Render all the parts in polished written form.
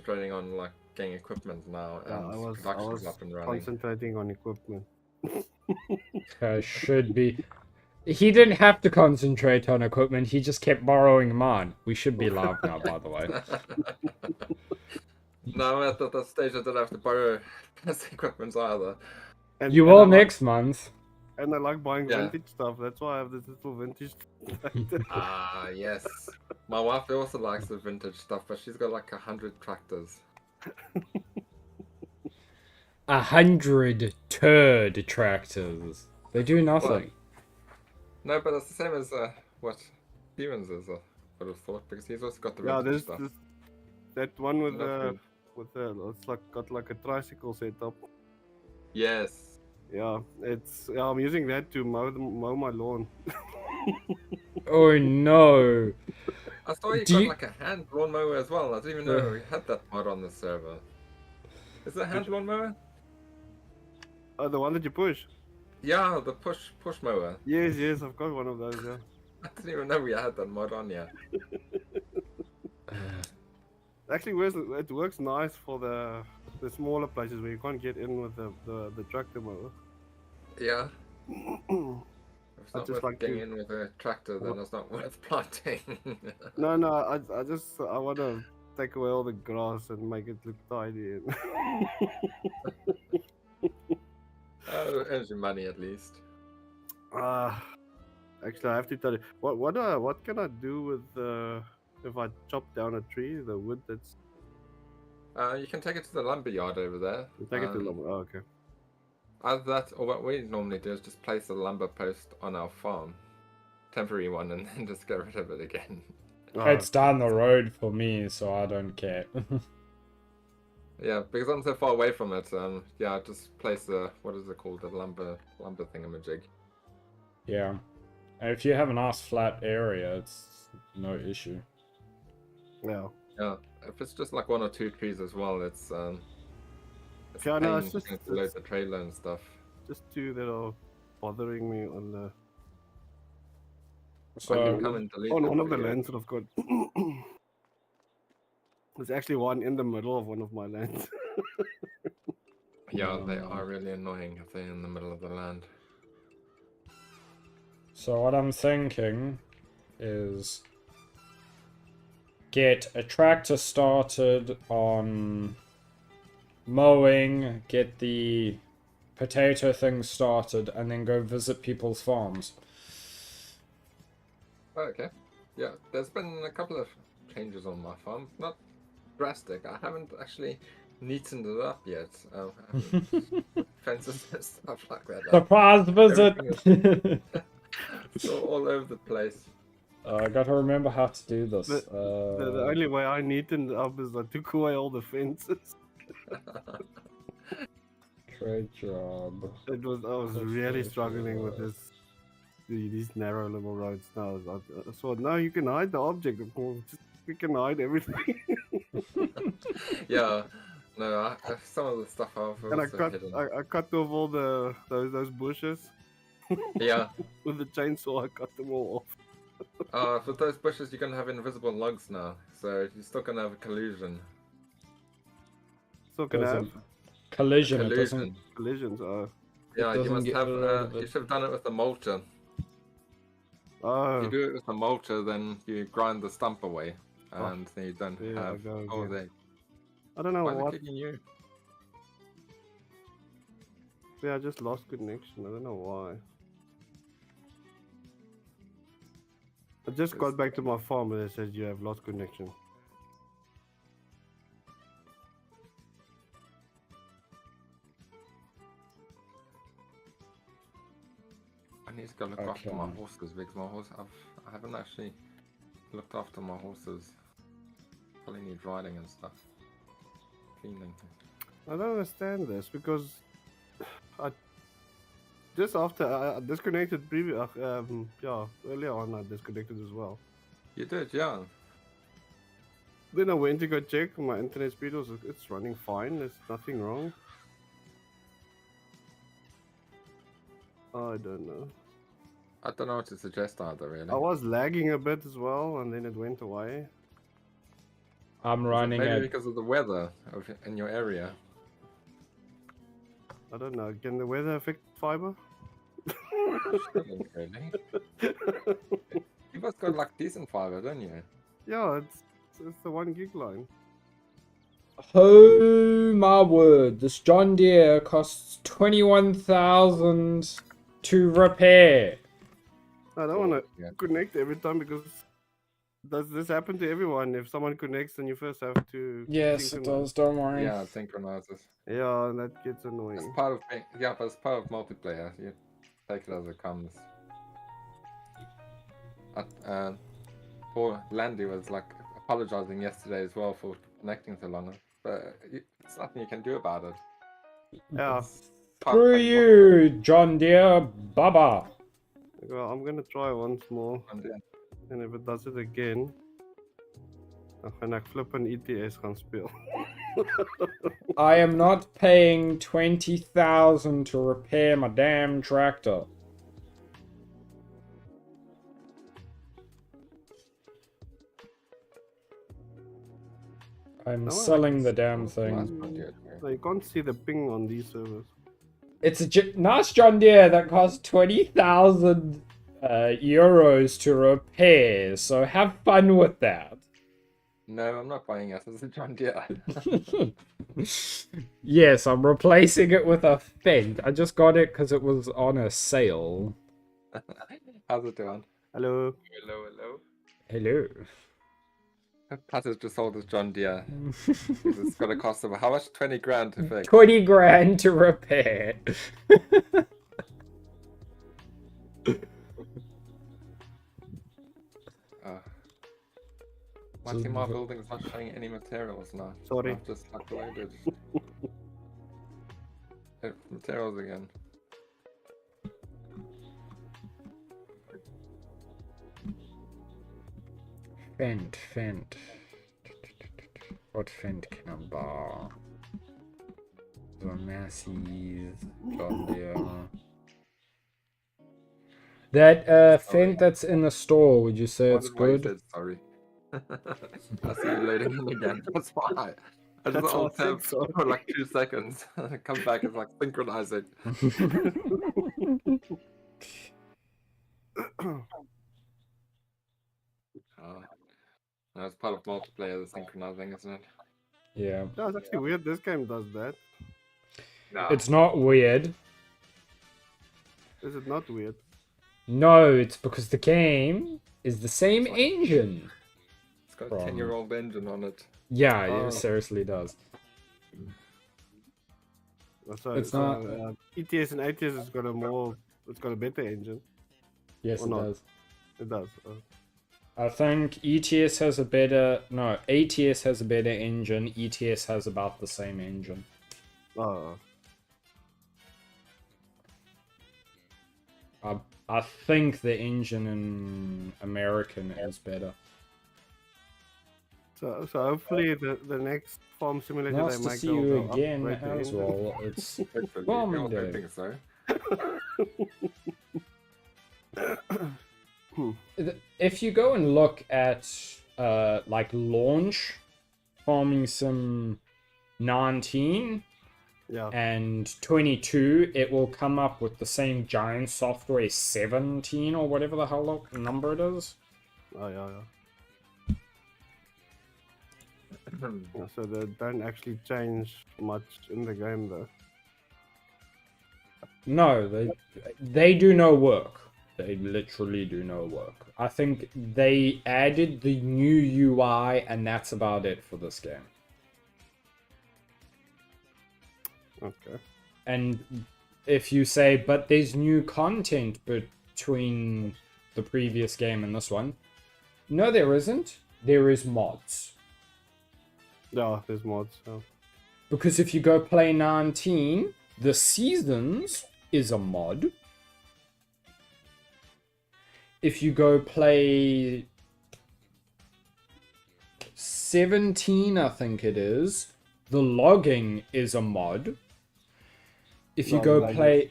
concentrating on like getting equipment now and I was production's up and running. concentrating on equipment. Should be. He didn't have to concentrate on equipment. He just kept borrowing mine. We should be live now, by the way. No, I'm at that stage I don't have to borrow equipment either. And, You and will I like- next month. And I like buying Yeah. vintage stuff. That's why I have this little vintage. Ah, yes. My wife also likes the vintage stuff, but she's got like 100 tractors. 100 turd tractors. They do nothing. No, but it's the same as what Stevens is, I would have thought, because he's also got the Yeah, vintage there's stuff. that one with That's good. it's like got like a tricycle setup. Yes. Yeah, I'm using that to mow my lawn. Oh no. I saw you Do got you- like a hand lawnmower as well. I didn't even know we had that mod on the server. Is it a hand lawnmower? Oh, the one that you push. Yeah, the push mower. Yes, I've got one of those. Yeah. I didn't even know we had that mod on yet. Actually, it works nice for the smaller places where you can't get in with the tractor mower. Yeah. If it's I not just worth like getting to- in with a tractor, then it's not worth planting. No, I want to take away all the grass and make it look tidy. Oh, earns you money at least. Actually, I have to tell you what can I do with if I chop down a tree, the wood that's You can take it to the lumber yard over there. take it to lumber. Oh, okay. Either that, or what we normally do is just place a lumber post on our farm, temporary one, and then just get rid of it again. Oh, It's down the road for me, so I don't care. Yeah, because I'm so far away from it. Yeah, just place the what is it called, the lumber thingamajig. Yeah. And if you have a nice flat area, it's no issue. yeah. Yeah, if it's just like one or two trees as well, it's Yeah, no, pain it's just- trying to load the trailer and stuff. Just two that are bothering me on the So you So, can come and delete on them one of the for you. lands that I've got. There's actually one in the middle of one of my lands. Yeah, they are really annoying if they're in the middle of the land. so what I'm thinking is get a tractor started on mowing, get the potato thing started, and then go visit people's farms. Oh, okay. Yeah, there's been a couple of changes on my farm. Not drastic. I haven't actually neatened it up yet. I haven't put fences and stuff like that. Surprise visit! Everything It's all over the place. I gotta remember how to do this. The only way I neatened up is I took away all the fences. Great job. I was really struggling with these narrow little roads now. I thought, no, you can hide the object. We can hide everything. Yeah, no, some of the stuff I've And I also hidden. cut off all those bushes Yeah, with the chainsaw. I cut them all off. for those bushes you're gonna have invisible logs now, so you're still gonna have a collision. So can I have Doesn't- Collision, it doesn't. Collision. collisions? Yeah, you doesn't must get have. rid of You it. should have done it with the mulcher. If Oh, you do it with the mulcher, then you grind the stump away, Oh, and then you don't there I have. go Oh, again. they. I don't know Why are what. they kicking you? Yeah, I just lost connection. I don't know why. I just got back to my farm and it says you have lost connection. I need to go look after my Okay. horses because my horse. I haven't actually looked after my horses. Probably need riding and stuff. Cleaning. I don't understand this because I just after I disconnected earlier on I disconnected as well. You did, yeah. Then I went to go check my internet speed it's running fine. There's nothing wrong. I don't know. I don't know what to suggest either, really. I was lagging a bit as well, and then it went away. I'm running Maybe at because of the weather in your area. I don't know. Can the weather affect fiber? Shouldn't really. You guys got like decent fiber, don't you? Yeah, it's the 1 gig line. Oh my word, this John Deere costs 21,000 to repair. I don't want to Yeah. connect every time because does this happen to everyone? If someone connects, then you first have to. Yes, it synchronize. does, don't worry. Yeah, it synchronizes. Yeah, and that gets It's annoying. part of but it's part of multiplayer. You take it as it comes. Poor Landy was like apologizing yesterday as well for connecting so long, but it's nothing you can do about it. Yeah. It's part of Screw playing you, John Deere, Baba. Well, I'm gonna try once more, multiplayer. and if it does it again, dan gaan ek flip een ETS gaan speel. I am not paying 20,000 to repair my damn tractor. I'm No, selling the it's- damn Nice thing. one, dude. No, you can't see the ping on these servers. It's a nice John Deere that costs 20,000 euros to repair, so have fun with that. No, I'm not buying it. It's a John Deere. Yes, I'm replacing it with a Fendt. I just got it because it was on a sale. How's it doing? Hello. Hello, hello. Hello. Pat has just sold his John Deere. It's got a cost of how much? 20 grand to fix. 20 grand to repair. My Timar building is not showing any materials now. Sorry. I've just uploaded materials again. Fendt. What Fendt can I buy? The Massey's, John Deere. That Fendt that's in the store, would you say it's Why you good? said sorry. I see you loading in again. That's why. I just That's why I alt tab said sorry. for like 2 seconds. Come back, it's like synchronizing. That's part of multiplayer, the synchronizing, isn't it? Yeah. Yeah, it's actually weird. This game does that. No. It's not weird. Is it not weird? No, it's because the game is the same engine. It's got a From- 10-year-old engine on it. Yeah, Oh. it seriously does. So, It's not- ETS and ATS has got a more. It's got a better engine. Yes, Or it not. does. It does. I think ETS has a better... No, ATS has a better engine. ETS has about the same engine. Oh. I think the engine in American is better. So hopefully the next farm simulator Nice they to make see they'll- you they'll again upgrade the as engine. well. It's Hopefully. Farming You're day. hoping so. If you go and look at like launch Farming Sim 19 Yeah. and 22, it will come up with the same giant software 17 or whatever the hell number it is. Oh yeah. Yeah, so they don't actually change much in the game though. No, they do no work. They literally do no work. I think they added the new UI and that's about it for this game. Okay. And if you say, but there's new content between the previous game and this one. No, there isn't. There is mods. Yeah, there's mods. Yeah. Because if you go play 19, the Seasons is a mod. If you go play 17, I think it is, the logging is a mod. If you No, go logging. play...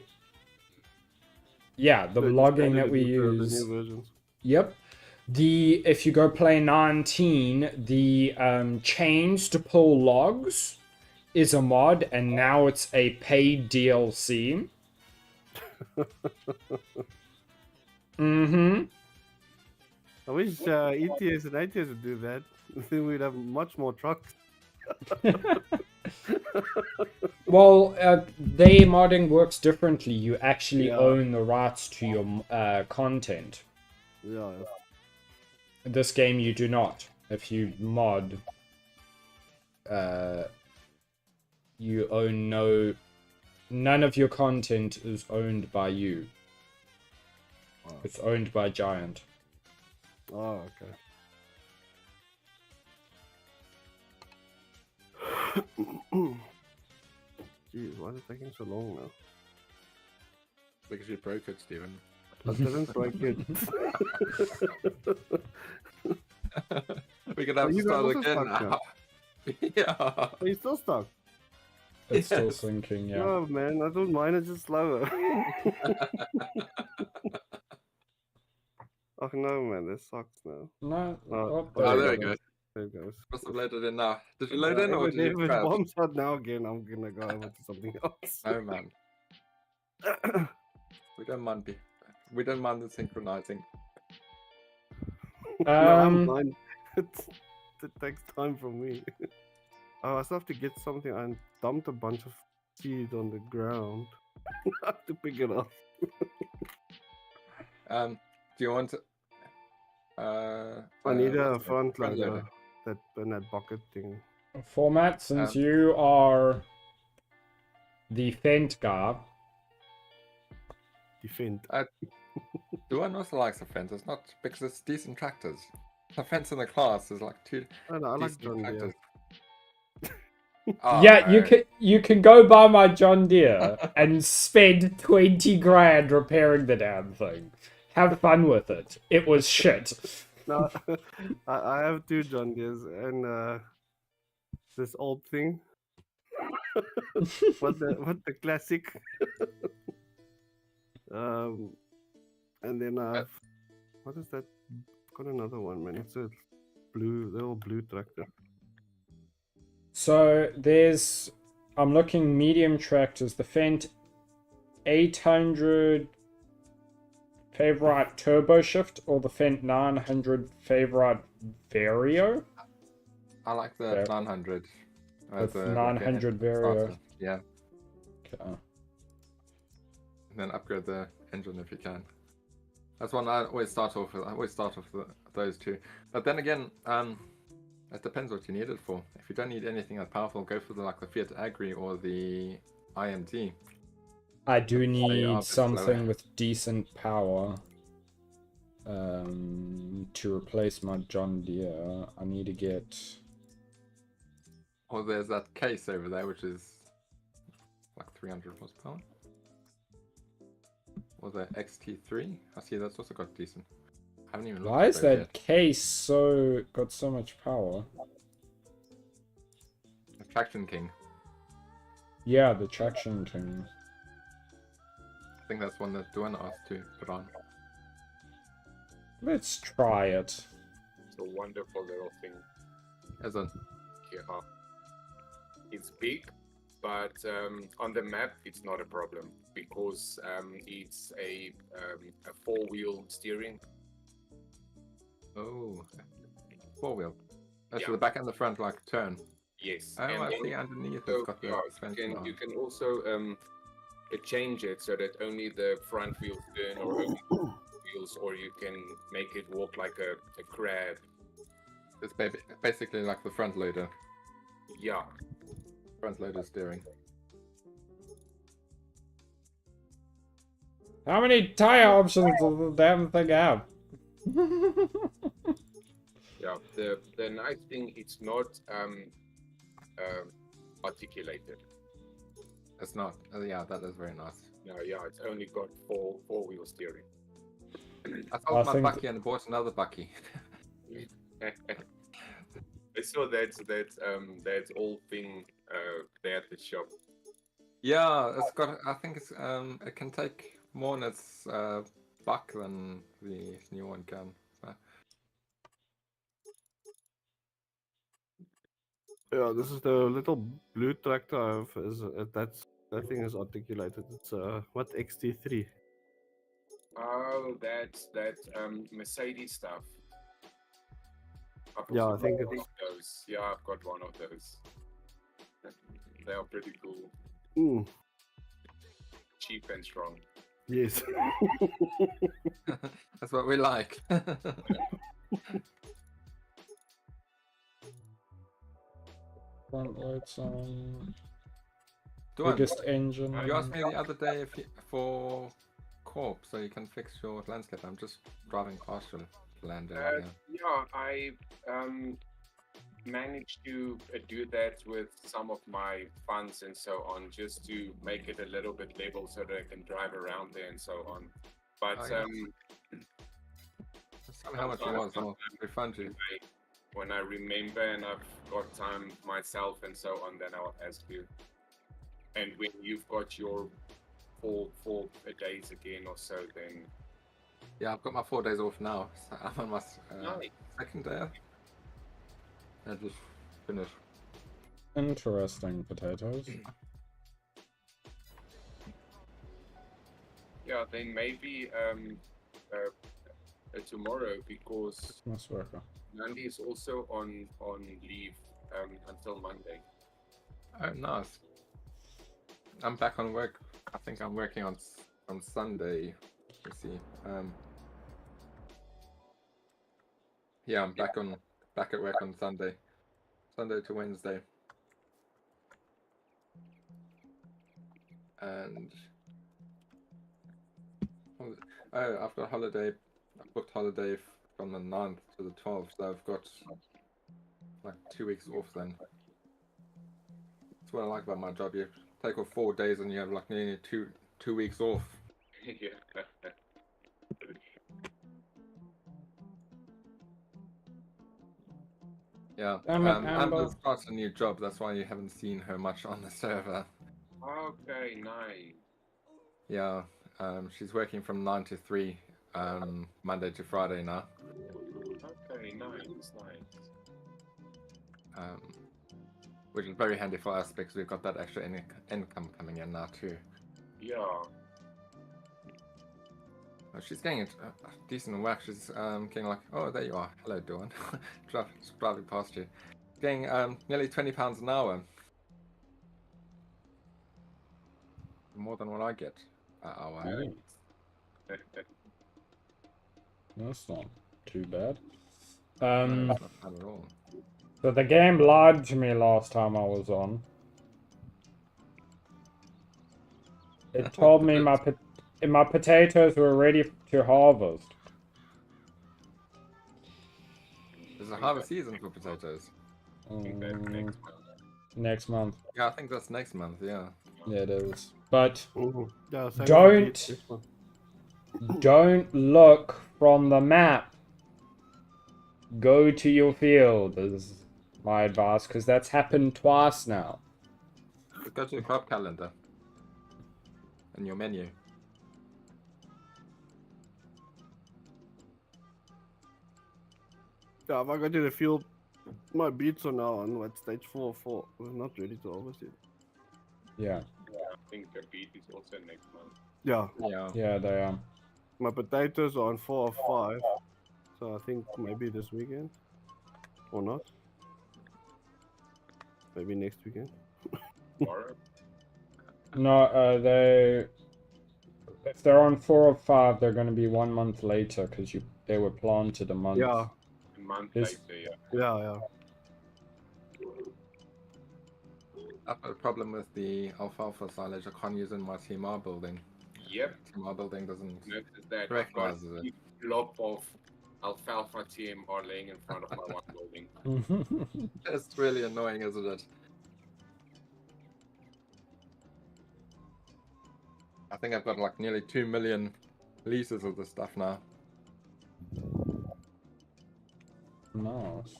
Yeah, the So it just logging added that it we into the use. new versions. Yep. If you go play 19, the chains to pull logs is a mod, and now it's a paid DLC. Mm-hmm. I wish ETS and ATS would do that. Then we'd have much more trucks. Well, their modding works differently. You actually Yeah. own the rights to your content. Yeah. This game, you do not. If you mod, you own none of your content is owned by you. Wow. It's owned by Giant. Oh, okay. Jeez, why is it taking so long now? Because you broke it, Steven. I didn't break it. We're gonna have to you guys start also again stuck now. Yeah. Are you still stuck? It's still Yes. sinking, yeah. No, man. I thought mine is just slower. Oh no, man. This sucks now. No, Oh, Oh, there there we we go. go. There it goes. Must have loaded in now. Did you load in or If did you it crash? bombs out now again, I'm gonna go over to something else. No, man. We don't mind. We don't mind the synchronizing. No, I'm Um, fine. It takes time from me. Oh, I still have to get something. I dumped a bunch of seeds on the ground. I have to pick it up. Do you want to? I need a what's it? front Front loader. loader. That and that bucket thing. format, since you are the Fent guy, Defend. Do I also like the fence? It's not because it's decent tractors. The fence in the class is like two I like decent John Deere. tractors. Oh, yeah, no. you can go buy my John Deere and spend 20 grand repairing the damn thing. Have fun with it. It was shit. No, I have two John Deeres and this old thing. what the classic. And then I've what is that? Got another one, man. It's a little blue tractor. So I'm looking medium tractors. The Fent 800 favorite turbo shift or the Fent 900 favorite vario. I like the Fair. 900. With the 900 vario. starter. Yeah, Okay. and then upgrade the engine if you can. That's one I always start off with. I always start off with those two. But then again, it depends what you need it for. If you don't need anything that powerful, go for the Fiat Agri or the IMT. I do are a need bit something slower. with decent power to replace my John Deere. I need to get... Or there's that case over there, which is like 300 horsepower. Or the XT3. I see that's also got decent. I haven't even looked Why at is those that yet. case got so much power? The Traction King. Yeah, the traction king. I think that's one that Duane asked to put on. Let's try it. It's a wonderful little thing As a here. It's big, but on the map it's not a problem because it's a 4-wheel steering. oh, 4-wheel. Oh, Yeah. so the back and the front turn. Yes. Oh, and I then see underneath so, it's got the yeah, suspension on. you can also change it so that only the front wheels turn or only the wheels, or you can make it walk like a crab. It's basically like the front loader. Yeah. Front loader steering. How many tire options does the damn thing have? Yeah. The nice thing, it's not articulated. It's not. Yeah, that is very nice. No, yeah, it's only got four-wheel steering. I sold my think Bucky and bought another Bucky. I saw that old thing there at the shop. Yeah, it's got. I think it's. It can take more in its buck than the new one can. So Yeah, this is the little blue tractor I have. That thing is articulated. It's what XT3. Oh, that's that Mercedes stuff. I've Yeah, also I think got one it's. of those. Yeah, I've got one of those. They are pretty cool, cheap and strong. Yes. That's what we like. Front lights on. Duan, Biggest engine. you asked me the other day if for Corp, so you can fix your landscape. I'm just driving past your land area. Yeah, I managed to do that with some of my funds and so on, just to make it a little bit level so that I can drive around there and so on. But Oh, yes. Just tell me how much it was. I'll refund you. when I remember and I've got time myself and so on, then I'll ask you. And when you've got your four days again or so, then Yeah, I've got my 4 days off now. So I'm on my nice. second day. I just finished. Interesting, potatoes. Yeah, then maybe tomorrow, because Nice worker. Nandi is also on leave until Monday. Oh, nice. I'm back on work. I think I'm working on Sunday. Let's see. Yeah, I'm back at work on Sunday. Sunday to Wednesday. And I've got holiday. I booked holiday from the 9th to the 12th, so I've got like 2 weeks off then. That's what I like about my job. You take off 4 days and you have like nearly two weeks off. Yeah. Yeah. Damn it, Amber. Amber starts a new job. That's why you haven't seen her much on the server. Okay, nice. Yeah. She's working from 9 to 3, Monday to Friday now. Okay, nice. Which is very handy for us because we've got that extra income coming in now too. Yeah. She's getting a decent whack. She's getting like, oh, there you are. Hello, Dawn. Driving past you. Getting nearly £20 an hour. More than what I get per hour. Hey, that's not too bad. No, it's not bad at all. So the game lied to me last time I was on. It told me my potatoes were ready to harvest. There's a harvest season for potatoes. I think that's next month. Next month. Yeah, I think that's next month, yeah. Yeah, it is. But Yeah, same Don't- with this one. don't look from the map. Go to your field is my advice, because that's happened twice now. Just go to the crop calendar. And your menu. Yeah, if I go to the field, my beets are now on what stage 4 or 4. We're not ready to harvest yet. Yeah. I think the beat is also next month. Yeah, Yeah. Yeah, they are. my potatoes are on 4 or 5. So I think maybe this weekend. Or not. Maybe next weekend. Tomorrow. No, if they're on 4 or 5, they're going to be 1 month later because they were planted a month. Yeah, A month Is- later, yeah. yeah. I've got a problem with the alfalfa silage. I can't use it in my TMR building. Yep. TMR building doesn't Notice that I've got recognize a it. big blob of alfalfa TMR laying in front of my one building. It's really annoying, isn't it? I think I've got like nearly 2 million liters of this stuff now. Nice.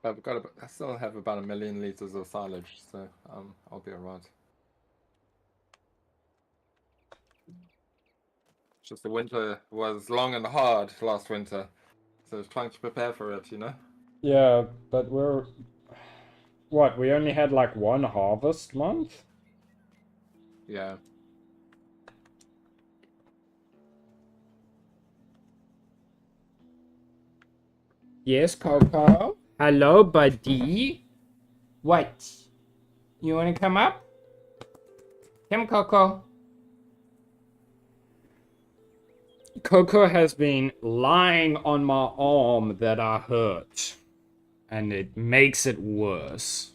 I still have about 1 million liters of silage, so I'll be alright. Just the winter was long and hard last winter, So it's trying to prepare for it, you know? Yeah, but we're... What, we only had like one harvest month? Yeah. Yes, Coco? Hello, buddy? What? You wanna come up? Come, Coco. Coco has been lying on my arm that I hurt. And it makes it worse.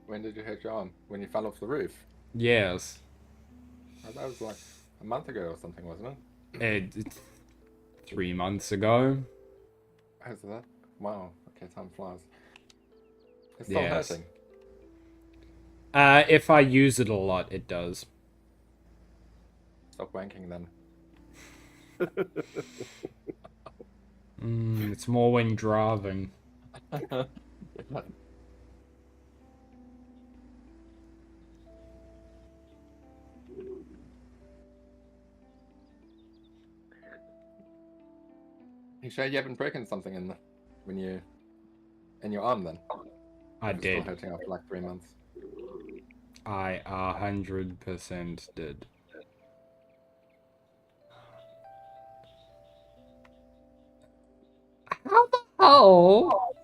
When did you hurt your arm? When you fell off the roof? Yes. Oh, that was like a month ago or something, wasn't it? It 3 months ago. How's that? Wow. Okay, time flies. It's still Yes. hurting. If I use it a lot, it does. Stop wanking then. It's more when driving. You sure you haven't broken something in your arm then? I It's did. still hurting after like 3 months. I 100% did. How the hell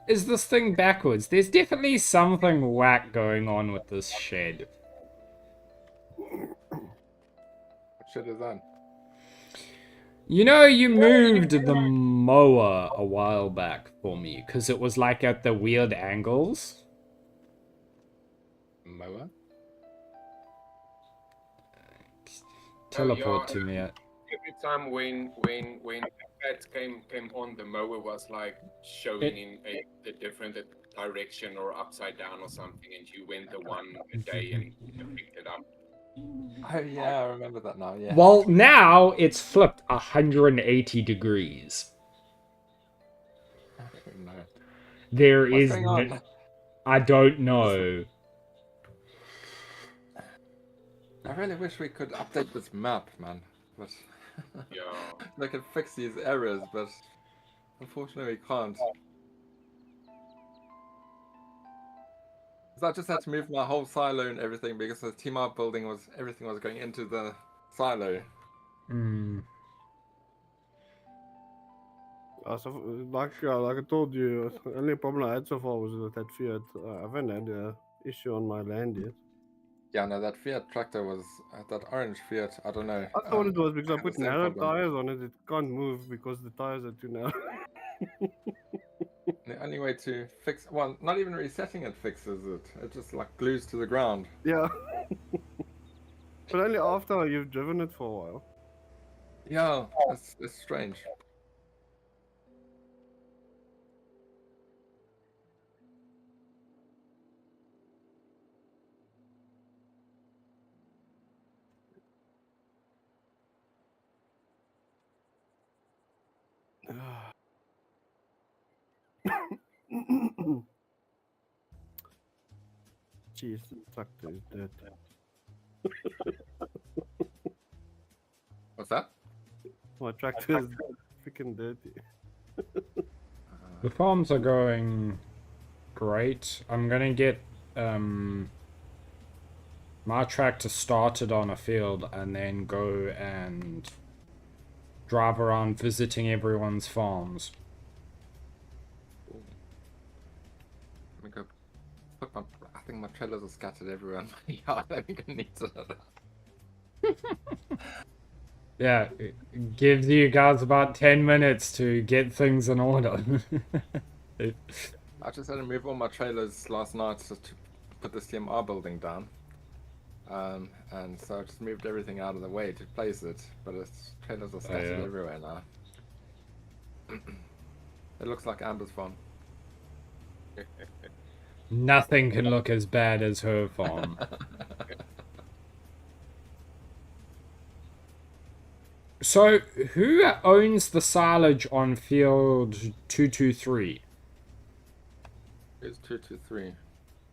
is this thing backwards? There's definitely something whack going on with this shed. What shit is that? You know, you moved the mower a while back for me, because it was like at the weird angles. Mower? Teleport to me. Every time when that came on, the mower was like showing in a different direction or upside down or something, and you went the one a day and picked it up. Oh yeah, I remember that now, yeah. Well, now it's flipped 180 degrees. No. There What's is going on? I don't know. I really wish we could update this map, man. But Yeah. they could fix these errors, but unfortunately we can't. 'Cause I just had to move my whole silo and everything because the Timar building everything was going into the silo. So, like I told you, the only problem I had so far was with that Fiat. I haven't had an issue on my land yet. Yeah, no, that Fiat tractor was that orange Fiat. I don't know. I thought it was because I had the put same narrow problem. tires on it. It can't move because the tires are too narrow. The only way to fix, well, not even resetting it fixes it. It just like glues to the ground. Yeah. But only after you've driven it for a while. Yeah, it's strange. Jeez, the tractor is dead. What's that? My tractor is freaking dirty. The farms are going great. I'm gonna get my tractor started on a field and then go and drive around visiting everyone's farms. Let me go put my. I think my trailers are scattered everywhere in my yard. I think I need to. Yeah, it gives you guys about 10 minutes to get things in order. I just had to move all my trailers last night to put the CMR building down. And so I just moved everything out of the way to place it, but its trailers are scattered everywhere now. It looks like Amber's farm. Nothing can look as bad as her farm. So, who owns the silage on field 223? It's 223.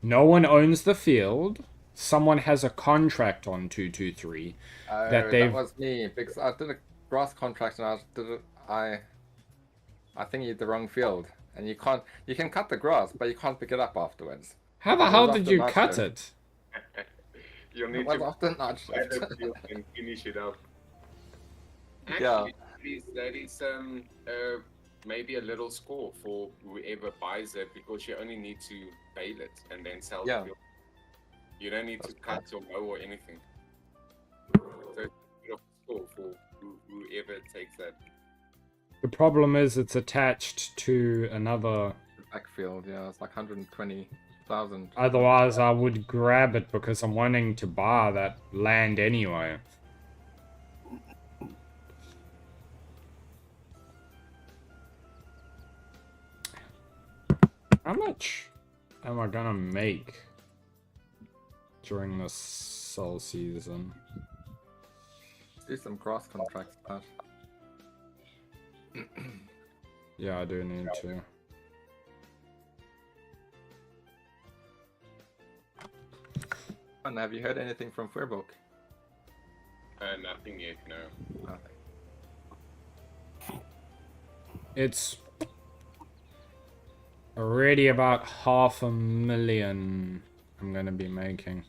No one owns the field. Someone has a contract on 223 that they've... That was me because I did a grass contract and I I think you hit the wrong field, and you can't. You can cut the grass, but you can't pick it up afterwards. How the It hell was did after you night cut shift. it? You'll It need was to after night buy shift. the field and finish it up. Yeah. Actually, that is maybe a little score for whoever buys it, because you only need to bale it and then sell Yeah. the field. You don't need to cut or mow or anything. So it's a bit of a score for whoever takes that. The problem is it's attached to another. Backfield, yeah, it's like 120,000. Otherwise, I would grab it because I'm wanting to buy that land anyway. How much am I gonna make during this sell season? Do some grass contracts, Pat. Yeah, I do need to. And have you heard anything from Furbook? Nothing yet, no. Nothing. It's already about 500,000 I'm gonna be making.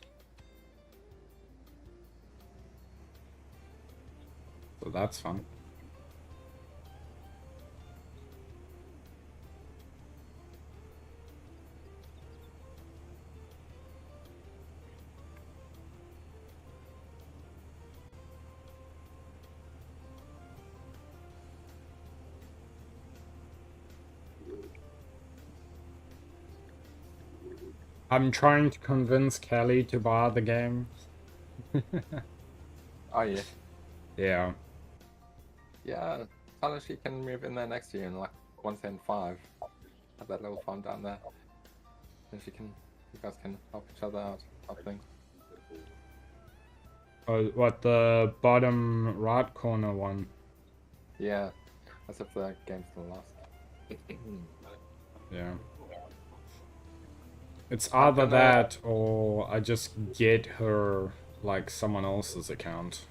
So that's fun. I'm trying to convince Kelly to buy the game. Oh yeah. Yeah. Yeah, tell her she can move in there next year in like 1.5. Have that little farm down there. And she can, you guys can help each other out, type thing. Oh, what, the bottom right corner one? Yeah, as if the game's still lost. Yeah. It's either that or I just get her like someone else's account.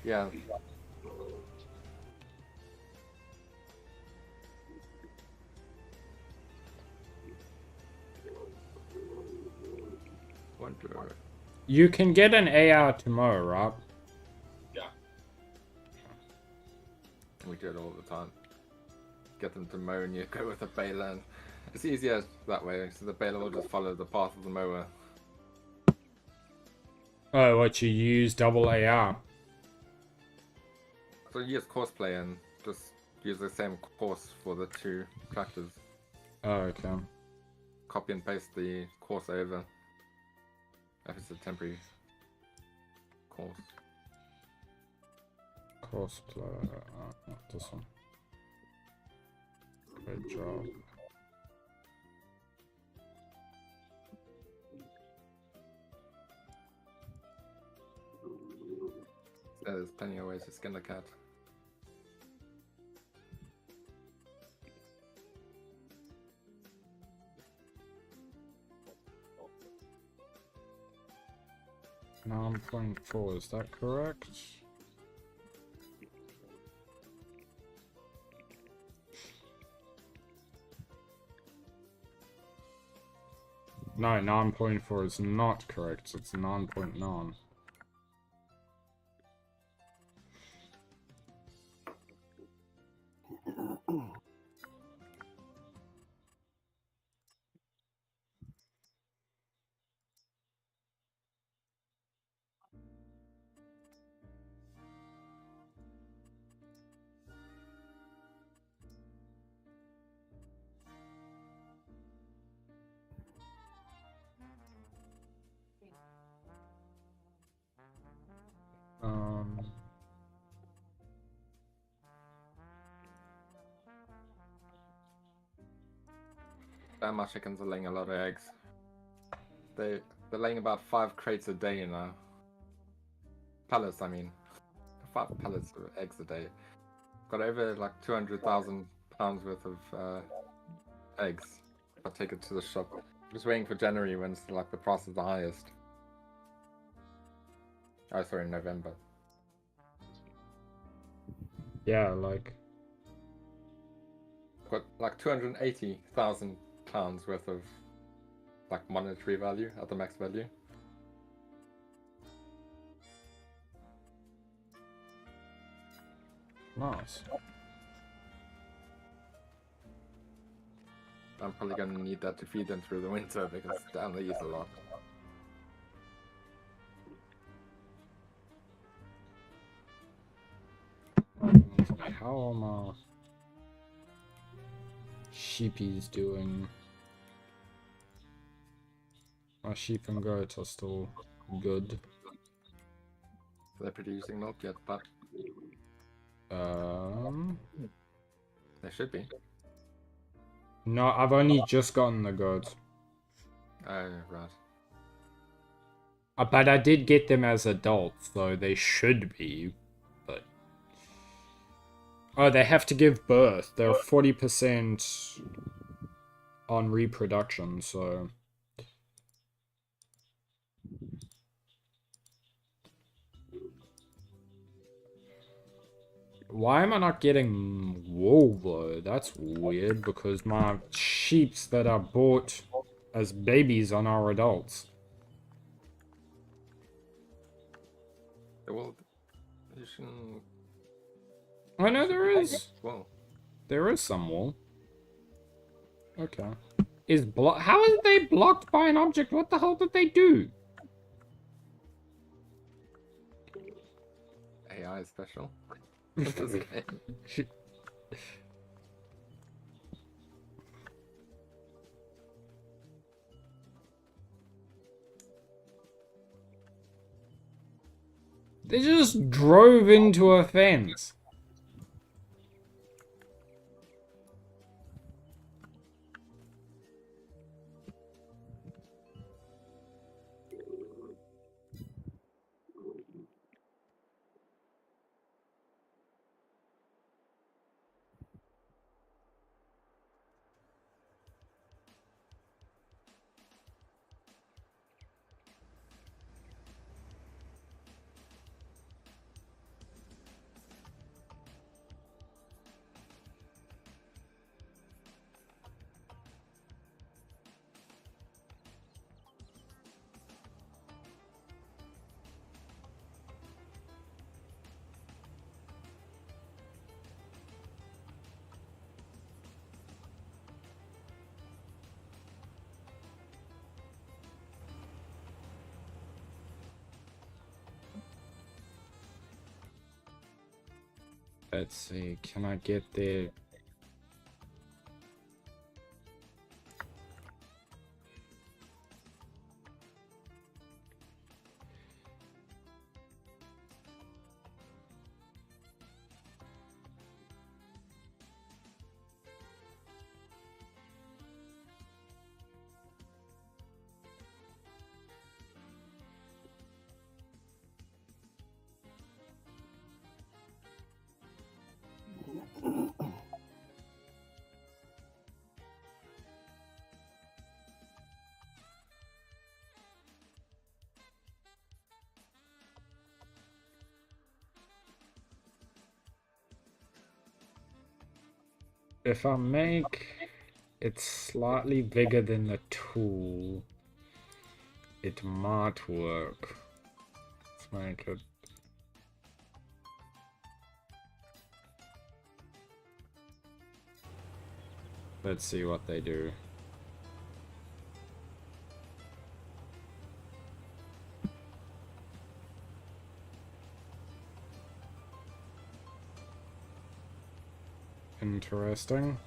Yeah. Wonder. You can get an AR tomorrow, right? Yeah. We do it all the time. Get them to mow and you go with a baler. And it's easier that way, so the baler will just follow the path of the mower. Oh, what, you use double AR? So you use courseplay and just use the same course for the two tractors. Oh, okay. Copy and paste the course over. If it's a temporary course. Cosplay, not this one. Great job. So there's plenty of ways to skin the cat. Now I'm 0.4, is that correct? No, 9.4 is not correct, it's 9.9. My chickens are laying a lot of eggs. They're laying about 5 crates a day now. Pellets, I mean. 5 pellets of eggs a day. Got over like 200,000 pounds worth of eggs. I'll take it to the shop. Just waiting for January when it's like the price is the highest. Oh, sorry, November. Yeah, like... I've got like 280,000 pounds worth of like monetary value at the max value. Nice. I'm probably gonna need that to feed them through the winter because damn, they use a lot. How are my sheepies doing? My sheep and goats are still good. They're producing milk yet, but they should be. No, I've only just gotten the goats. Oh, right. But I did get them as adults, so they should be. But oh, they have to give birth. They're 40% on reproduction, so. Why am I not getting wool though? That's weird because my sheeps that I bought as babies are now adults. Well, you shouldn't. I know there is. Well, There is some wool. Okay. How are they blocked by an object? What the hell did they do? AI is special. This game. They just drove into a fence. Let's see, can I get there? If I make it slightly bigger than the tool, it might work. Let's make it. Let's see what they do. Interesting.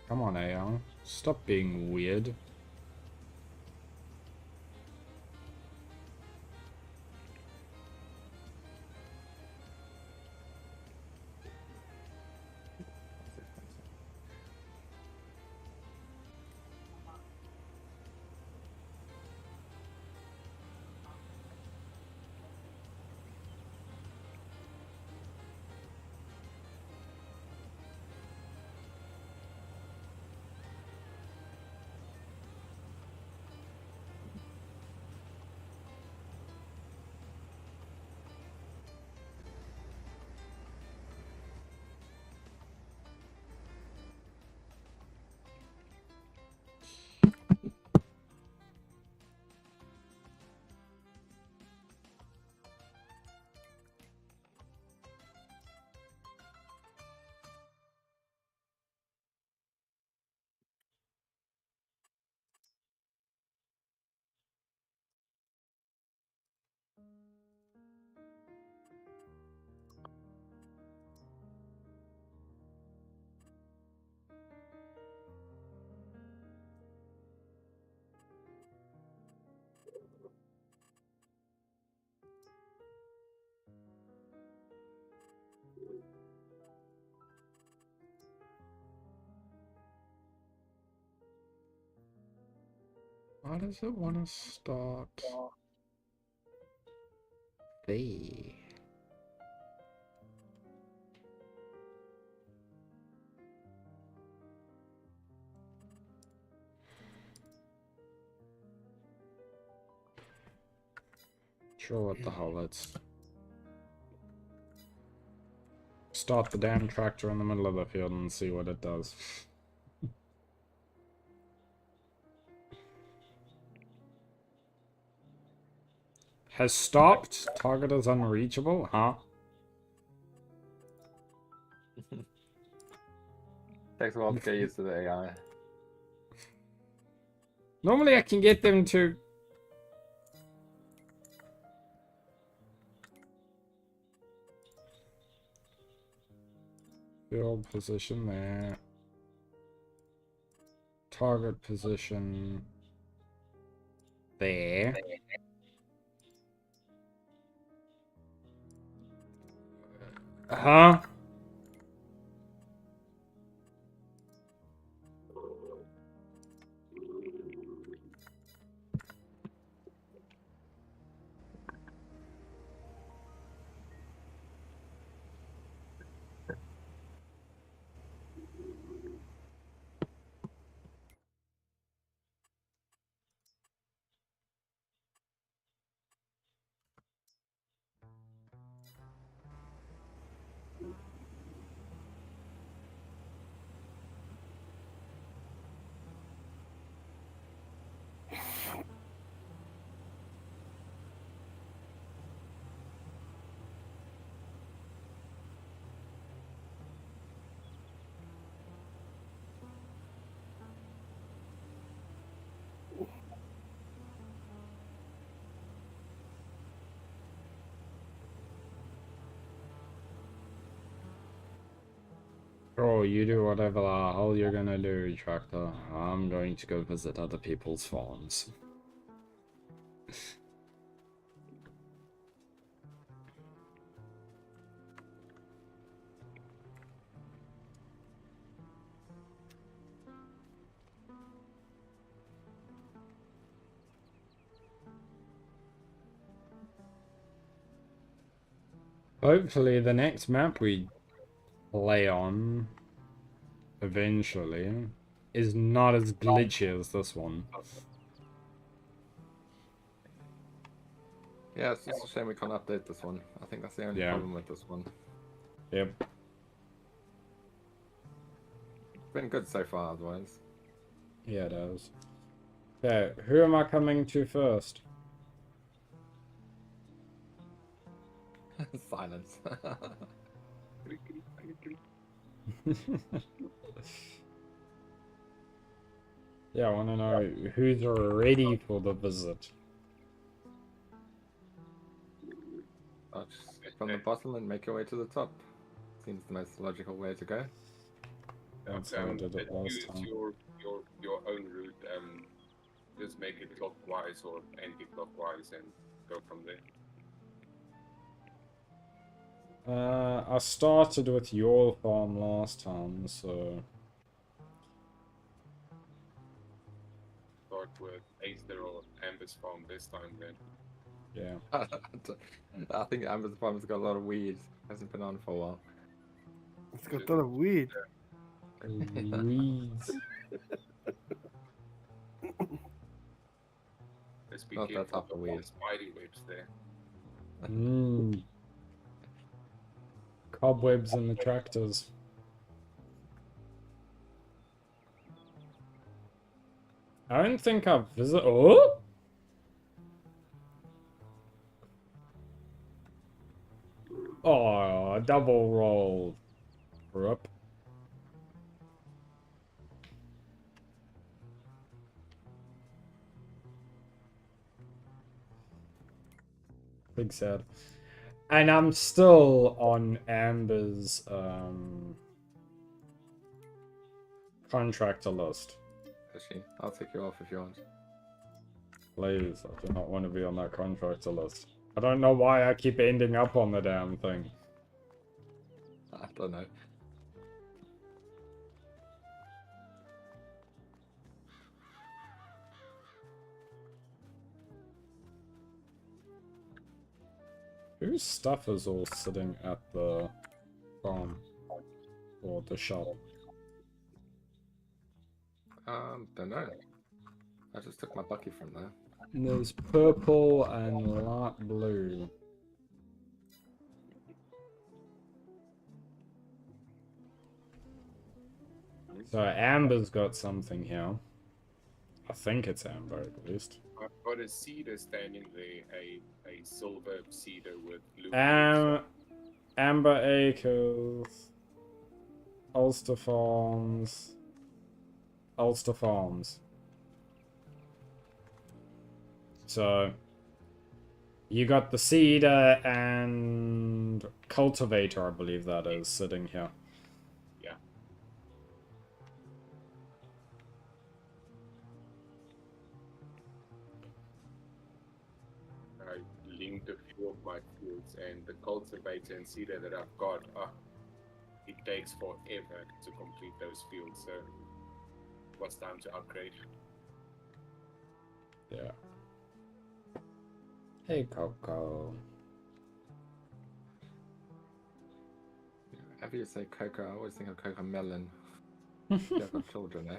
Come on, AI. Stop being weird. Why does it want to start there? Sure, what the hell, let's start the damn tractor in the middle of the field and see what it does. Has stopped. Target is unreachable, huh? Takes a while to get used to the AI. Normally I can get them to... Field position there. Target position there. Huh? Oh, you do whatever the hell you're gonna do, tractor. I'm going to go visit other people's farms. Hopefully the next map we play on eventually is not as glitchy as this one. Yeah, it's just a shame we can't update this one. I think that's the only Yeah. problem with this one. Yep. It's been good so far, otherwise. Yeah, it is. Okay, who am I coming to first? Silence. Yeah, I want to know who's ready for the visit. Just from the bottom and make your way to the top. Seems the most logical way to go. That's how I did it last use time. your own route. Just make it clockwise or anti-clockwise and go from there. I started with your farm last time, so... Start with Aether or Amber's farm this time then. Yeah. I think Amber's farm's got a lot of weeds. Hasn't been on for a while. It's got a lot of weed. Weeds. Let's be Not that careful type of of weed. spider webs there. Mmm. Cobwebs in the tractors. I don't think I've visited. Oh! Oh, double roll. Up. Big sad. And I'm still on Amber's contractor list. Actually, I'll take you off if you want. Please, I do not want to be on that contractor list. I don't know why I keep ending up on the damn thing. I don't know. Whose stuff is all sitting at the farm? Or the shop? Don't know. I just took my bucky from there. There's purple and light blue. So Amber's got something here. I think it's Amber at least. I've got a cedar standing there, a silver cedar with blue leaves. Amber Acres. Ulster Farms. Ulster Farms. So you got the cedar and cultivator, I believe that is, sitting here. Yeah. I linked a few of my fields, and the cultivator and cedar that I've got, it takes forever to complete those fields, so it was time to upgrade. Yeah. Hey, Coco. Whenever you say cocoa, I always think of cocoa melon. You've got children, eh?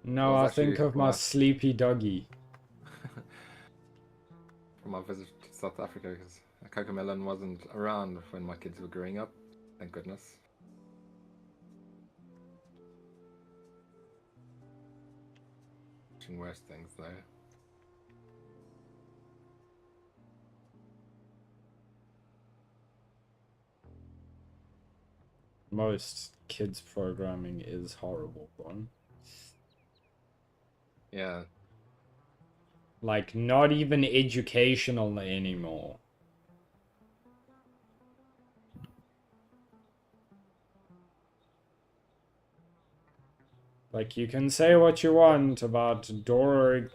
No, Well, I it's actually think of my quite- sleepy doggy. From my visit to South Africa, because cocoa melon wasn't around when my kids were growing up. Thank goodness. Worse things though. Most kids programming is horrible, Ron. Yeah. Like, not even educational anymore. Like, you can say what you want about Dora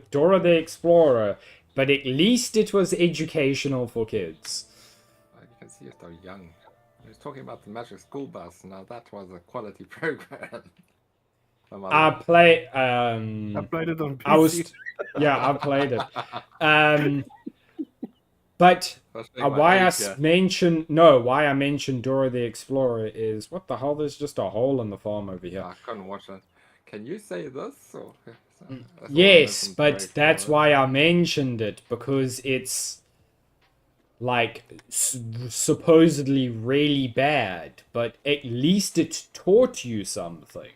Dora the Explorer, but at least it was educational for kids. You can see you're still young. He was talking about the Magic School Bus. Now that was a quality program. I played it on PC. I played it. But why I mentioned Dora the Explorer is, what the hell, there's just a hole in the farm over here. I couldn't watch it. Can you say this? Or... Yes, but that's why I mentioned it, because it's like supposedly really bad, but at least it taught you something.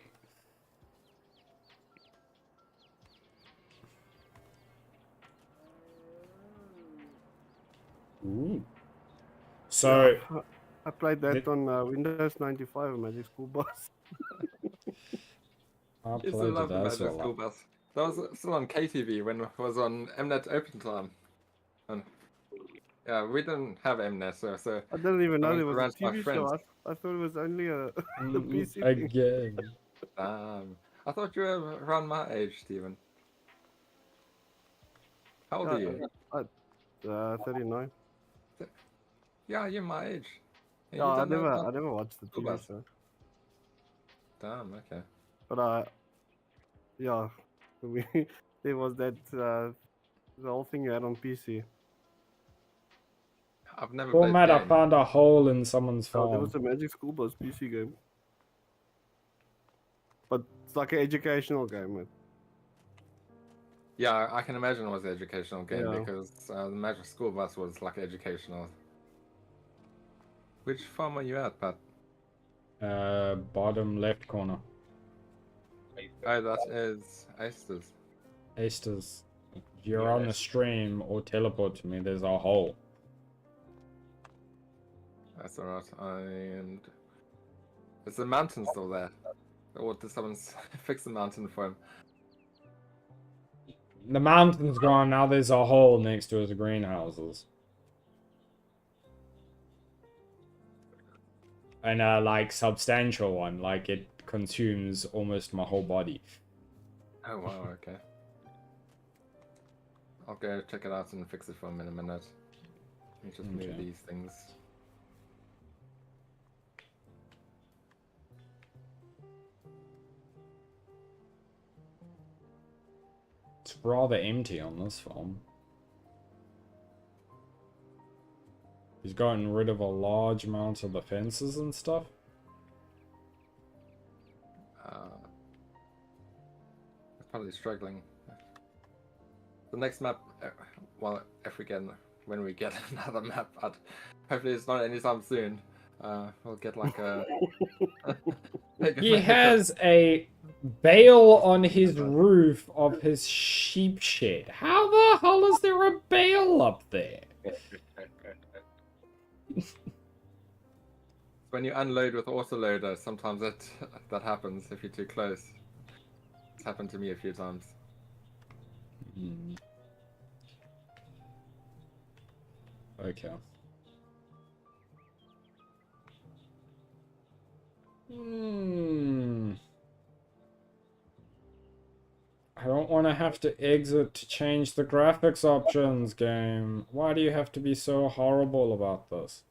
Ooh. So yeah, I played that on Windows 95 Magic School Bus. I I used to played love it the as Magic School well. Bus. That was still on KTV when it was on Mnet Open Time. And yeah, we didn't have Mnet, so I didn't even know there was a around my TV friends. show. I thought it was only a PC thing. Again. I thought you were around my age, Stephen. How old are you? 39. Yeah, you're my age. And Yeah, you I don't know never about watched the School TV Bus? show. Damn, okay. But yeah, there was that the whole thing you had on PC. I've never Poor played Matt, the I game. found a hole in someone's Oh, there farm. was a Magic School Bus PC game. But it's like an educational game. Man. Yeah, I can imagine it was an educational game Yeah. because the Magic School Bus was like educational. Which farm are you at, Pat? Bottom left corner. Oh, that is Aster's. Aster's. If you're on the stream or teleport to me, there's a hole. That's alright. And is the mountain still there? Or did someone fix the mountain for him? The mountain's gone, now there's a hole next to his greenhouses. And like, substantial one, like it consumes almost my whole body. Oh wow, okay. I'll go check it out and fix it for him in a minute. Let me just move Okay. these things. It's rather empty on this farm. He's gotten rid of a large amount of the fences and stuff. Probably struggling. The next map, well, when we get another map, hopefully it's not anytime soon. We'll get like a. He has a bale on his roof of his sheep shed. How the hell is there a bale up there? When you unload with autoloader, sometimes that happens if you're too close. It's happened to me a few times. Okay. I don't want to have to exit to change the graphics options, game. Why do you have to be so horrible about this?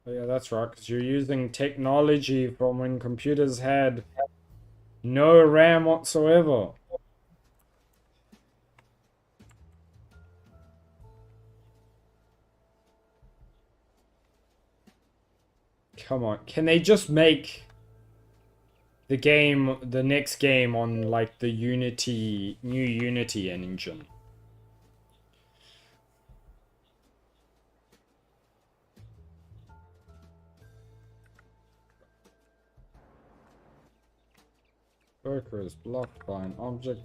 Oh, yeah, that's right, because you're using technology from when computers had no RAM whatsoever. Come on, can they just make the next game on like the new Unity engine? Worker is blocked by an object.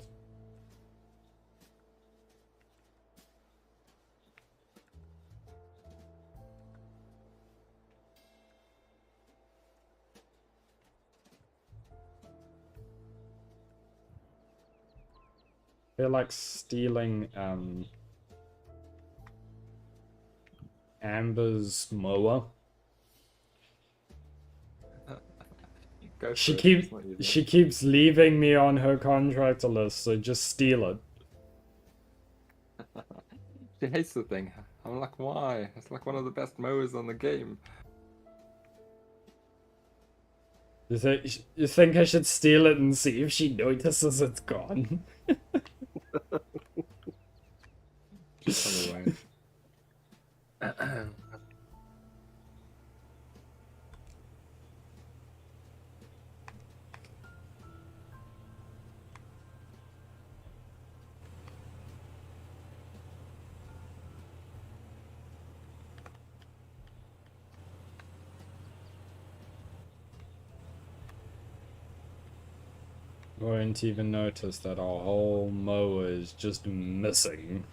They're like stealing Amber's mower. She keeps leaving me on her contractor list, so just steal it. She hates the thing. I'm like, why? It's like one of the best mowers on the game. You think I should steal it and see if she notices it's gone? Just on the way. Won't even notice that our whole mower is just missing.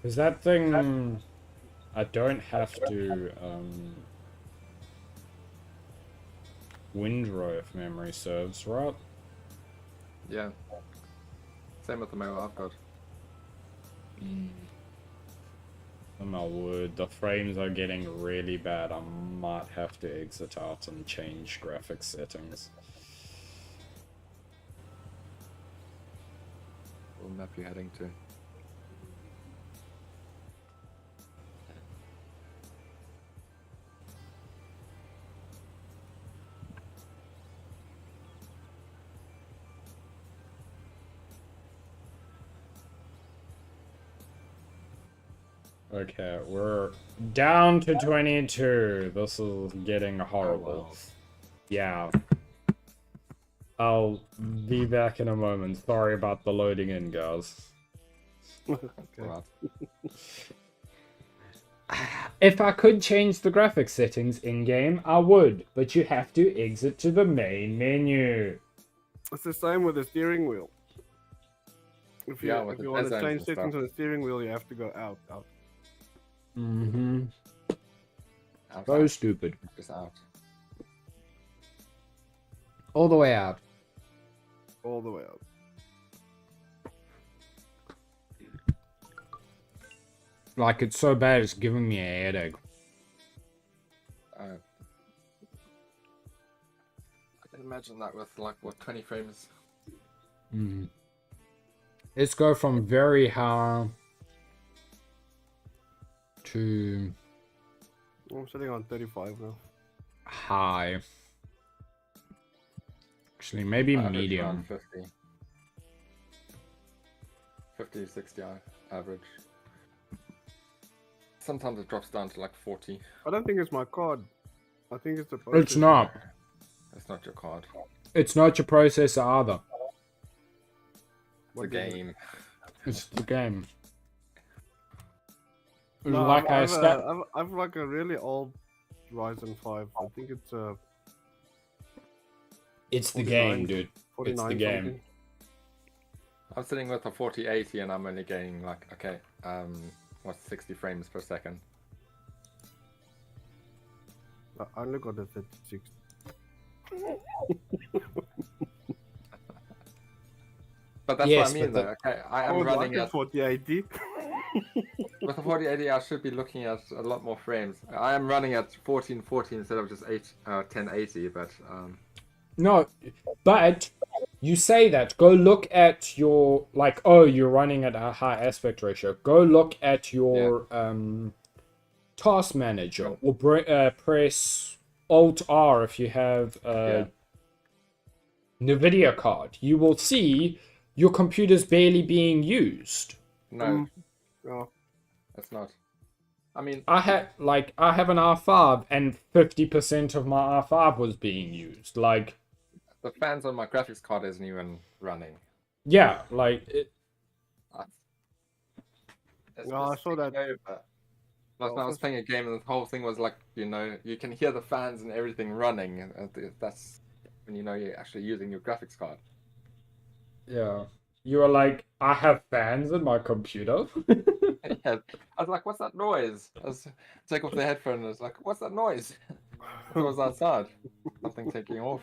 Is that thing... I don't have to, windrow if memory serves, right? Yeah. Same with the mower I've got. Oh my word, the frames are getting really bad. I might have to exit out and change graphics settings. What map are you heading to? Okay, we're down to 22. This is getting horrible. Oh, well. Yeah. I'll be back in a moment. Sorry about the loading in, guys. Okay. If I could change the graphics settings in-game, I would, but you have to exit to the main menu. It's the same with the steering wheel. If you want to designs change and settings stuff. on the steering wheel, you have to go out. Mm-hmm. Out, So out. stupid. Just out. All the way out. All the way out. Like, it's so bad, it's giving me a headache. I can imagine that with like, what, 20 frames? Mm. Let's go from very high to I'm sitting on 35 now. high. Actually, maybe I average medium. around 50. 50, 60 average. Sometimes it drops down to like 40. I don't think it's my card. I think it's the It's processor. not. It's not your card. It's not your processor either. It's What a is it? game. It's the game. No, Like I said, I've like a really old Ryzen 5. I think it's it's the 49, game, dude. 49 It's the game. something. I'm sitting with a 4080 and I'm only getting like, okay, what's 60 frames per second? I only got a 36. But that's Yes, what I mean but though. Okay, I I am would running like a at 4080. with a 4080. I should be looking at a lot more frames. I am running at 1440 instead of just 1080. But No, but you say that. Go look at your like. Oh, you're running at a high aspect ratio. Go look at your task manager or press Alt R if you have a NVIDIA card. You will see your computer's barely being used. no, Oh, it's not. I mean, I have an R5 and 50% of my R5 was being used. Like, the fans on my graphics card isn't even running. yeah, like it, It's No, I just saw that. taking over. Last night I was playing a game and the whole thing was like, you can hear the fans and everything running. And that's when you know you're actually using your graphics card. yeah. You are like, I have fans in my computer. Yeah. I was like, what's that noise? I was take off the headphone and I was like, what's that noise? It was outside. Something taking off.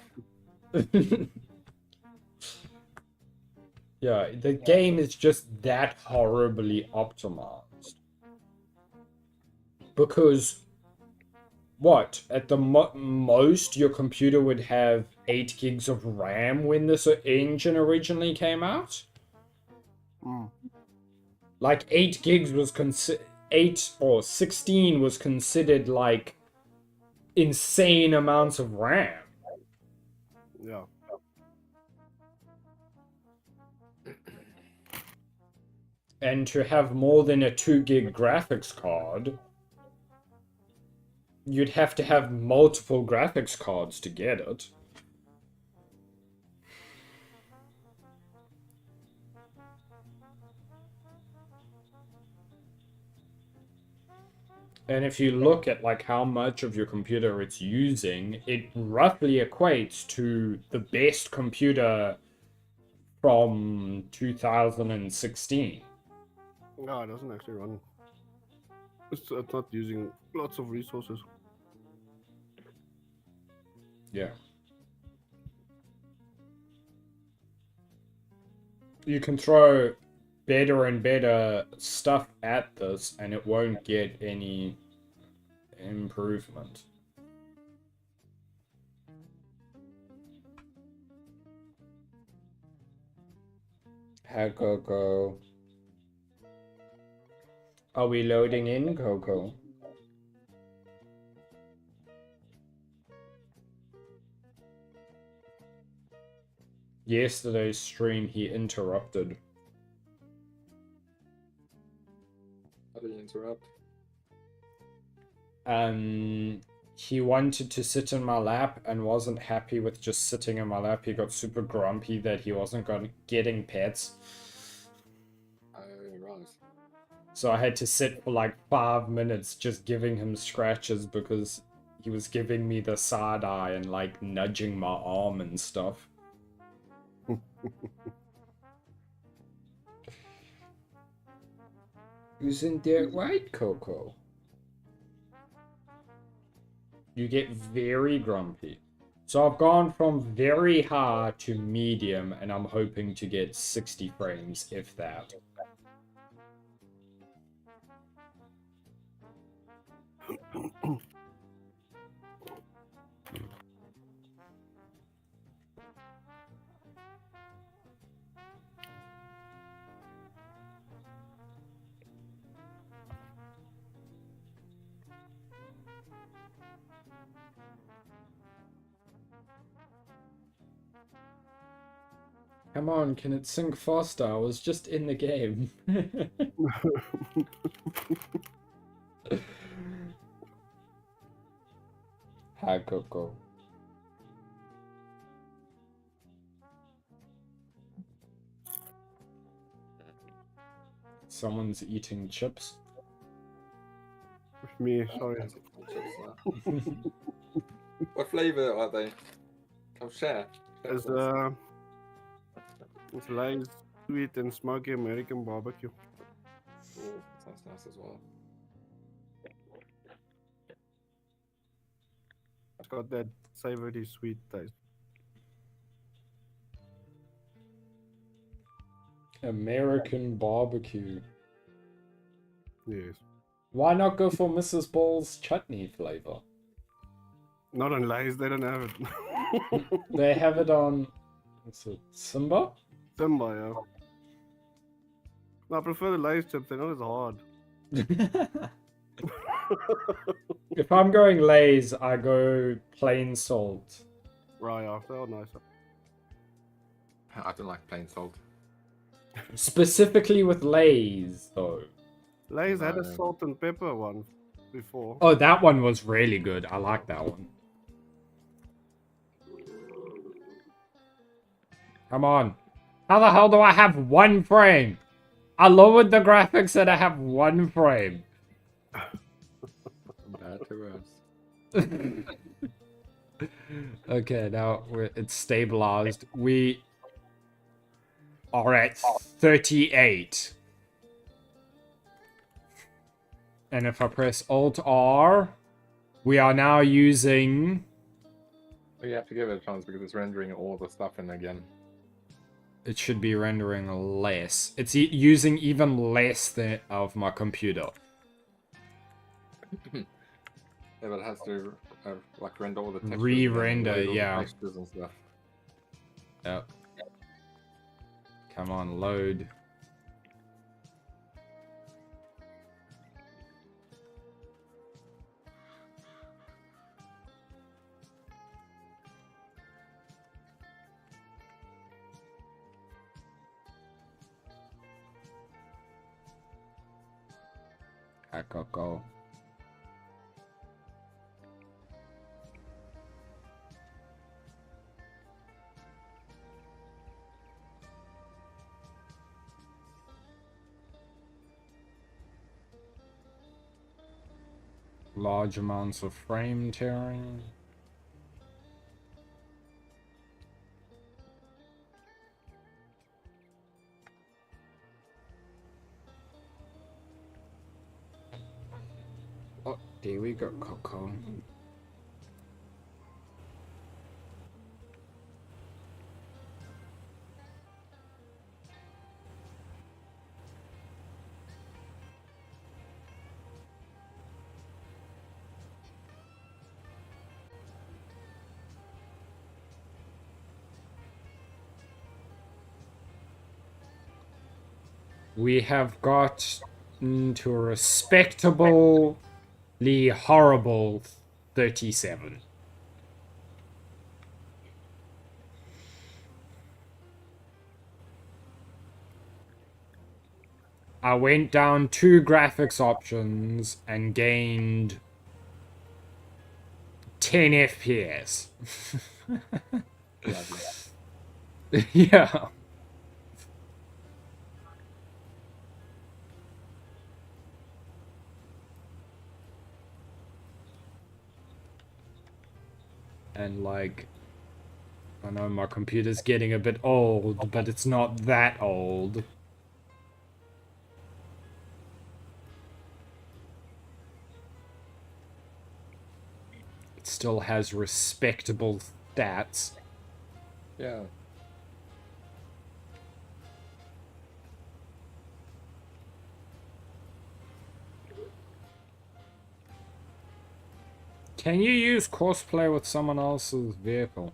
Yeah, the game is just that horribly optimized. Because, what? At the most, your computer would have 8 gigs of RAM when this engine originally came out? mm. Like, 8 gigs was 8 or 16 was considered, like, insane amounts of RAM. Yeah. And to have more than a 2 gig graphics card, you'd have to have multiple graphics cards to get it. And if you look at like how much of your computer it's using, it roughly equates to the best computer from 2016. No, it doesn't actually run. It's not using lots of resources. Yeah. You can throw better and better stuff at this and it won't get any improvement. Hi, Coco. Are we loading in, Coco? Yesterday's stream he interrupted. How did you interrupt? He wanted to sit in my lap and wasn't happy with just sitting in my lap. He got super grumpy that he wasn't getting pets. Oh, right. So I had to sit for like 5 minutes just giving him scratches because he was giving me the side eye and like nudging my arm and stuff. Isn't that right, Coco? You get very grumpy. So I've gone from very high to medium and I'm hoping to get 60 frames, if that. Come on, can it sync faster? I was just in the game. Hi, Coco. Someone's eating chips. Me, sorry. What flavor are they? Oh, share. It's Lays sweet and smoky American barbecue. Ooh, sounds nice as well. It's got that savory sweet taste. American barbecue. Yes. Why not go for Mrs. Ball's chutney flavor? Not on Lays, they don't have it. They have it on. What's it? Simba? Simba, yeah. No, I prefer the Lays chips, they're not as hard. If I'm going Lay's, I go plain salt. Right, yeah, they're nicer. I don't like plain salt. Specifically with Lay's, though. Lays had a No. salt and pepper one before. Oh, that one was really good. I like that one. Come on. How the hell do I have one frame? I lowered the graphics and I have one frame. Bad to us. Okay, now it's stabilized. We are at 38. And if I press Alt-R, we are now using... You have to give it a chance because it's rendering all the stuff in again. It should be rendering less. It's using even less than of my computer. Yeah, but it has to like render all the textures. Re-render, and all the yeah. textures and stuff. Yep. Come on, load. Go. Large amounts of frame tearing. Oh, there we go, Coco. We have got into a respectably horrible 37. I went down 2 graphics options and gained 10 FPS. Yeah. And like, I know my computer's getting a bit old, but it's not that old. It still has respectable stats. Yeah. Can you use cosplay with someone else's vehicle?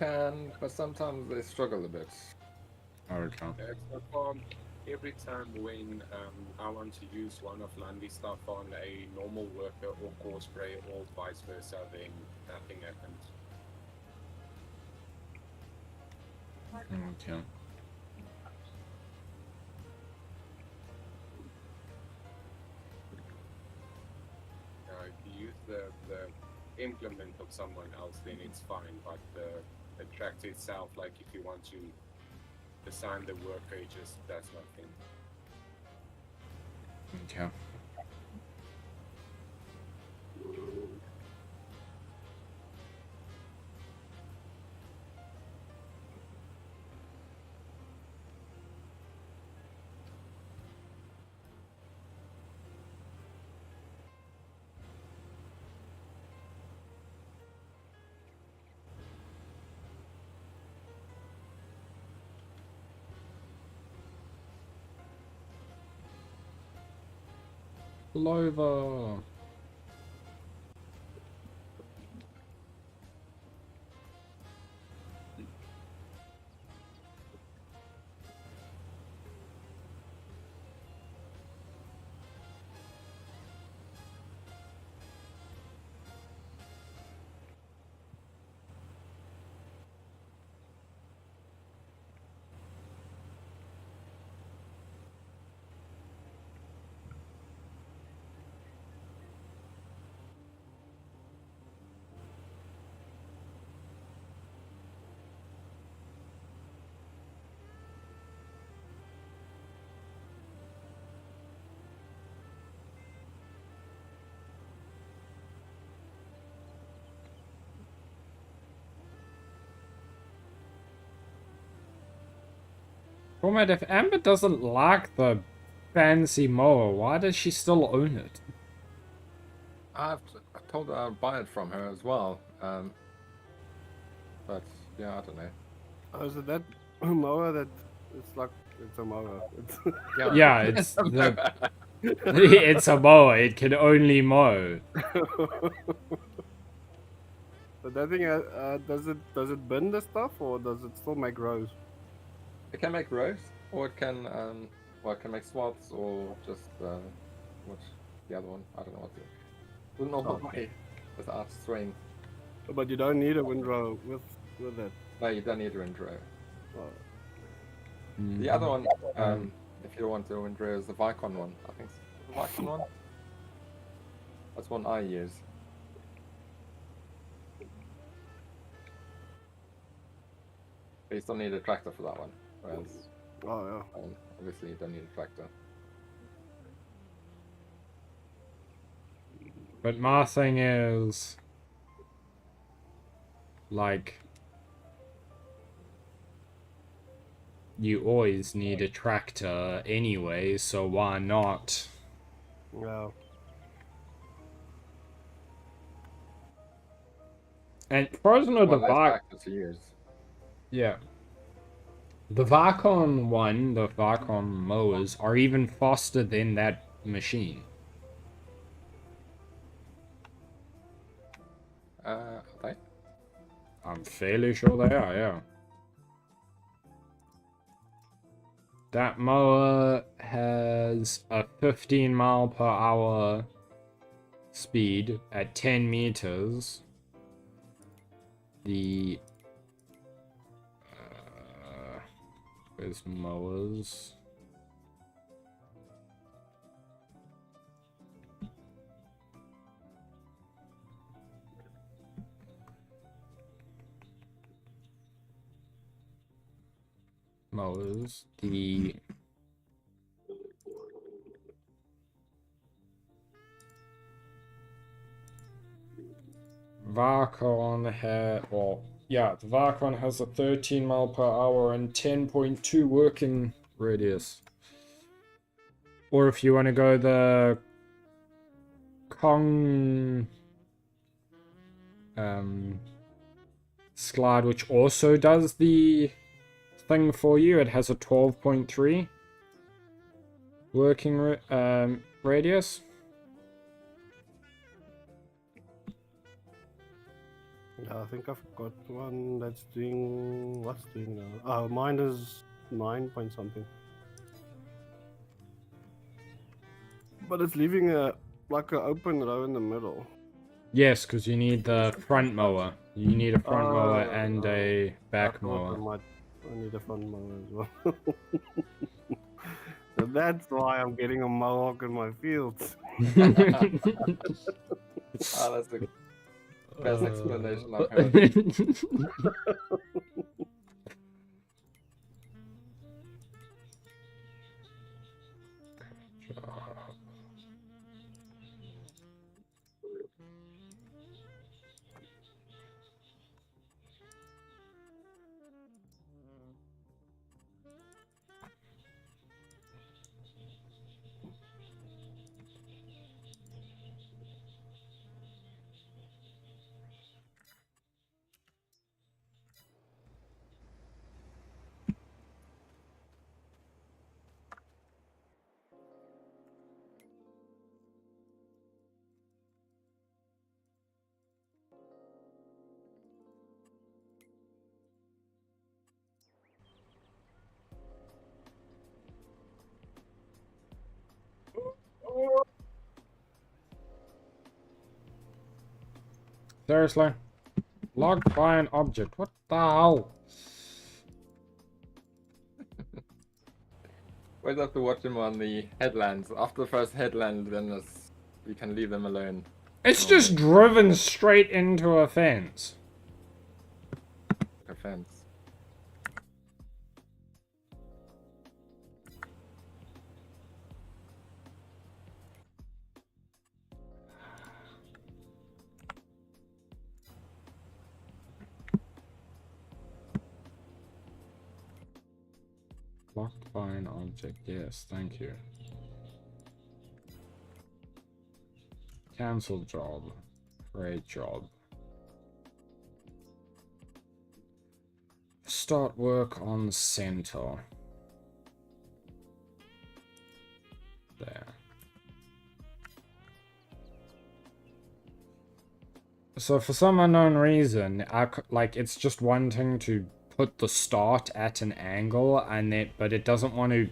Can, but sometimes they struggle a bit. Okay. So every time when I want to use one of Landy's stuff on a normal worker or cosplay or vice versa, then nothing happens. Okay. If you use the implement of someone else, then it's fine. But the tractor itself, like if you want to assign the worker, it just does nothing. Okay. Clover. Format, if Amber doesn't like the fancy mower, why does she still own it? I told her I'd buy it from her as well. But yeah, I don't know. Oh, is it that mower that it's like it's a mower? Yeah, it's the it's a mower. It can only mow. But that thing, does it bin the stuff or does it still make rows? It can make rows, or it can well, it can make swaths, or just what's the other one? I don't know what the normal way without swing. But you don't need a windrow with it. No, you don't need a windrow. Oh. The other one, if you want a windrow, is the Vicon one. I think it's the Vicon one. That's one I use. But you still need a tractor for that one. Whereas, Oh yeah. obviously, you don't need a tractor. But my thing is, like, you always need a tractor anyway, so why not? Yeah. And frozen or the Well, less tractor to use. Yeah. The Vicon one, the Vicon mowers, are even faster than that machine. Are they? I'm fairly sure they are, yeah. That mower has a 15 mile per hour speed at 10 meters. The where's mowers? Mowers. The Vicon had, well, yeah, the Vicon has a 13 mile per hour and 10.2 working radius. Or if you want to go the Kong Slide, which also does the thing for you, it has a 12.3 working radius. Yeah, I think I've got one that's doing what's doing now. Mine is 9 point something. But it's leaving like an open row in the middle. Yes, because you need the front mower. You need a front mower and a back I thought mower. I might. I need a fun mower as well. So that's why I'm getting a mohawk in my fields. Oh, that's the best explanation I've Uh, heard. Seriously? Logged by an object. What the hell? Always have to watch him on the headlands. After the first headland, then you can leave them alone. It's just driven straight into a fence. A fence. Locked by an object. Yes, thank you. Cancel job. Great job. Start work on center. There. So for some unknown reason, it's just wanting to put the start at an angle, but it doesn't want to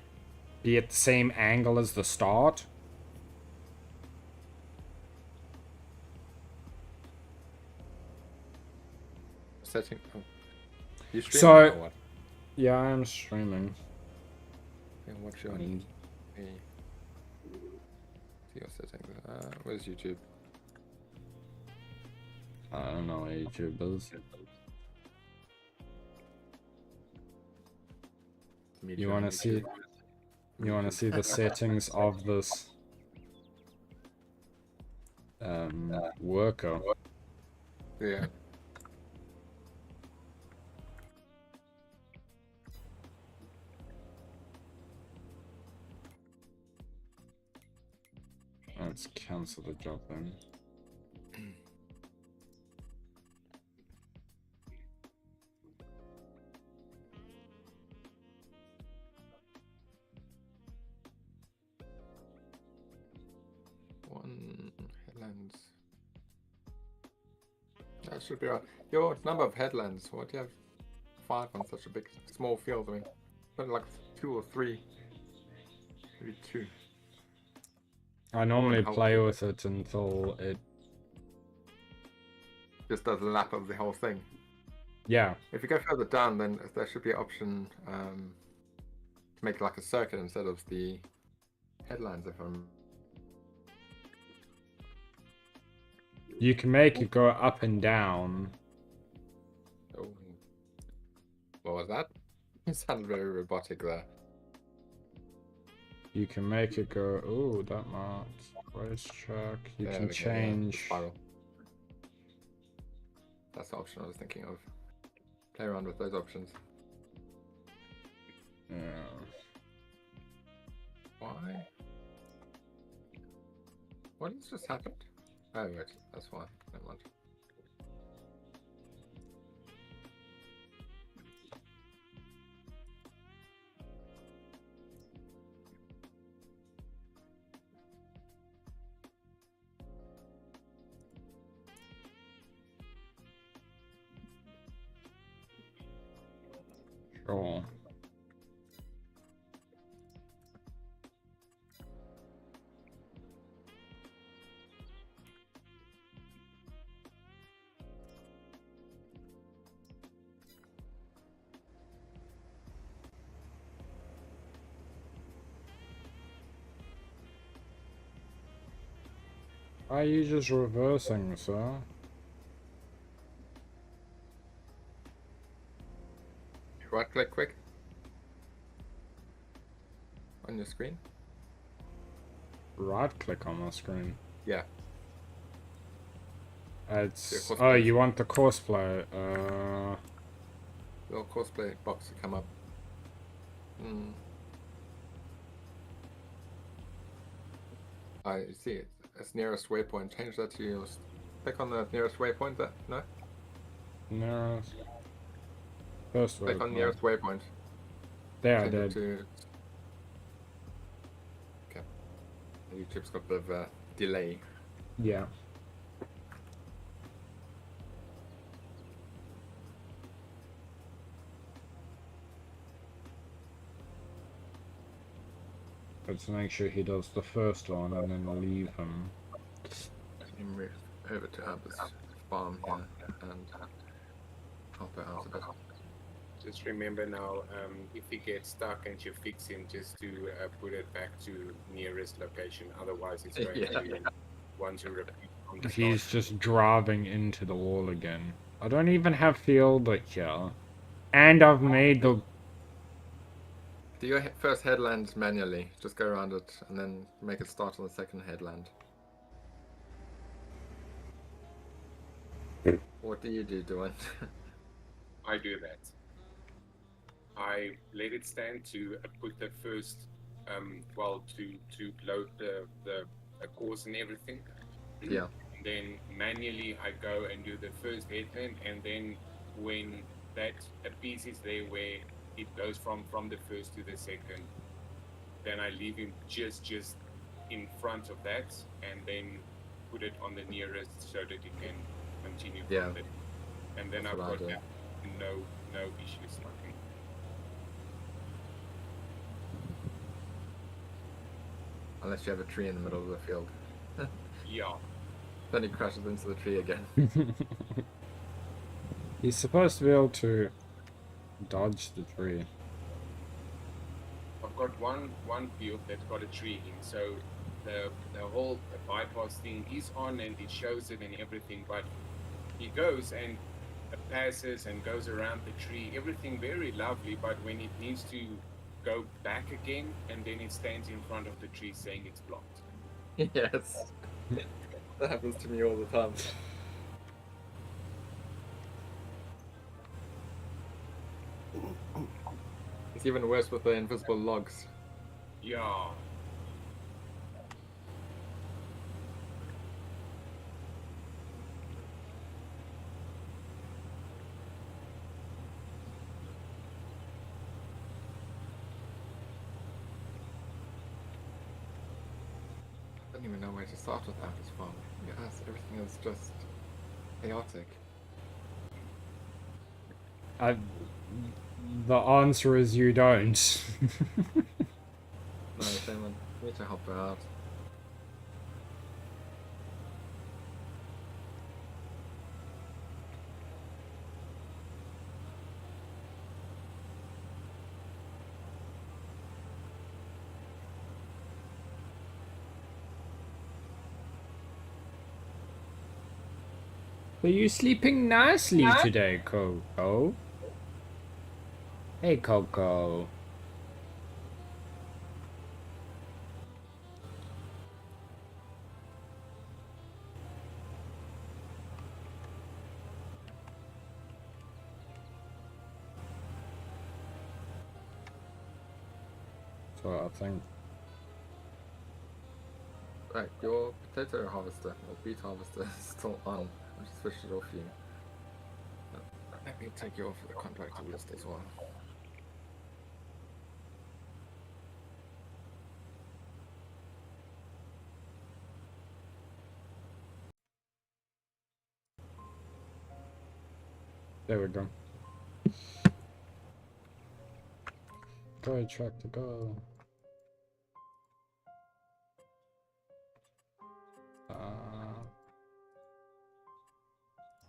be at the same angle as the start. Setting. Oh. You streaming So, or what? yeah, I am streaming. Yeah, watch you on. See your settings. Where's YouTube? I don't know what YouTube is. Media You on want to YouTube. see? You want to see the settings of this worker? Yeah. Let's cancel the job then. One headlands. That should be right. Your number of headlands. What do you have? 5 on such a big, small field. I mean, but like 2 or 3. Maybe 2. I normally How- play with it until it. Just does a lap of the whole thing. Yeah. If you go further down, then there should be an option to make like a circuit instead of the headlands. If I'm You can make it go up and down. oh, what was that? It sounded very robotic there. You can make it go. Oh, that much. Race track. You There can we go, yeah, the change. spiral. That's the option I was thinking of. Play around with those options. Yeah. Why? What has just happened? Oh, wait, that's why. Never mind. Sure. Why are you just reversing, sir? Right click quick. On your screen. Right click on my screen. Yeah. It's... Yeah, Oh, you want the cosplay? Little cosplay box to come up. I see it. It's nearest waypoint. Change that to your... Click on the nearest waypoint. That no. Nearest... First Click on waypoint. nearest waypoint. There, I Change it did. to... Okay. YouTube's got a bit of a delay. Yeah. Let's make sure he does the first one and then leave him. Move over to Abba's farm here and help it out a bit. Just remember now, if he gets stuck and you fix him, just to put it back to nearest location. Otherwise, it's going to want to repeat from the He's start. just driving into the wall again. I don't even have field here. And I've made the... Do your first headland manually. Just go around it and then make it start on the second headland. What do you do, Dwayne? I do that. I let it stand to put the first, to load the course and everything. Yeah. And then manually I go and do the first headland, and then when that a piece is there where it goes from the first to the second, then I leave him just in front of that, and then put it on the nearest so that it can continue from there. And then I've got no issues starting. Unless you have a tree in the middle of the field. Yeah. Then he crashes into the tree again. He's supposed to be able to dodge the tree. I've got one field that's got a tree in, so the whole bypass thing is on and it shows it and everything, but he goes and passes and goes around the tree, everything very lovely, but when it needs to go back again, and then it stands in front of the tree saying it's blocked. Yes. That happens to me all the time. It's even worse with the invisible logs. Yeah. I don't even know where to start with that as well. Yes, everything is just chaotic. The answer is you don't. No, Simon, we need to help her out. Are you sleeping nicely today, Coco? Hey, Coco. So I think... Right, your potato harvester, or beet harvester, is still on. I just switched it off you. Let me take you off the contractor list as well. There we go. Go, tractor, go.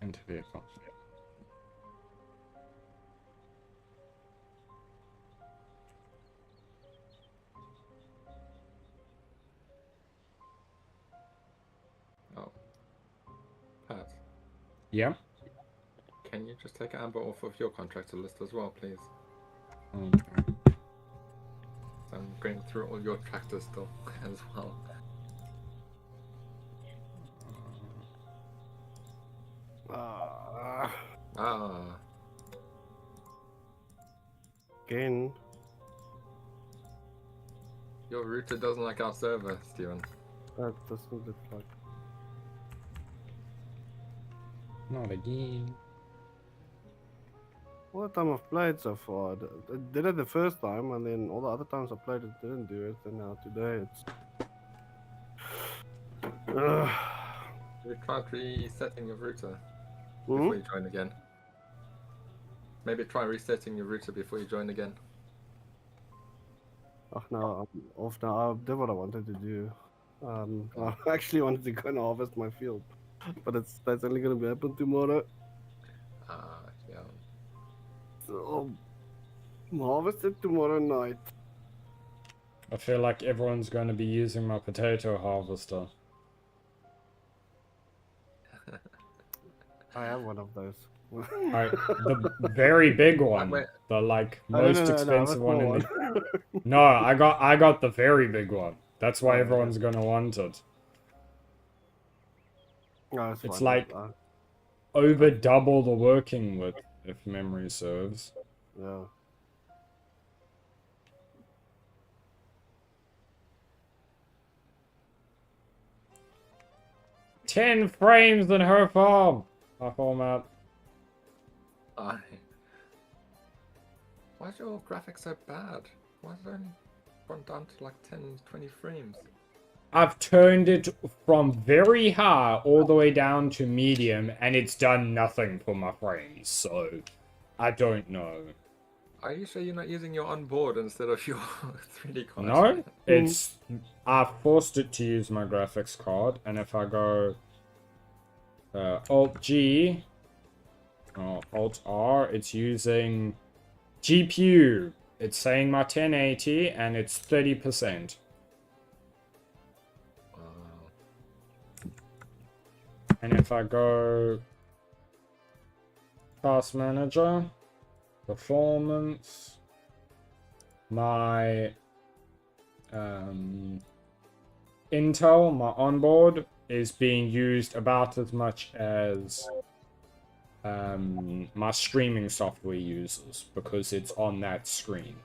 Into vehicle. Yeah. Can you just take Amber off of your contractor list as well, please? Okay. So I'm going through all your tractors still as well. Ah, Again. your router doesn't like our server, Steven. That doesn't look like. Not again. All the time I've played so far, I did it the first time, and then all the other times I played it didn't do it, and now today it's. Have you tried resetting your router before you join again? Maybe try resetting your router before you join again. Oh, no, I'm off now. I did what I wanted to do. I actually wanted to go and harvest my field, but that's only gonna be happen tomorrow. Yeah. So I'll harvest it tomorrow night. I feel like everyone's going to be using my potato harvester. I have one of those. The very big one, Wait. the like No, most no, expensive one. one. No, I got the very big one. That's why everyone's gonna want it. No, It's fine. like over double the working width, if memory serves. Yeah. "10 frames in her farm." My format. Why is your graphics so bad? Why is it only gone down to like 10, 20 frames? I've turned it from very high all the way down to medium, and it's done nothing for my frames, so I don't know. Are you sure you're not using your onboard instead of your 3D card? No, it's... I forced it to use my graphics card, and if I go Alt-G, or Alt-R, it's using GPU. It's saying my 1080, and it's 30%. And if I go Task Manager, Performance, my Intel, my onboard, is being used about as much as my streaming software uses, because it's on that screen.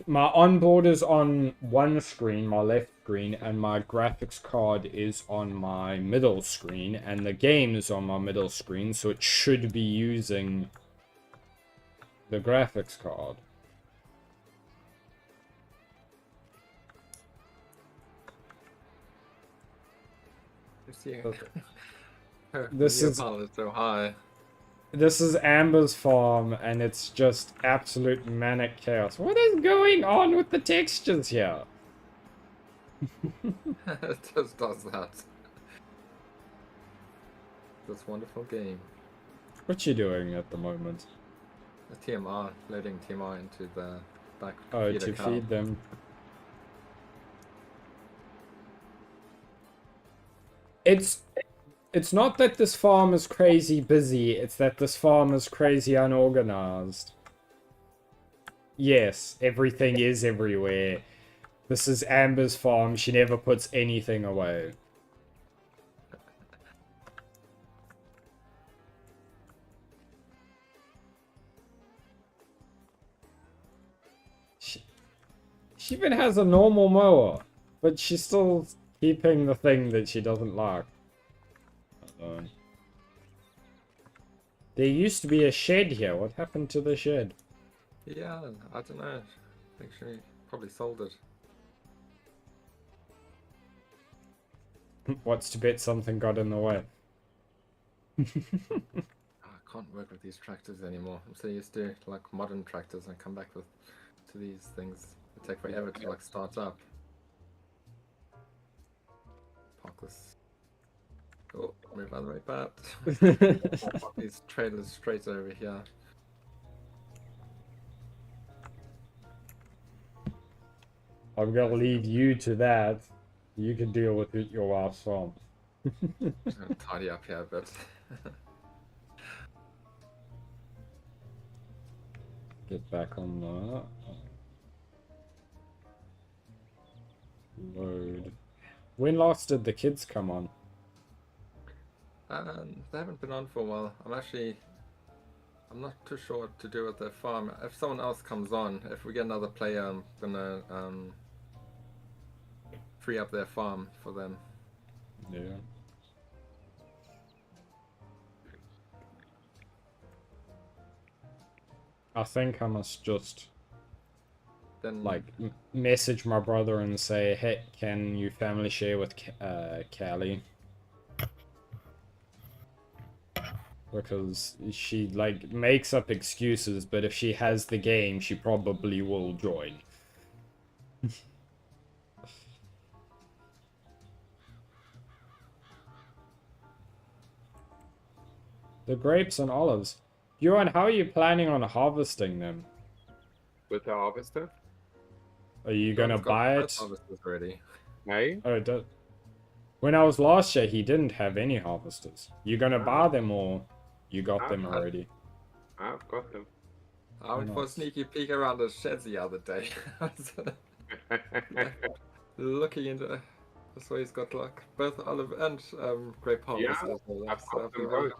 My onboard is on one screen, my left screen, and my graphics card is on my middle screen, and the game is on my middle screen, so it should be using the graphics card. This is so high. This is Amber's farm, and it's just absolute manic chaos. What is going on with the textures here? It just does that. This wonderful game. What you doing at the moment? The TMR, loading TMR into the back. Oh, feeder to cow. feed them. It's not that this farm is crazy busy, it's that this farm is crazy unorganized. Yes, everything is everywhere. This is Amber's farm, she never puts anything away. She even has a normal mower, but she's still keeping the thing that she doesn't like. There used to be a shed here. What happened to the shed? Yeah, I don't know. I think she probably sold it. What's to bet something got in the way? I can't work with these tractors anymore. I'm so used to like modern tractors and come back to these things. They take forever to like start up. Park this. Oh, move out of the way, Pat. Park these trailers straight over here. I'm gonna leave you to that. You can deal with it your wife's farm. Tidy up here a bit. Get back on that. Load. When last did the kids come on? They haven't been on for a while. I'm not too sure what to do with their farm. If someone else comes on, if we get another player, I'm gonna free up their farm for them. Yeah. I think I must just Then like message my brother and say, hey, can you family share with Callie? Because she like makes up excuses, but if she has the game, she probably will join. The grapes and olives. Johan, how are you planning on harvesting them? With the harvester? Are you gonna buy it? Harvesters ready. Hey? Oh, when I was last year, he didn't have any harvesters. You gonna buy them or you got them already? I've got them. I went for a sneaky peek around the sheds the other day. Looking into. That's why he's got like both olive and grape harvesters. Yeah, I've got them both.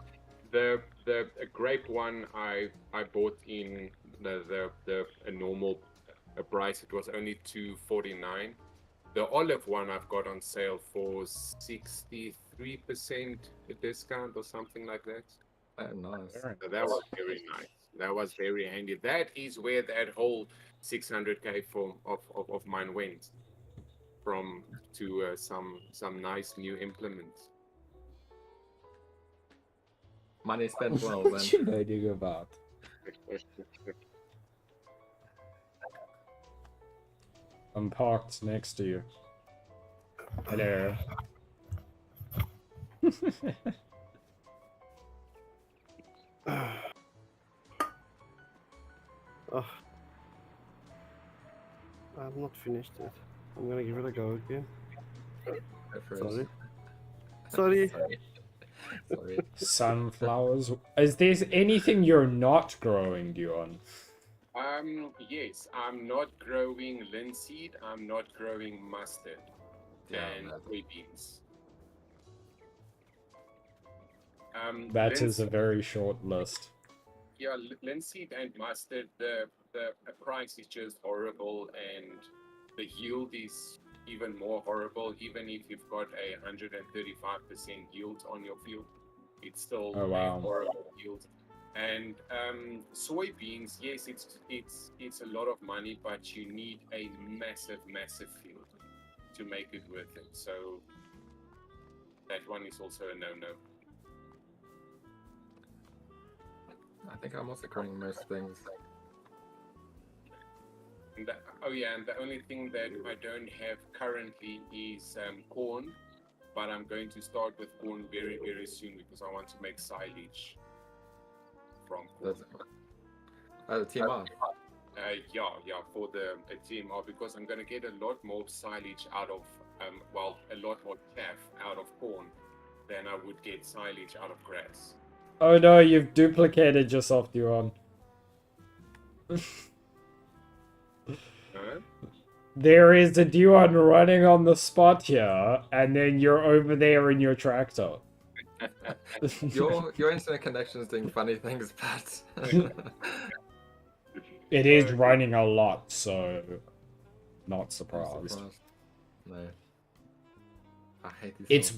The grape one I bought in a normal price. It was only $2.49. The olive one I've got on sale for 63% discount or something like that. Oh, nice. So that was very nice. That was very handy. That is where that whole 600k of mine went from to some nice new implements. Money spent well What then. you know about? I'm parked next to you. Hello. Oh. I'm not finished yet. I'm gonna give it a go again. Sorry. Sorry. Sorry. Sunflowers. Is there anything you're not growing, Dion? Yes, I'm not growing linseed. I'm not growing mustard and soybeans. That is a very short list. Yeah, linseed and mustard. The price is just horrible, and the yield is even more horrible. Even if you've got a 135% yield on your field, it's still Oh, wow. a horrible yield. And soybeans, yes, it's a lot of money, but you need a massive field to make it worth it. So that one is also a no-no. I think I'm also growing most things. And the only thing that I don't have currently is corn, but I'm going to start with corn very, very soon because I want to make silage from corn. The team on. Yeah, for the TMR, because I'm going to get a lot more silage out of, a lot more chaff out of corn than I would get silage out of grass. Oh no, you've duplicated yourself, Dion. There is a Dion running on the spot here, and then you're over there in your tractor. Your internet connection is doing funny things, Pat. It is running a lot, so not surprised. No. I hate these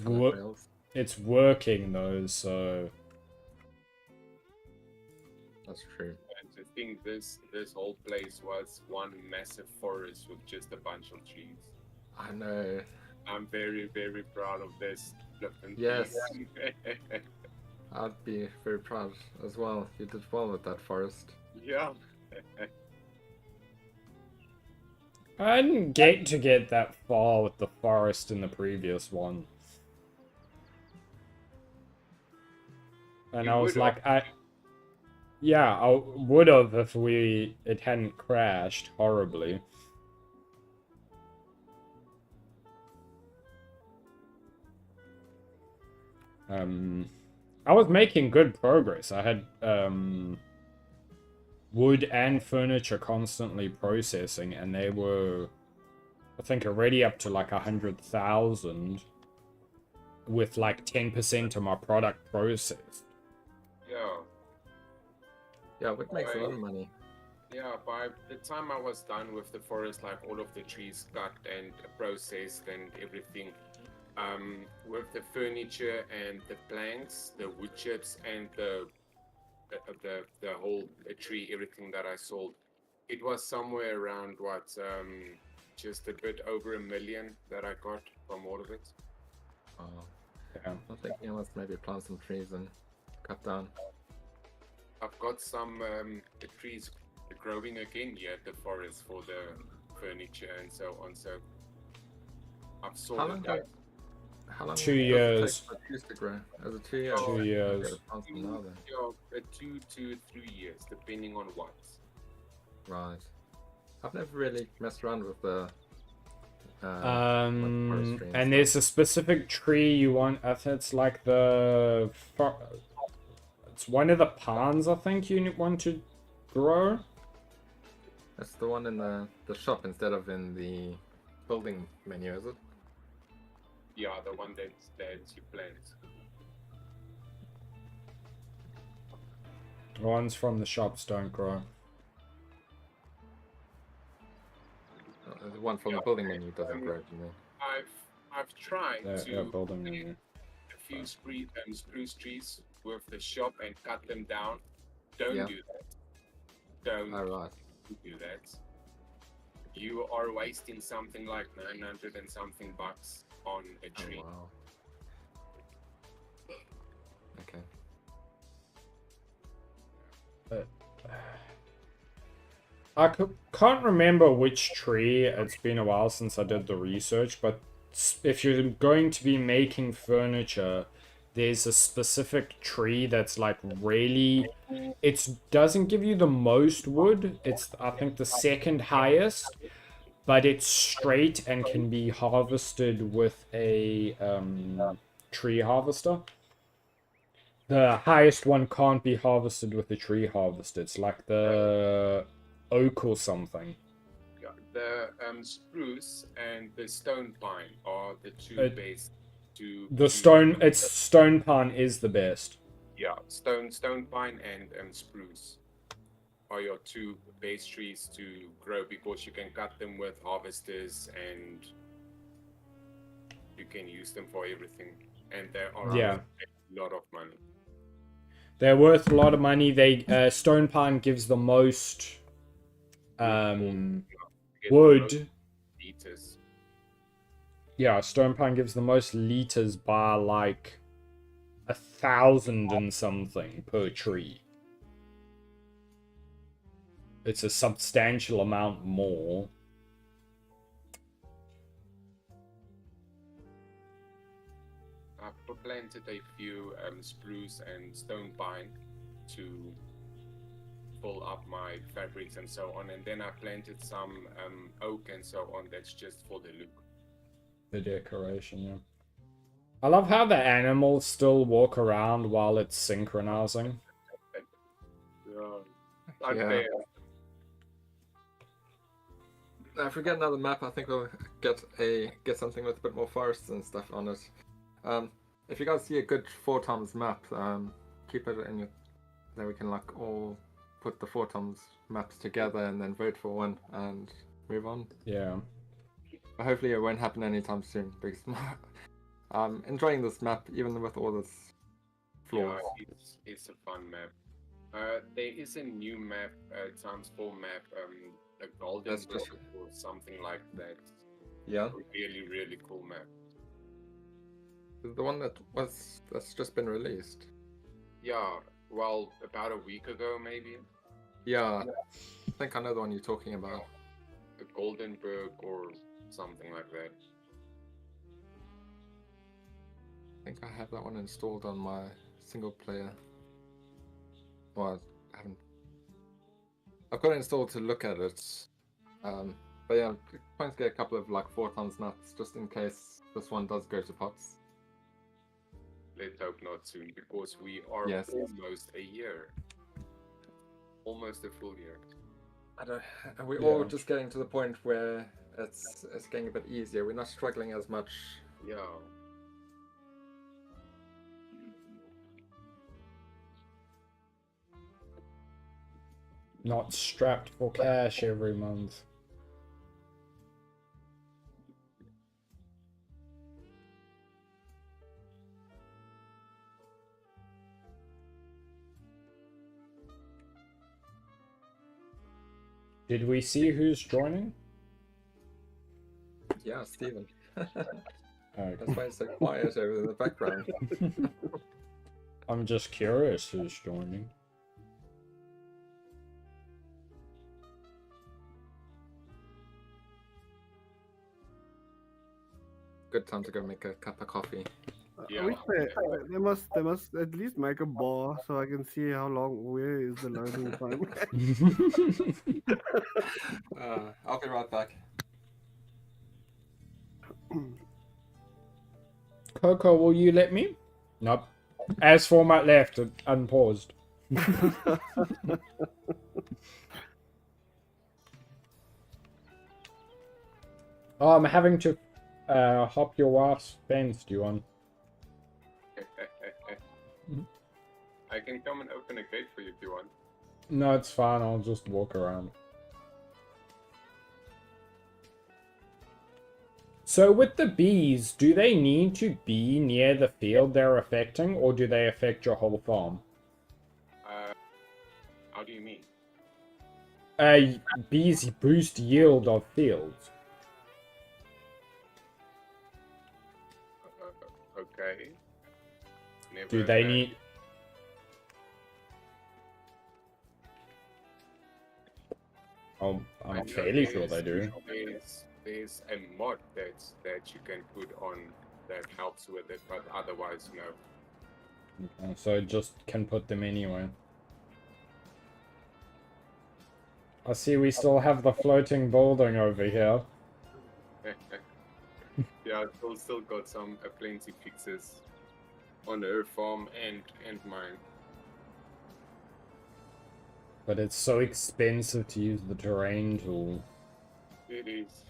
It's working though, so that's true. And I think this whole place was one massive forest with just a bunch of trees. I know. I'm very, very proud of this. Yes. I'd be very proud as well. You did well with that forest. Yeah. I didn't get that far with the forest in the previous one. And I was like, I would have if it hadn't crashed horribly. I was making good progress. I had wood and furniture constantly processing, and they were, I think, already up to like 100,000 with like 10% of my product processed. Yeah. Yeah, it makes a lot of money. Yeah, by the time I was done with the forest, like all of the trees cut and processed and everything, with the furniture and the planks, the wood chips, and the whole tree, everything that I sold, it was somewhere around just a bit over 1 million that I got from all of it. Oh. Yeah. I'm thinking I must maybe plant some trees and cut down. I've got some the trees growing again here at the forest for the furniture and so on. So I've sorted that. How long 2 does it years. take for trees to grow? Is it 2 years? 2 years. Okay, plant them now then. Yeah, 2 to 3 years, depending on what. Right. I've never really messed around with the forestry And there's a specific tree you want. I think it's like it's one of the pans, I think, you want to grow. That's the one in the shop instead of in the building menu, is it? Yeah, the one that you plant. The ones from the shops don't grow. The one from the building menu doesn't grow, do you mean? I've tried Yeah, to building plant menu. a few spruce trees with the shop and cut them down. Don't Yeah. do that. Don't Alright. do that. You are wasting something like 900 and something bucks on a Oh, tree. wow. Okay. I can't remember which tree. It's been a while since I did the research, but if you're going to be making furniture, there's a specific tree that's like really... It doesn't give you the most wood. It's, I think, the second highest, but it's straight and can be harvested with a tree harvester. The highest one can't be harvested with a tree harvester. It's like the oak or something. Yeah, the spruce and the stone pine are the two base. Stone pine is the best. Yeah, stone pine and spruce are your two base trees to grow because you can cut them with harvesters and you can use them for everything. And they are Yeah. a lot of money. They're worth a lot of money. Stone pine gives the most wood. Liters. Yeah, stone pine gives the most liters by like 1,000 and something per tree. It's a substantial amount more. I've planted a few spruce and stone pine to fill up my fabrics and so on, and then I planted some oak and so on. That's just for the look. The decoration, yeah. I love how the animals still walk around while it's synchronizing. Yeah. If we get another map, I think we'll get something with a bit more forests and stuff on it. If you guys see a good 4x map, keep it in your... Then we can like all put the 4x maps together and then vote for one and move on. Yeah. But hopefully it won't happen anytime soon because I'm enjoying this map even with all this flaws. Yeah, it's a fun map. There is a new map, ×4 map, a golden or something like that. Yeah. Really, really cool map. The one that's just been released. Yeah, well, about a week ago maybe. Yeah, I think I know the one you're talking about. The Goldenberg or something like that. I think I have that one installed on my single player. Well, I haven't. I've got it installed to look at it. But yeah, I'm trying to get a couple of like 4x nuts just in case this one does go to pots. let's hope not soon, because we are Yes. almost a year. Almost a full year. I don't, and we're Yeah. all just getting to the point where it's getting a bit easier. We're not struggling as much. Yeah. Not strapped for cash every month. Did we see who's joining? Yeah, Stephen. Okay. That's why it's so quiet over in the background. I'm just curious who's joining. Good time to go make a cup of coffee. Yeah. I wish they must at least make a bar so I can see how long, where is the loading time. I'll be right back. Coco, will you let me? Nope. As format left, unpaused. Oh, I'm having to hop your wife's fence, do you want? I can come and open a gate for you if you want. No, it's fine. I'll just walk around. So with the bees, do they need to be near the field they're affecting, or do they affect your whole farm? How do you mean? Bees boost yield of fields. Okay. Do they need... Oh, I I'm know fairly sure they do. There's a mod that you can put on that helps with it, but otherwise no. Okay, so just can put them anywhere. I see we still have the floating building over here. Yeah, still got some plenty fixes on her farm and mine. But it's so expensive to use the terrain tool. It is.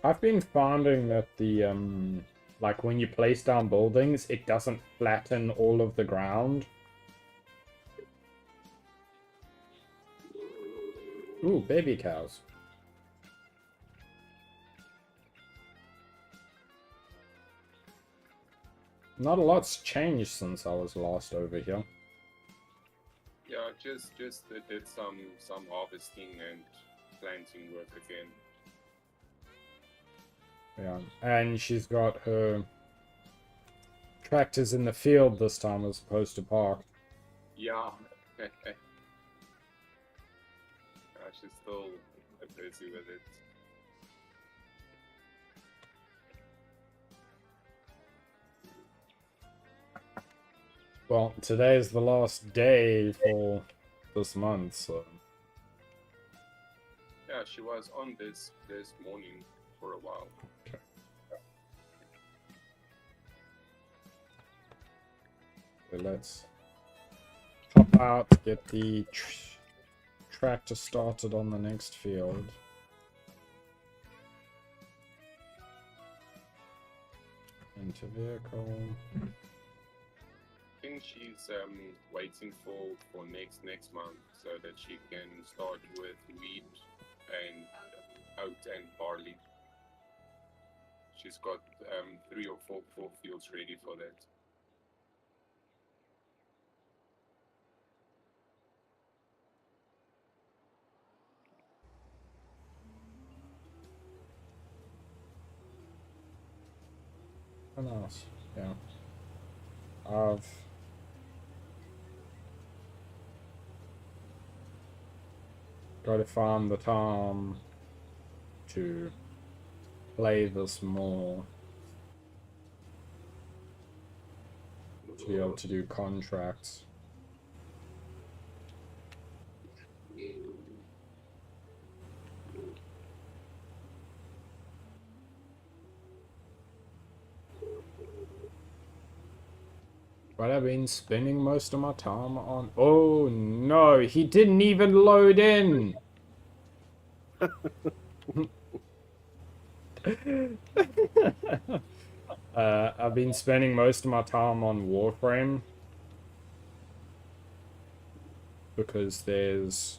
I've been finding that the, like when you place down buildings, it doesn't flatten all of the ground. Ooh, baby cows. Not a lot's changed since I was last over here. Yeah, just did some harvesting and planting work again. Yeah, and she's got her tractors in the field this time as opposed to parked. Yeah. She's still busy with it. Well, today is the last day for this month, so... Yeah, she was on this morning for a while. Okay. So let's hop out, get the tractor started on the next field. Into vehicle. I think she's waiting for next month so that she can start with wheat and oat and barley. She's got 3 or 4 fields ready for that. Oh, nice. Yeah. I've got to find the time to play this more, to be able to do contracts. But I've been spending most of my time on... Oh no, he didn't even load in! I've been spending most of my time on Warframe. Because there's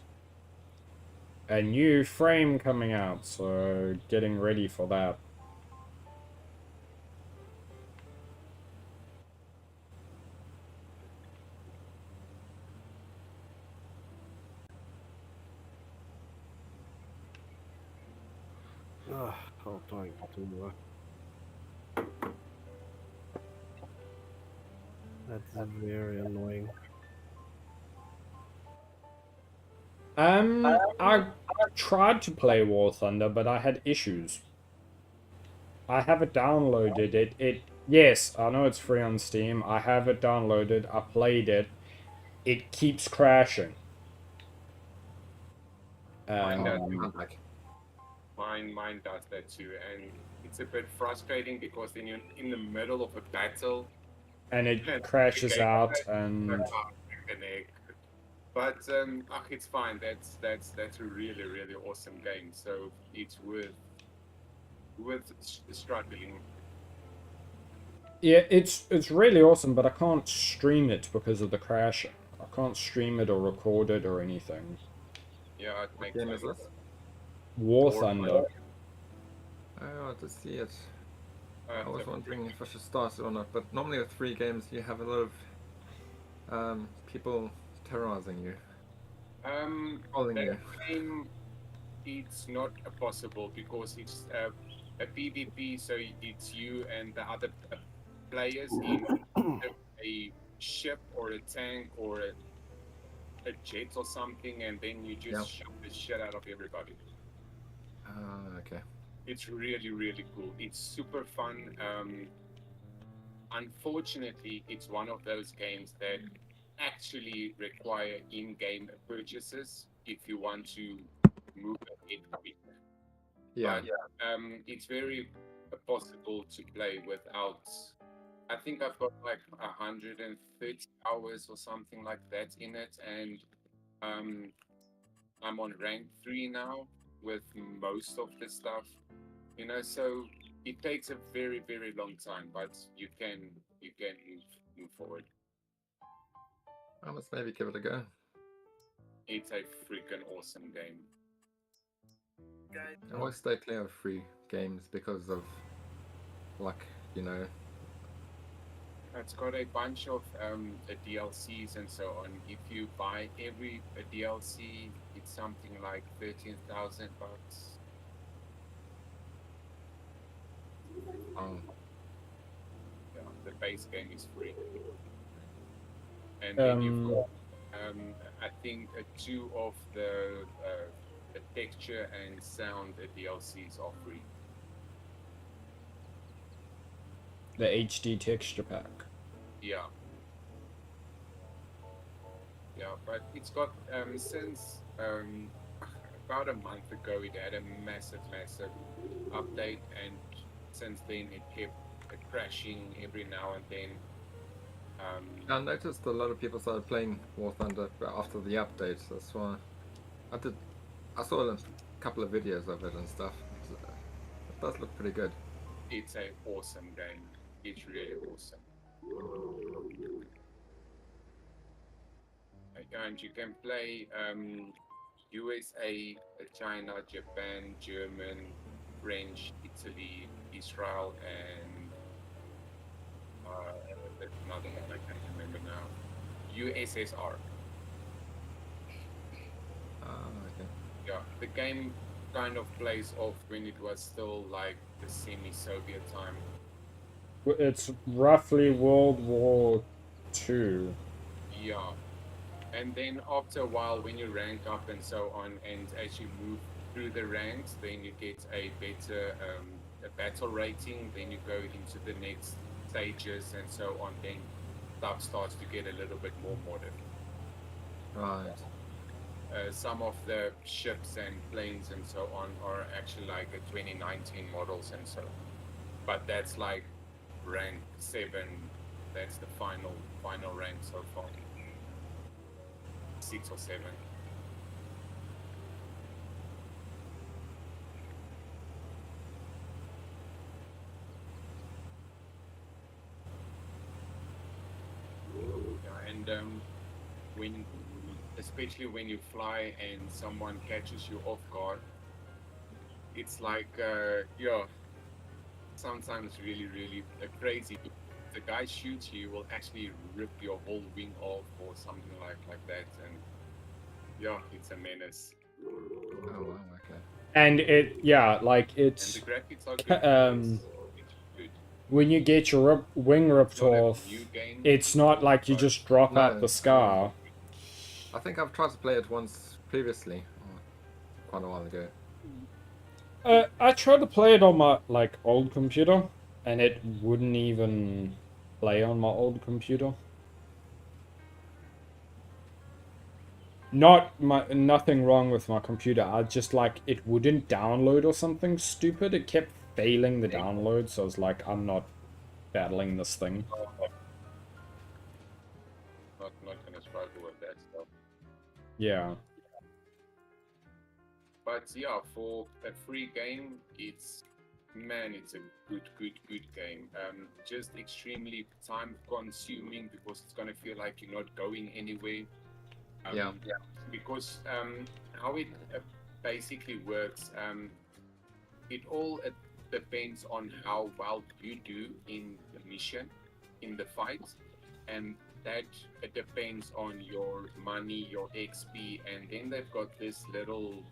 a new frame coming out, so getting ready for that. I'll try and get to That's very annoying. I tried to play War Thunder, but I had issues. I have it downloaded. Yes, I know it's free on Steam. I have it downloaded. I played it. It keeps crashing. Mine does that too, and it's a bit frustrating because then you're in the middle of a battle And it crashes out, and but it's fine. That's a really really awesome game. So it's worth struggling. yeah, it's really awesome. But I can't stream it because of the crashing. I can't stream it or record it or anything. Yeah, it makes Game is sense. this? War Thunder. I want to see it. Uh, I was wondering if I should start it or not, but normally with free games you have a lot of people terrorizing you, calling that you. game, it's not possible because it's a PvP, so it's you and the other players in a ship or a tank or a jet or something, and then you just shove the shit out of everybody. Okay. It's really, really cool. It's super fun. Unfortunately, it's one of those games that actually require in-game purchases if you want to move ahead quick. Yeah. But it's very possible to play without. I think I've got like 130 hours or something like that in it, and I'm on rank 3 now with most of the stuff. So it takes a very very long time, but you can move forward. I must maybe give it a go. It's a freaking awesome game. I always stay clear of free games because of, like, It's got a bunch of DLCs and so on. If you buy every DLC, it's something like $13,000. Yeah, the base game is free. And then you've got, I think, two of the texture and sound DLCs are free. The HD texture pack. Yeah. Yeah, but it's got, since about a month ago, it had a massive update, and since then it kept crashing every now and then. I noticed a lot of people started playing War Thunder after the update. That's why I saw a couple of videos of it and stuff. It does look pretty good. It's an awesome game. It's really awesome. And you can play USA, China, Japan, German, French, Italy, Israel, and another one I can't remember now. USSR. Okay. Yeah, the game kind of plays off when it was still like the semi-Soviet time. It's roughly World War II. Yeah. And then after a while, when you rank up and so on, and as you move through the ranks, then you get a better a battle rating. Then you go into the next stages and so on. Then stuff starts to get a little bit more modern. Right. Some of the ships and planes and so on are actually like the 2019 models and so on. But that's like rank 7 That's the final rank so far. 6 or 7. Yeah, and especially when you fly and someone catches you off guard, it's like sometimes really crazy. If the guy shoots you, will actually rip your whole wing off or something like that, and yeah, it's a menace. Oh wow, okay. And like And it's the graphics are good. It's good. when you get your wing ripped It's not a off, new game, it's not like you but just drop out the No, scar. I think I've tried to play it once previously, quite a while ago. I tried to play it on my like old computer, and it wouldn't even play on my old computer. Nothing wrong with my computer. I just like it wouldn't download or something stupid. It kept failing the download, so I was like, I'm not battling this thing. not gonna struggle with that stuff. Yeah. But yeah, for a free game, it's a good game. Just extremely time consuming because it's gonna feel like you're not going anywhere. Yeah. Because how it basically works, it all depends on how well you do in the mission, in the fight, and that it depends on your money, your XP, and then they've got this little,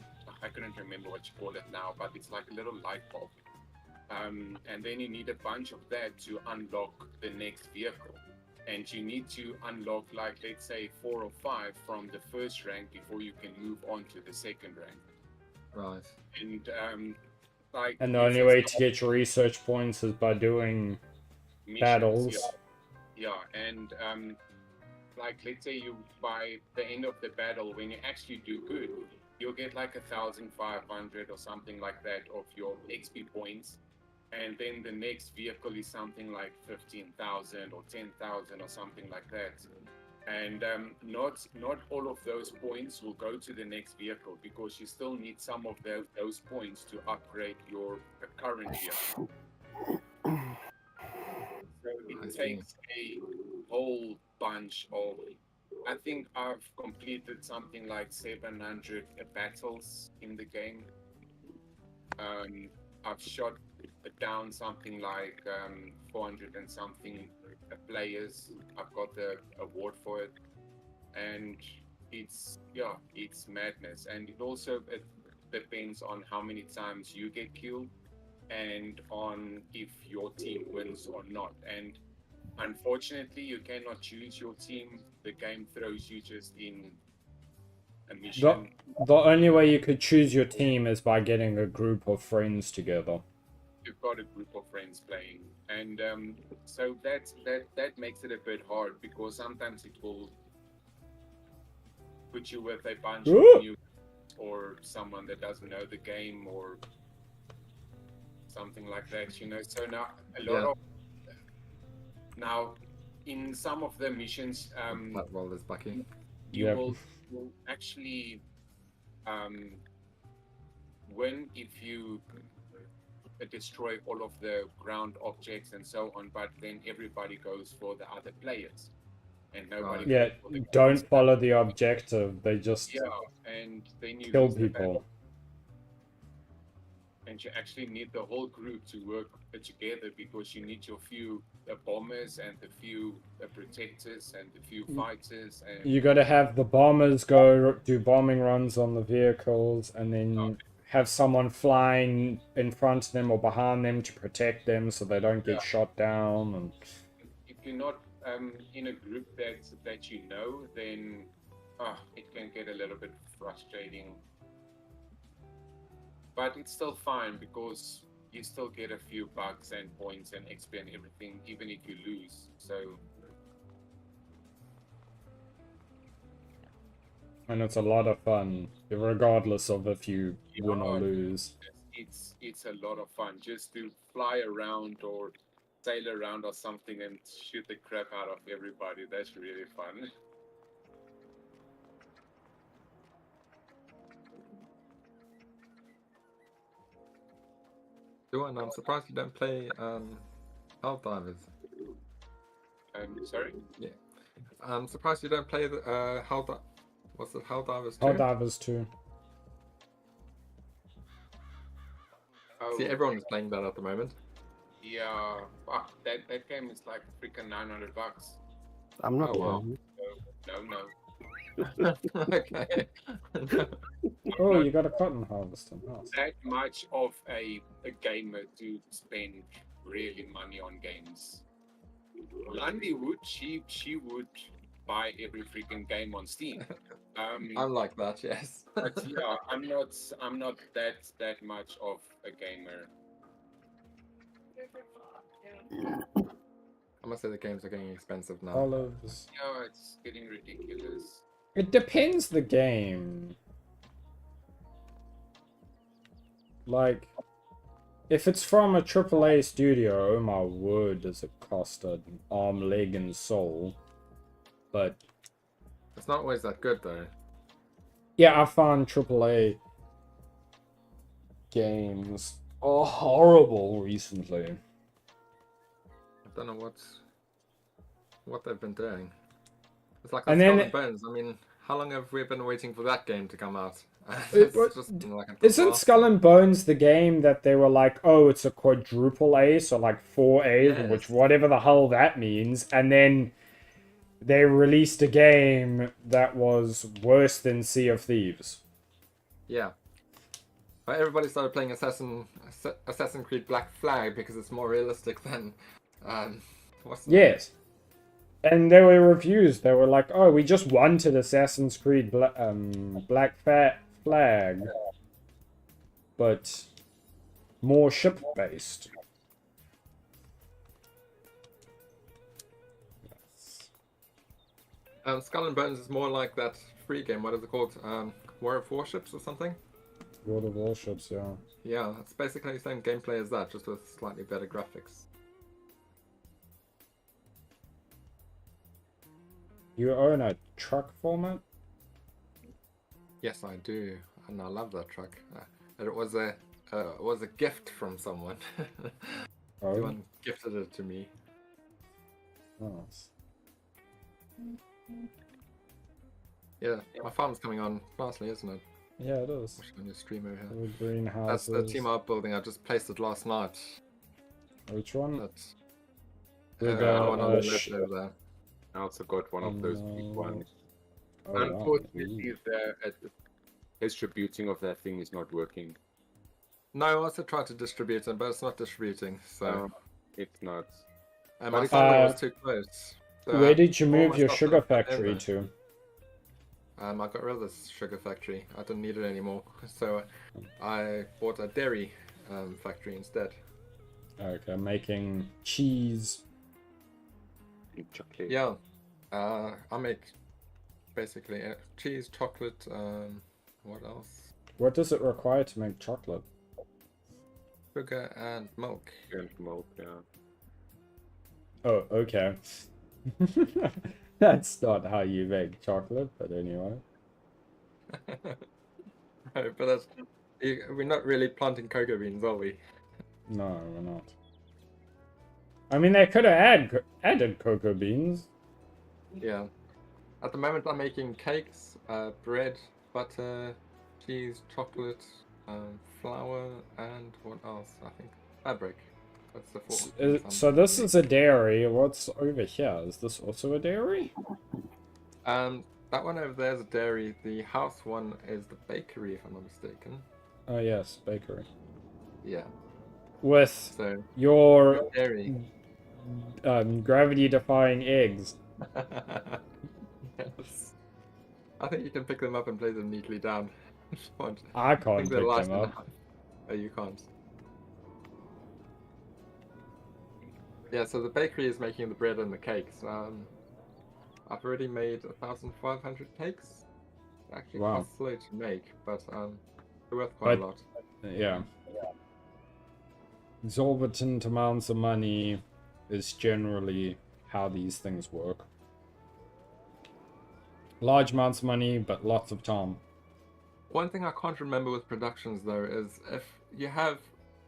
I couldn't remember what you call it now, but it's like a little light bulb. And then you need a bunch of that to unlock the next vehicle. And you need to unlock, like, let's say 4 or 5 from the first rank before you can move on to the second rank. Right. And like, And the only way to get your research points is by doing missions, battles. Yeah, and like, let's say you, by the end of the battle, when you actually do good, you'll get like 1,500 or something like that of your XP points. And then the next vehicle is something like 15,000 or 10,000 or something like that. And not all of those points will go to the next vehicle because you still need some of those points to upgrade your current vehicle. So it takes a whole bunch of. I think I've completed something like 700 battles in the game. I've shot down something like 400 and something players. I've got the award for it, and it's madness. And it also depends on how many times you get killed and on if your team wins or not. And unfortunately, you cannot choose your team. The game throws you just in a mission. The only way you could choose your team is by getting a group of friends together. You've got a group of friends playing, and so that makes it a bit hard because sometimes it will put you with a bunch of new or someone that doesn't know the game or something like that, you know. So now a lot of now in some of the missions, that roll is backing. you will actually win if you destroy all of the ground objects and so on, but then everybody goes for the other players and nobody goes for the don't follow the objective. They just and then you kill lose the people. battle. And you actually need the whole group to work together because you need your few bombers and the few protectors and the few fighters. And you got to have the bombers go do bombing runs on the vehicles, and then have someone flying in front of them or behind them to protect them so they don't get shot down. And if you're not in a group that you know, then it can get a little bit frustrating. But it's still fine because you still get a few bucks and points and XP and everything, even if you lose. So. And it's a lot of fun, regardless of if you win or lose. It's a lot of fun just to fly around or sail around or something and shoot the crap out of everybody. That's really fun. Johan, I'm surprised you don't play Helldivers. Sorry? Yeah. I'm surprised you don't play the what's it, Helldivers 2? Helldivers 2. Oh, See, everyone is playing that at the moment. yeah. Fuck, that game is like freaking $900. I'm not Oh, wow. playing. No. Okay. Oh, you got a cotton harvester. Nice. That much of a gamer to spend really money on games. Lundy would, she would buy every freaking game on Steam. I'm like that, yes. But yeah, I'm not that much of a gamer. I must say the games are getting expensive now. Olives. Yeah, it's getting ridiculous. It depends the game. Like, if it's from a AAA studio, oh my word, does it cost an arm, leg, and soul. But It's not always that good though. yeah, I found AAA games are horrible recently. I don't know what they've been doing. It's like And Skull then- and Bones. I mean, how long have we been waiting for that game to come out? It- It's just been like a Isn't disaster. Skull and Bones the game that they were like, oh, it's a quadruple ace or like 4 A's, Yes. which whatever the hell that means, and then they released a game that was worse than Sea of Thieves. Yeah. But everybody started playing Assassin's Creed Black Flag because it's more realistic than what's the Yes. And there were reviews that were like, oh, we just wanted Assassin's Creed Black Flag, but more ship-based. Skull and Bones is more like that free game. What is it called? War of Warships or something? World of Warships, yeah. Yeah, it's basically the same gameplay as that, just with slightly better graphics. You own a truck format? Yes, I do, and I love that truck. It was a gift from someone. Oh, Someone gifted it to me. nice. Yeah, my farm's coming on nicely, isn't it? Yeah, it is. Watching your stream over here. Little That's greenhouses. the team art building. I just placed it last night. Which one? That's With, the one on the left sh- over there. I also got one of those big ones. Oh, wow. Unfortunately, the distributing of that thing is not working. No, I also tried to distribute it, but it's not distributing. So, It's not. and my But family was too close. So Where did you all move my your stuff sugar was over. factory to? I got rid of this sugar factory. I didn't need it anymore, so I bought a dairy factory instead. Okay, making cheese. Chocolate. Yeah, I make basically cheese, chocolate. What else? What does it require to make chocolate? Sugar and milk. And milk, yeah. Oh, okay. That's not how you make chocolate, but anyway. No, but that's, we're not really planting cocoa beans, are we? No, we're not. I mean, they could have added cocoa beans. Yeah. At the moment, I'm making cakes, bread, butter, cheese, chocolate, flour, and what else? I think fabric. That's the four. So this is a dairy. What's over here? Is this also a dairy? That one over there is a dairy. The house one is the bakery, if I'm not mistaken. Oh yes, bakery. Yeah. With So your dairy. gravity-defying eggs. Yes. I think you can pick them up and place them neatly down. Fine. I I can't think pick they're large them up. enough. Oh, you can't. Yeah, so the bakery is making the bread and the cakes. I've already made 1,500 cakes. It actually Wow. costs a load to make, but they're worth quite a But- lot. Yeah. Exorbitant amounts of money. is generally how these things work. Large amounts of money, but lots of time. One thing I can't remember with productions though is if you have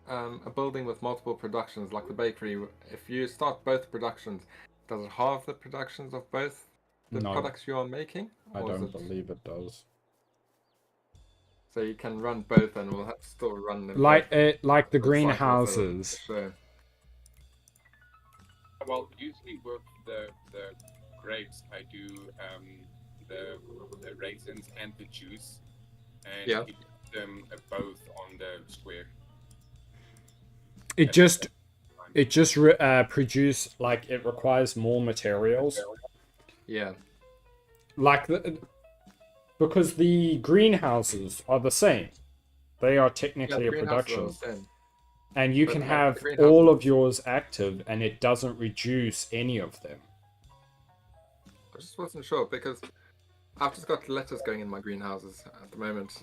a building with multiple productions, like the bakery, if you start both productions, does it halve the productions of both the No. products you are making? I Or is don't it... believe it does. So you can run both and we'll have to still run them Like both. like the It's like with greenhouses. Sure. Well, usually with the grapes, I do the raisins and the juice, and Yeah. keep them both on the square. It just produce, like, it requires more materials. Yeah. Like because the greenhouses are the same. They are technically a production. And you can have all of yours active and it doesn't reduce any of them. I just wasn't sure because I've just got lettuce going in my greenhouses at the moment,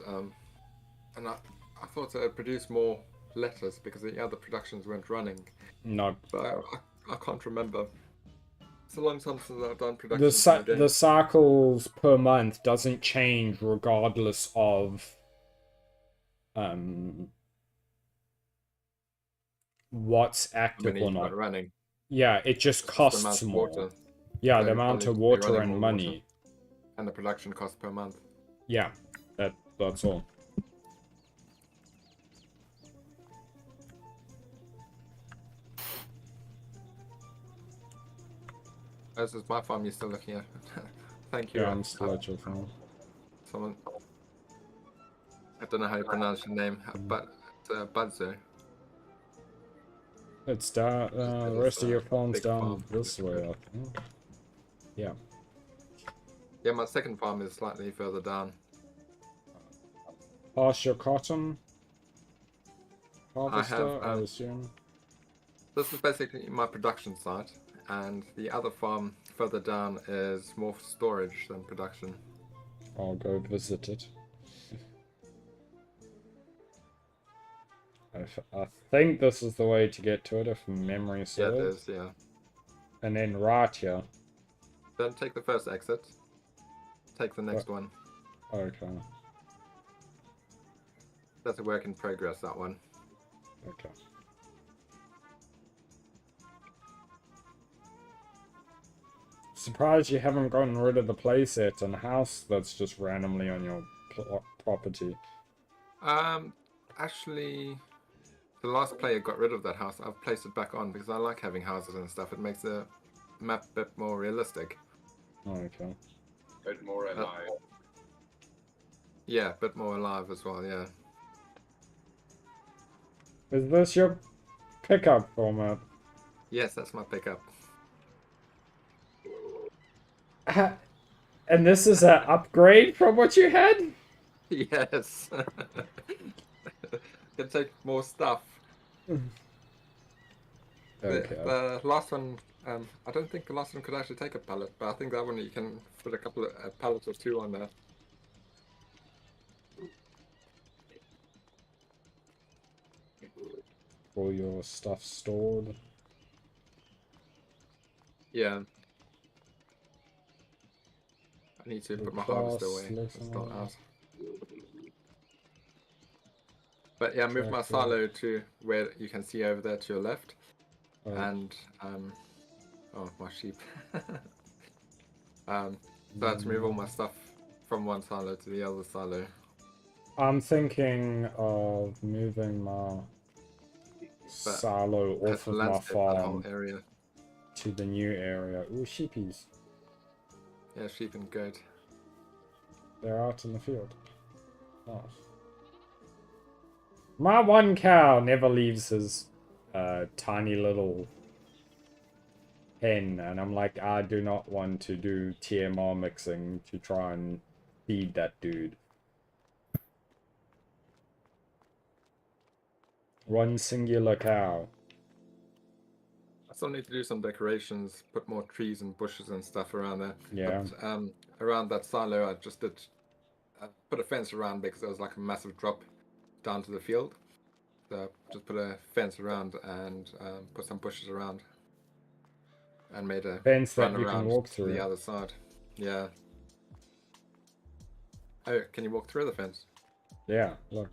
and I thought it would produce more lettuce because the other productions weren't running. No. But I can't remember. It's a long time since I've done productions. The cycles per month doesn't change regardless of what's active or not. Running. Yeah, it just costs more. Water. Yeah, So the amount of water and money. Water. And the production cost per month. Yeah, that's all. This is my farm you're still looking at. Thank you. Yeah, I'm still at your farm. Someone... I don't know how you pronounce your name, but it's Budzo. It's down, the rest of your farm's down this way, I think. Yeah. Yeah, my second farm is slightly further down. Past your cotton harvester, I have, assume. This is basically my production site, and the other farm further down is more for storage than production. I'll go visit it. I think this is the way to get to it, if memory serves. Yeah, it is, yeah. And then right here. Then take the first exit. Take the next one. Okay. That's a work in progress, that one. Okay. Surprised you haven't gotten rid of the playset and house that's just randomly on your property. Actually, the last player got rid of that house. I've placed it back on because I like having houses and stuff. It makes the map a bit more realistic. Okay. A bit more alive. Yeah, a bit more alive as well, yeah. Is this your pickup format? Yes, that's my pickup. And this is an upgrade from what you had? Yes. Can take more stuff. Okay. The last one, I don't think the last one could actually take a pallet, but I think that one you can put a couple of pallets or two on there. All your stuff stored. Yeah. I need to put my harvester away. Start out. But yeah, move my silo to where you can see over there to your left. Oh. And oh, my sheep. So I had to move all my stuff from one silo to the other silo. I'm thinking of moving my silo off of my farm area to the new area. Ooh, sheepies. Yeah, sheep and goat. They're out in the field. Nice. My one cow never leaves his tiny little pen, and I'm like, I do not want to do TMR mixing to try and feed that dude. One singular cow. I still need to do some decorations, put more trees and bushes and stuff around there. Yeah. But, around that silo, I just did put a fence around because there was like a massive drop down to the field. So just put a fence around and put some bushes around. and made a fence run that you can around walk to through. the other side. Yeah. Oh, can you walk through the fence? Yeah, look.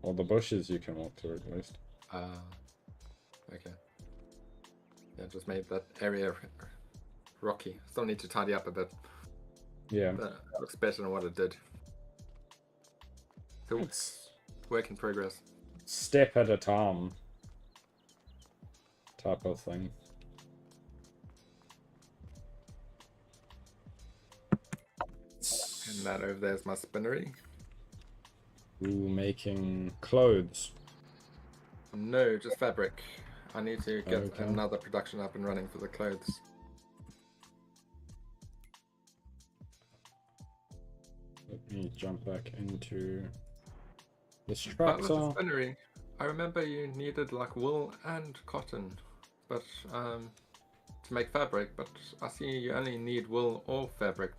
Or the bushes you can walk through at least. Okay. Yeah, just made that area rocky. Still need to tidy up a bit. Yeah. But it looks better than what it did. So It's work in progress. step at a time type of thing. And that over there is my spinnery. Ooh, making clothes. No, just fabric. I need to get Okay. another production up and running for the clothes. Let me jump back into this But with the tractor. spinnery, I remember you needed like wool and cotton, but to make fabric. But I see you only need wool or fabric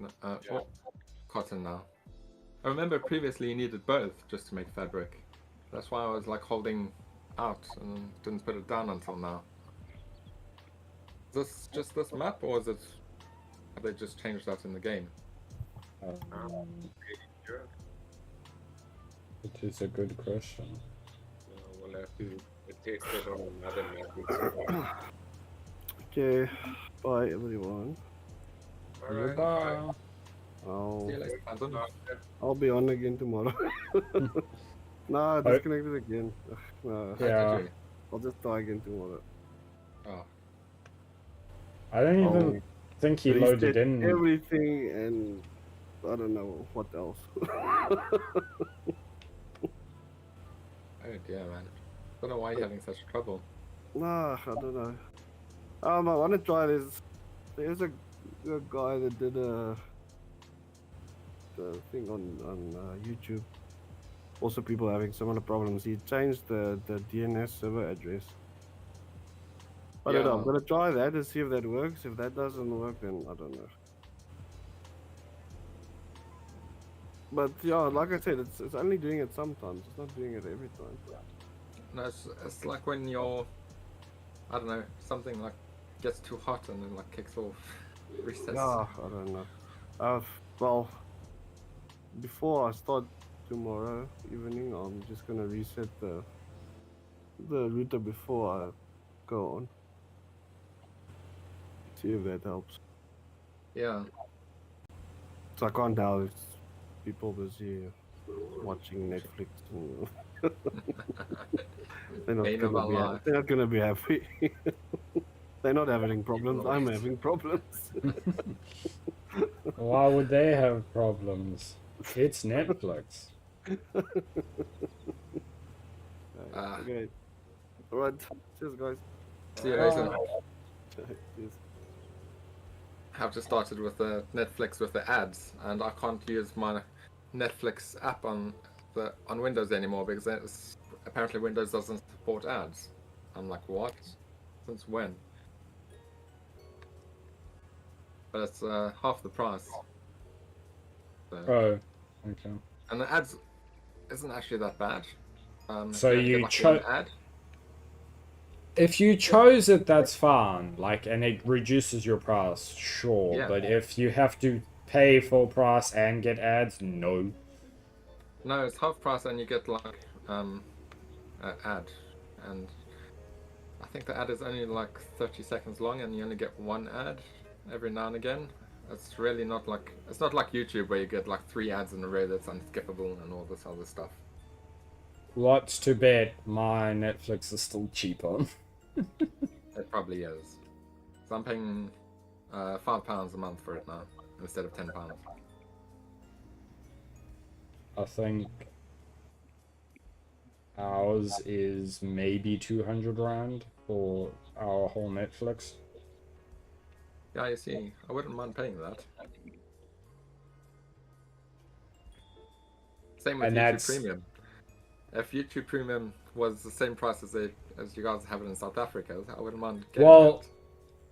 or cotton now. I remember previously you needed both just to make fabric. That's why I was like holding out and didn't put it down until now. Is this just this map, or is it? Have they just changed that in the game? Sure. It is a good question. We'll have to test it on another map. Okay, bye everyone. Alright. Goodbye. See you later, Phantom. I'll be on again tomorrow. Nah, disconnected again. Ugh, nah, Yeah. Did you? I'll just die again tomorrow. Oh, I don't even I'll think he reset loaded in. everything and I don't know what else. oh dear, man. Don't know why you're having such trouble. Nah, I don't know. I want to try this. There's a guy that did the thing on YouTube. Also, people having similar problems. He changed the DNS server address. I don't know. I'm Yeah. gonna try that and see if that works. If that doesn't work, then I don't know. But yeah, like I said, it's only doing it sometimes. It's not doing it every time. No, it's like when you're, I don't know, something like gets too hot and then like kicks off, resets. Yeah, I don't know. Well, before I start tomorrow evening, I'm just gonna reset the router before I go on. See if that helps. Yeah. So I can't tell if people busy watching Netflix. And Bane of our life. they're not gonna be happy. They're not having problems. I'm having problems. Why would they have problems? It's Netflix. Okay. Alright. Cheers, guys. See you later. Cheers. I've just started with the Netflix with the ads, and I can't use my Netflix app on Windows anymore because apparently Windows doesn't support ads. I'm like, what? Since when? But it's half the price. So, Oh, okay. and the ads isn't actually that bad. So only get, you like, one ad. If you chose it, that's fine. Like, and it reduces your price, sure. Yeah. But if you have to pay full price and get ads, no. No, it's half price and you get like an ad, and I think the ad is only like 30 seconds long, and you only get one ad every now and again. It's really not like YouTube where you get like 3 ads in a row that's unskippable and all this other stuff. What's to bet my Netflix is still cheaper? It probably is. So I'm paying £5 a month for it now instead of £10. I think ours is maybe 200 rand for our whole Netflix. Yeah, you see, I wouldn't mind paying that. Same with And YouTube that's- Premium. If YouTube Premium was the same price as you guys have it in South Africa, I wouldn't mind getting Well,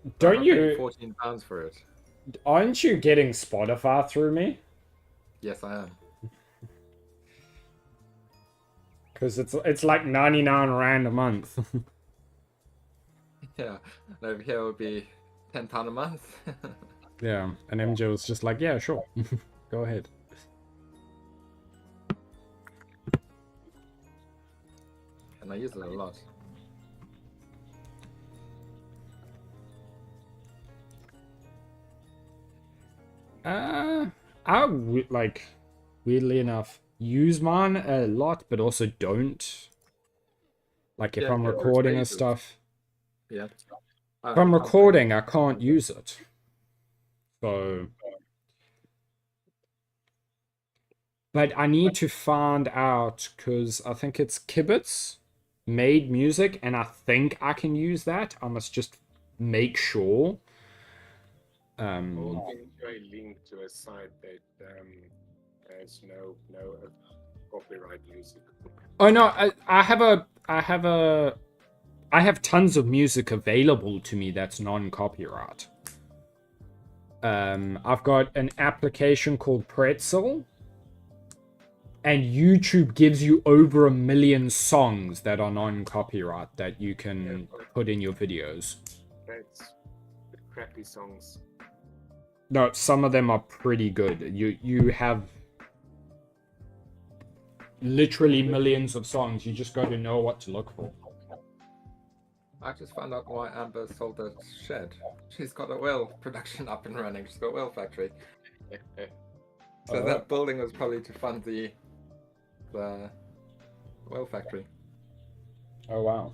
it. don't I'm paying you? £14 for it. Aren't you getting Spotify through me? Yes, I am. Because it's like 99 rand a month. Yeah, and over here it would be £10 a month. Yeah, and MJ was just like, yeah, sure. Go ahead. And I use it a lot. Like, weirdly enough, use mine a lot, but also don't. Like, if Yeah, I'm you always recording and use it. stuff. Yeah. If I'm recording, I can't use it. So... But I need to find out, because I think it's Kibitz made music, and I think I can use that. I must just make sure. I'll send you a link to a site that has no copyright music. Oh no, I have tons of music available to me that's non-copyright. I've got an application called Pretzel, and YouTube gives you over 1 million songs that are non-copyright that you can put in your videos. That's the crappy songs. No, some of them are pretty good. You have literally millions of songs. You just got to know what to look for. I just found out why Amber sold that shed. She's got a oil production up and running. She's got an oil factory. So that building was probably to fund the oil factory. Oh wow.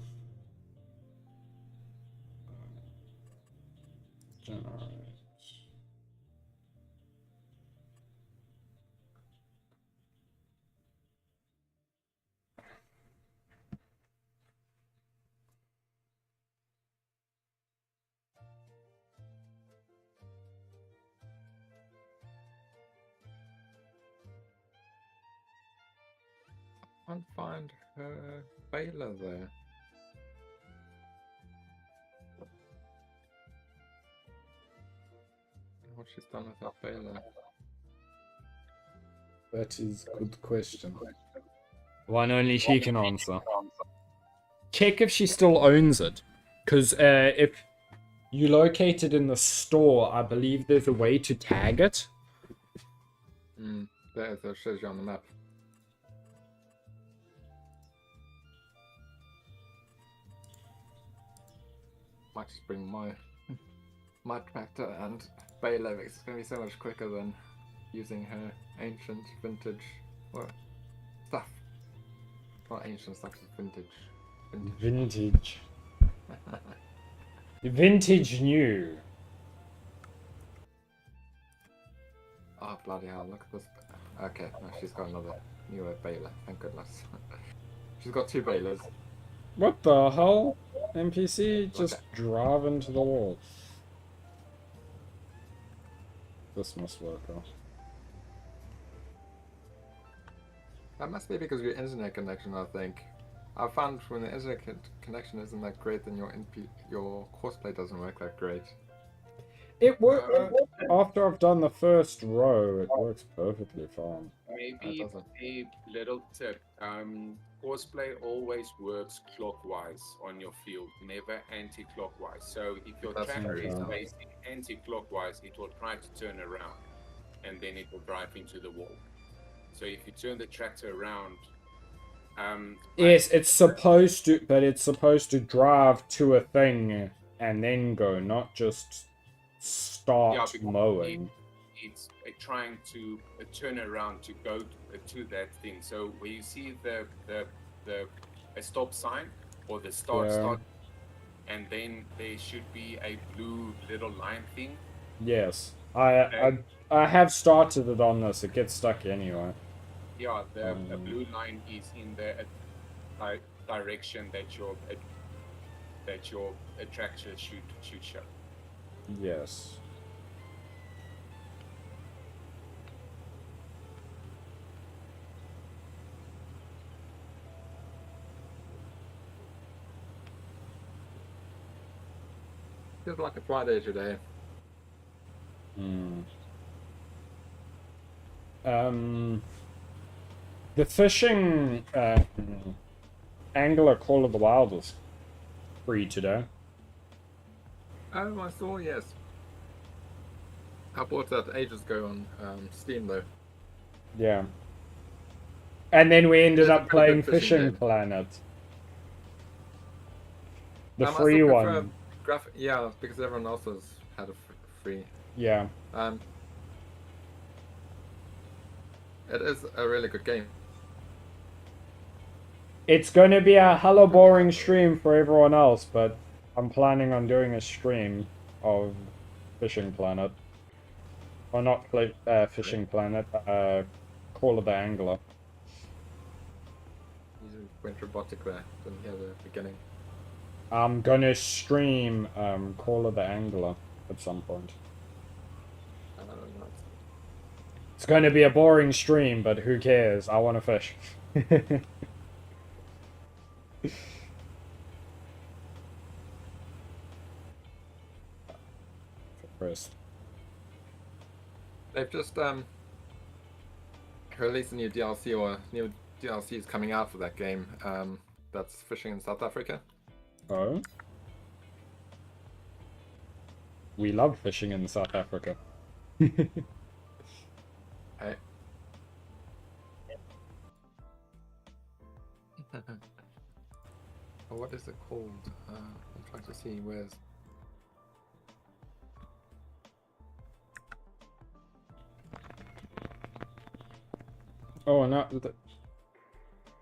I can't find her baler there. What she's done with her baler. That is a good question. One only she can answer. Check if she still owns it. Because if you locate it in the store, I believe there's a way to tag it. There it shows you on the map. Might just bring my tractor and baler. It's going to be so much quicker than using her ancient vintage stuff. Not ancient stuff, it's vintage. Vintage. Vintage new. Oh bloody hell, look at this. Okay, no, she's got another newer baler, thank goodness. She's got 2 balers. What the hell? NPC just drive into the wall. This must work out. That must be because of your internet connection, I think. I found when the internet connection isn't that great, then your courseplay doesn't work that great. It works. After I've done the first row, it works perfectly fine. Maybe a little tip. Courseplay always works clockwise on your field, never anti-clockwise. So if your tractor is facing anti-clockwise, it will try to turn around, and then it will drive into the wall. So if you turn the tractor around, yes, it's supposed to, but it's supposed to drive to a thing and then go, not just start mowing. It's trying to turn around to go to that thing. So when you see a stop sign or the start, and then there should be a blue little line thing. Yes, I have started it on this. It gets stuck anyway. Yeah, the blue line is in the direction that your tractor should show. Yes. Feels like a Friday today. The fishing angler Call of the Wild was free today. Oh, I saw. Yes. I bought that ages ago on Steam though. Yeah. And then we ended It's a up pretty playing good fishing Fishing game. Planet. The I free still prefer one. Yeah, because everyone else has had a free. Yeah. It is a really good game. It's going to be a hella boring stream for everyone else, but I'm planning on doing a stream of Fishing Planet. Or not Fishing Planet, Call of the Angler. You went robotic there. Didn't hear the beginning. I'm gonna stream Call of the Angler at some point. I don't know. It's gonna be a boring stream, but who cares? I wanna fish. First. They've just released a new DLC, or new DLCs coming out for that game. That's fishing in South Africa. Oh? We love fishing in South Africa. Hey. Oh, what is it called? I'm trying to see where's. Oh, no.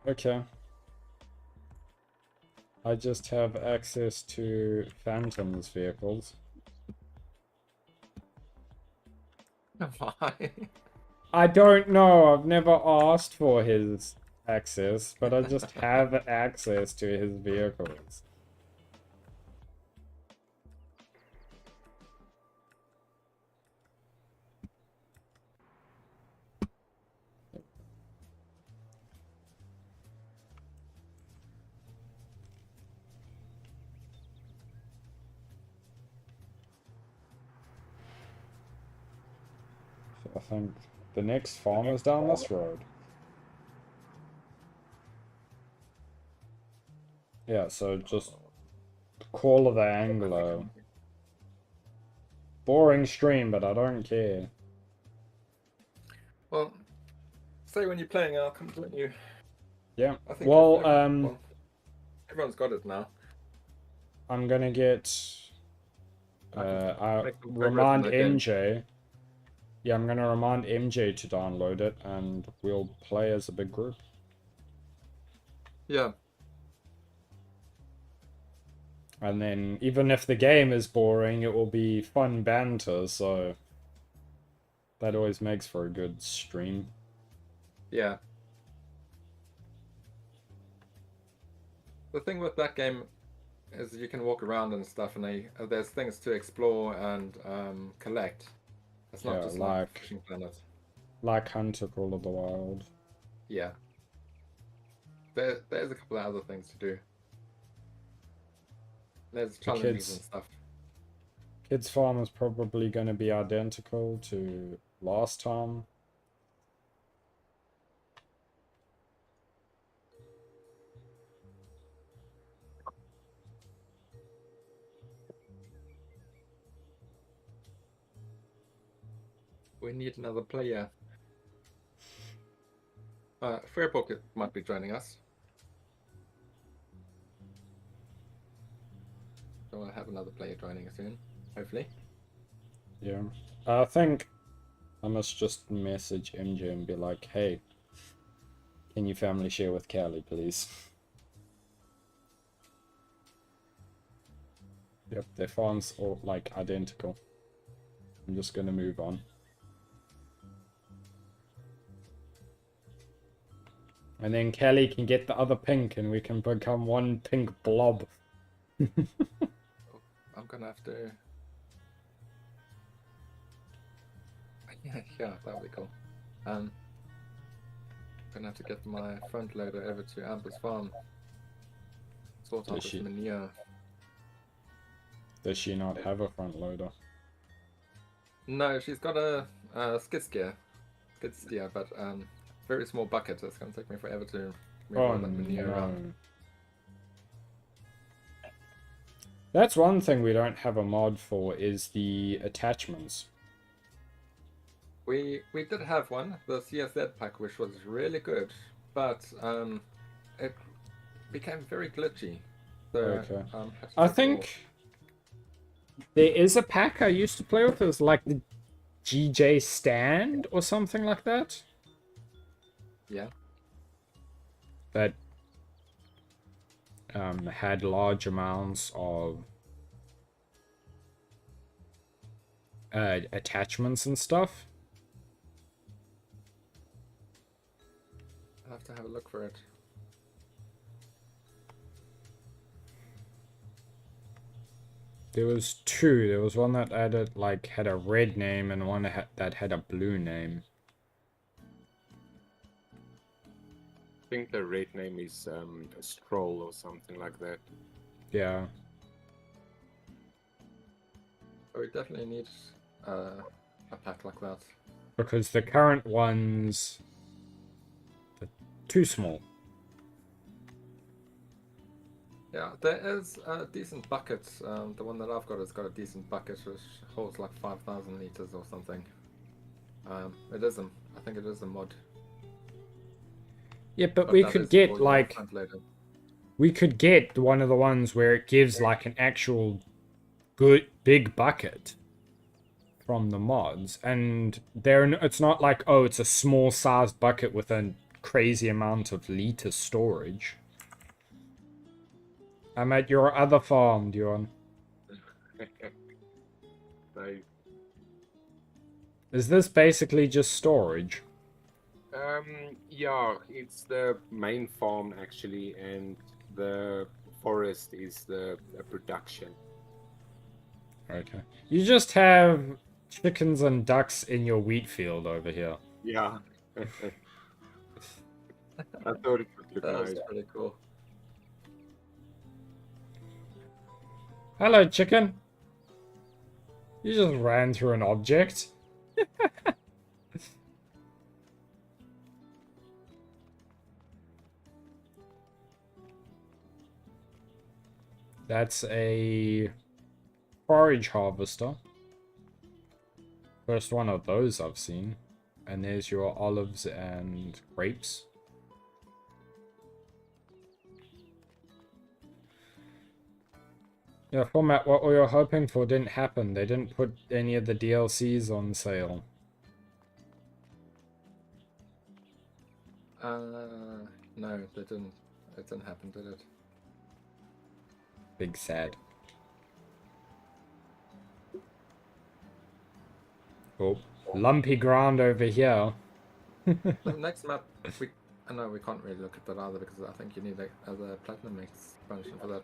Okay. I just have access to Phantom's vehicles. Why? I don't know. I've never asked for his access, but I just have access to his vehicles. I think the next farm is down this road. Yeah, so just Call of the Angler. Boring stream, but I don't care. Well, say when you're playing, I'll come join you. Yeah. I think Well, everyone's got it now. I'm gonna get. I remind MJ. Yeah, I'm gonna remind MJ to download it, and we'll play as a big group. Yeah. And then, even if the game is boring, it will be fun banter, so that always makes for a good stream. Yeah. The thing with that game is you can walk around and stuff, and there's things to explore and collect. It's not just like Fishing Planet. Like Hunter Call of the Wild. Yeah. There's a couple of other things to do. There's challenges and stuff. Kids Farm is probably going to be identical to last time. We need another player. Fairpocket might be joining us. So we'll have another player joining us soon, hopefully. Yeah. I think I must just message MJ and be like, hey, can you family share with Callie, please? Yep, their farms are like identical. I'm just gonna move on. And then Kelly can get the other pink and we can become one pink blob. I'm gonna have to... yeah, that would be cool. I'm gonna have to get my front loader over to Amber's farm. Sort out this manure. Does she not have a front loader? No, she's got a skid steer, but very small bucket. So it's gonna take me forever to move all that manure around. That's one thing we don't have a mod for, is the attachments. We did have one, the CSZ pack, which was really good, but it became very glitchy. So, Okay. had to I take it think there is a pack I used to play with. It was like the GJ Stand or something like that. off. Yeah. That had large amounts of attachments and stuff. I'll have to have a look for it. There was two. There was one that had a red name and one that had a blue name. I think the red name is a Stroll or something like that. Yeah. So we definitely need a pack like that. Because the current ones are too small. Yeah, there is a decent bucket. The one that I've got has got a decent bucket which holds like 5,000 liters or something. It is I think it is a mod. Yeah, but we that could is get for your like front loader. we could get one of the ones where it gives like an actual good big bucket from the mods, and it's not like, oh, it's a small sized bucket with a crazy amount of liter storage. I'm at your other farm, Dion. They, Is this basically just storage? yeah, it's the main farm actually, and the forest is the production. Okay. You just have chickens and ducks in your wheat field over here. Yeah. I thought it would look That was nice. pretty cool. Hello, chicken. You just ran through an object. That's a forage harvester. First one of those I've seen. And there's your olives and grapes. Yeah, format, what we were hoping for didn't happen. They didn't put any of the DLCs on sale. No, they didn't. It didn't happen, did it? Big sad. Oh, lumpy ground over here. The next map, I know we can't really look at that either because I think you need a platinum expansion for that.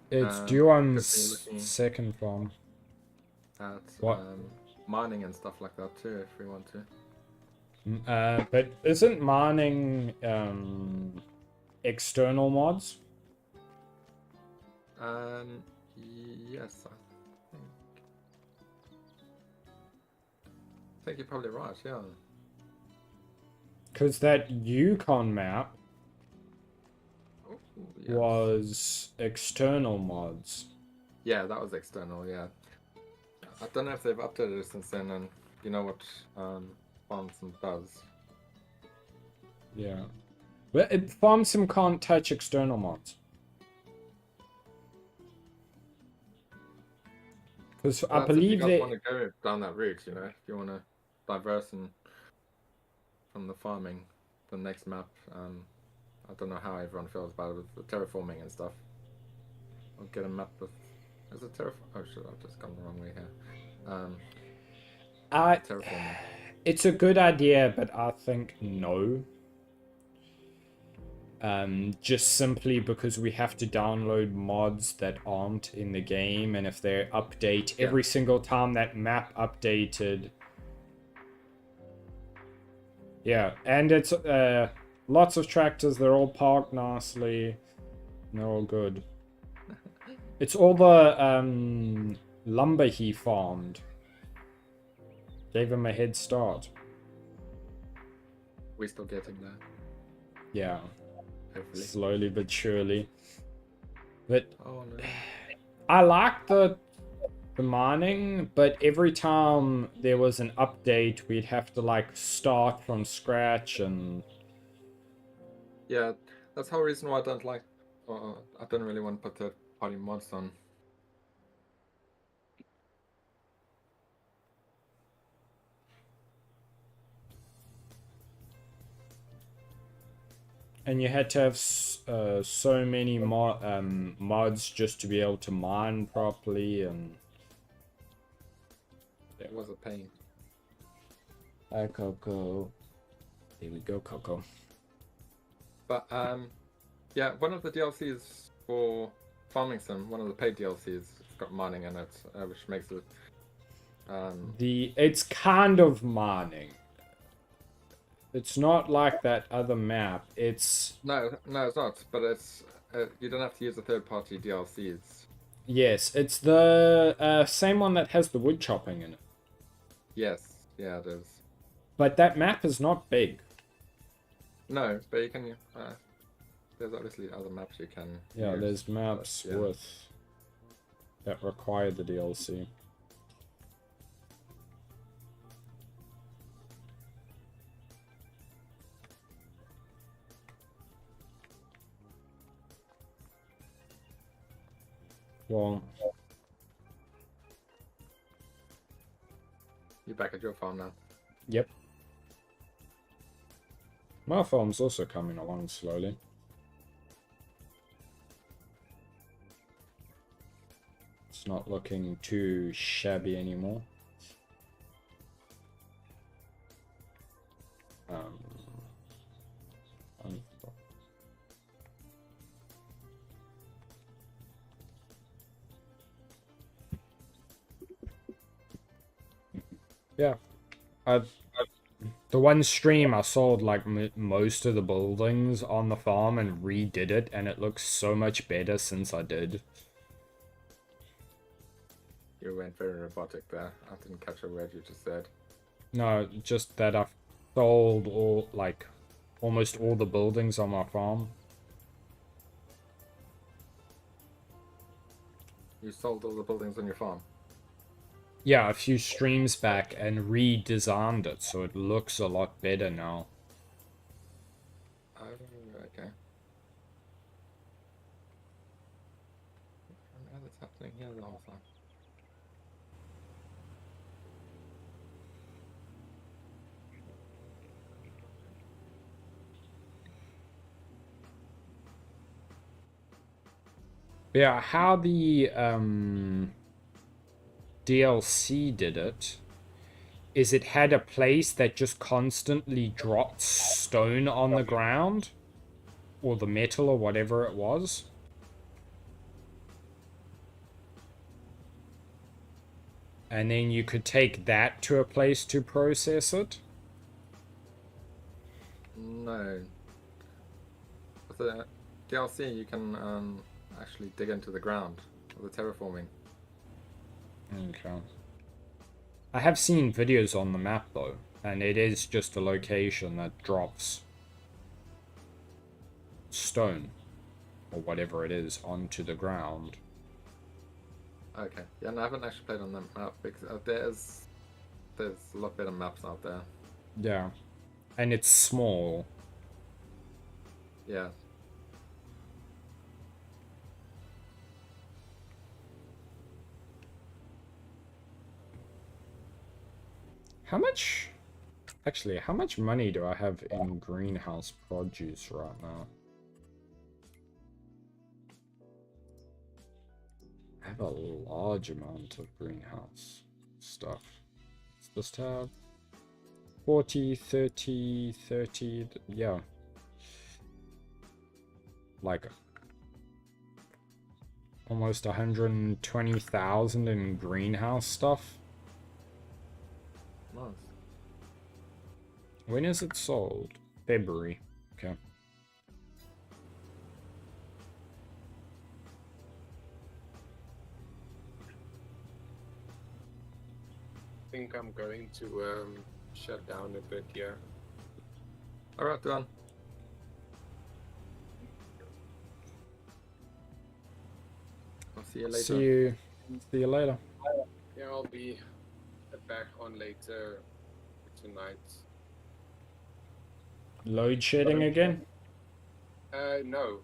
It's Could Duan's be looking second farm. at What? mining and stuff like that too, if we want to. But isn't mining external mods? Yes, I think you're probably right. Yeah. Because that Yukon map Oh, yes. was external mods. Yeah, that was external. Yeah. I don't know if they've updated it since then, and you know what Farmsim does. Yeah. But FarmSim can't touch external mods. Because I Well, believe if you guys that... want to go down that route, you know, if you want to diverse from the farming, the next map, I don't know how everyone feels about it with the terraforming and stuff. I'll get a map with... Is it terraform? Oh shit, I've just gone the wrong way here. Terraforming. It's a good idea, but I think no. Just simply because we have to download mods that aren't in the game, and if they update every single time that map updated. Yeah, and it's lots of tractors, they're all parked nicely, and they're all good. It's all the lumber he farmed. Gave him a head start. We're still getting there. Yeah. Hopefully. Slowly but surely. But Oh no. I like the mining, but every time there was an update, we'd have to like start from scratch and Yeah, that's the whole reason why I don't like. I don't really want to put third-party mods on. and you had to have so many mods just to be able to mine properly, and It was a pain. hi Coco. There we go, Coco. But yeah, one of the DLCs for Farming Sim, one of the paid DLCs, it's got mining in it, which makes it. It's kind of mining. It's not like that other map. It's No, it's not. But it's you don't have to use the third-party DLCs. yes, it's the same one that has the wood chopping in it. Yes, yeah, it is. But that map is not big. No, but you can. There's obviously other maps you can. Yeah, use, there's maps but, yeah. with that require the DLC. Well, You're back at your farm now. yep. My farm's also coming along slowly. It's not looking too shabby anymore. Yeah, the one stream I sold like most of the buildings on the farm and redid it, and it looks so much better since I did. You went very robotic there. I didn't catch a word you just said. No, just that I've sold all like almost all the buildings on my farm. You sold all the buildings on your farm. Yeah, a few streams back and redesigned it so it looks a lot better now. Oh, okay. How that's happening here the whole time. Yeah, how the DLC did it is it had a place that just constantly dropped stone on the ground, or the metal or whatever it was. And then you could take that to a place to process it. No. With the DLC, you can actually dig into the ground with the terraforming. Okay. I have seen videos on the map though, and it is just a location that drops stone or whatever it is onto the ground. Okay. Yeah, no, I haven't actually played on that map because there's a lot better maps out there. Yeah. And it's small. Yeah. How much... Actually, how much money do I have in greenhouse produce right now? I have a large amount of greenhouse stuff. What's this tab? 40, 30, 30... Yeah. Like... almost 120,000 in greenhouse stuff. Nice. When is it sold? February. Okay. I think I'm going to shut down a bit, yeah. Alright, done. See you later. See you later. Yeah, I'll be back on later tonight. Load shedding again? No.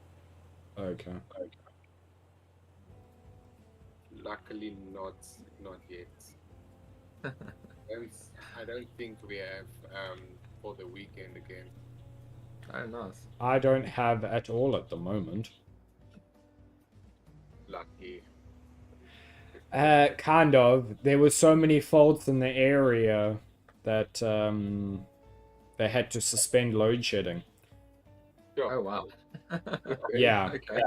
Okay. Luckily not yet. I don't think we have for the weekend again. Oh, nice. I don't have at all at the moment. Lucky. Kind of. There were so many faults in the area that they had to suspend load shedding. Sure. Oh, wow. Yeah. Okay.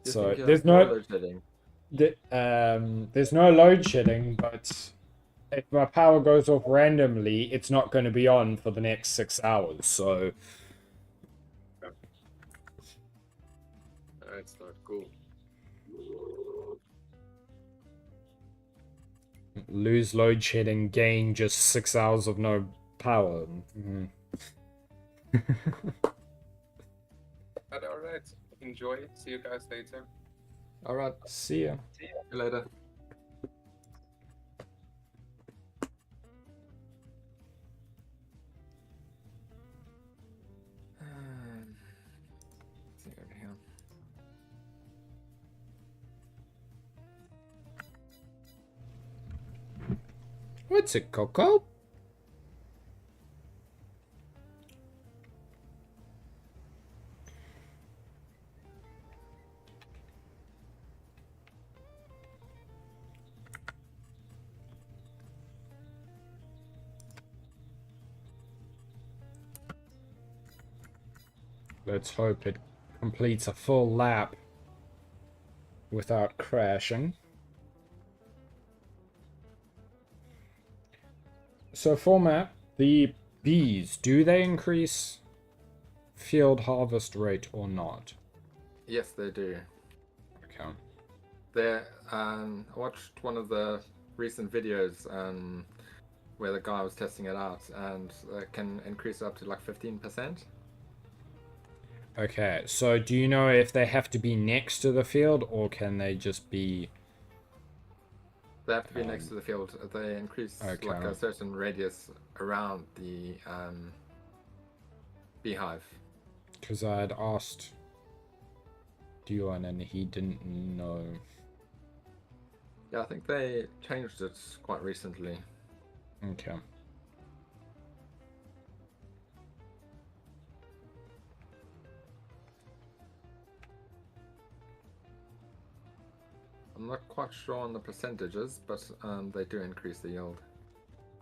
You So think you're there's no load shedding? there's no load shedding, but if my power goes off randomly, it's not going to be on for the next 6 hours. So That's not cool. lose load shedding, gain just 6 hours of no power. Mhm. But alright, enjoy. See you guys later. All right. See ya. See you later. See over here. What's it, Coco? Let's hope it completes a full lap without crashing. So format, the bees, do they increase field harvest rate or not? Yes, they do. Okay. I watched one of the recent videos where the guy was testing it out, and can increase up to like 15%. Okay, so do you know if they have to be next to the field or can they just be... They have to be next to the field. They increase Okay. like a certain radius around the beehive. Because I had asked Dion and he didn't know. Yeah, I think they changed it quite recently. Okay. I'm not quite sure on the percentages, but they do increase the yield.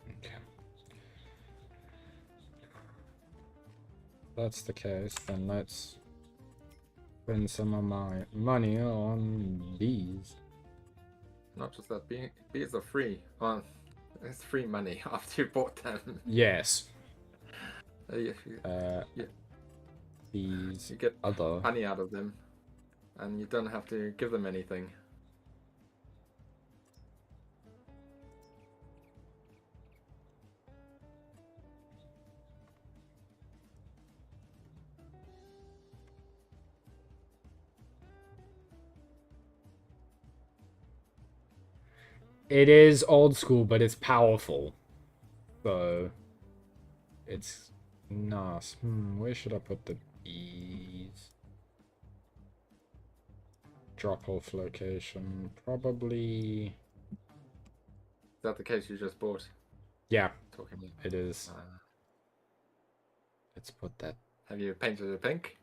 Okay. If that's the case, then let's spend some of my money on bees. Not just that, bees are free. It's free money after you bought them. Yes. You Bees. get Other. honey out of them, and you don't have to give them anything. It is old school, but it's powerful. So it's nice. Where should I put the bees? Drop off location. Probably. Is that the case you just bought? Yeah, Talking about? it is. Let's put that. Have you painted it pink?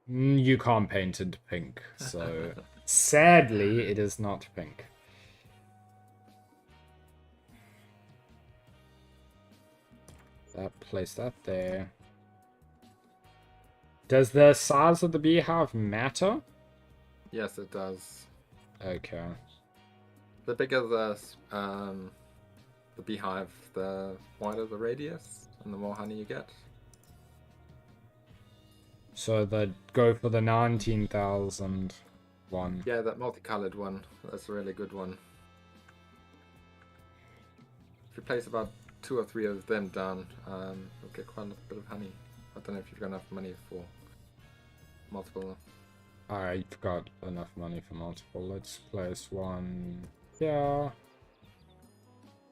You can't paint it pink, so sadly it is not pink. Place that there. Does the size of the beehive matter? Yes, it does. Okay. The bigger the beehive, the wider the radius, and the more honey you get. So they'd go for the 19,000 one. Yeah, that multicolored one. That's a really good one. If you place about 2 or 3 of them down, you'll get quite a bit of honey. I don't know if you've got enough money for multiple. I got enough money for multiple. Let's place one here.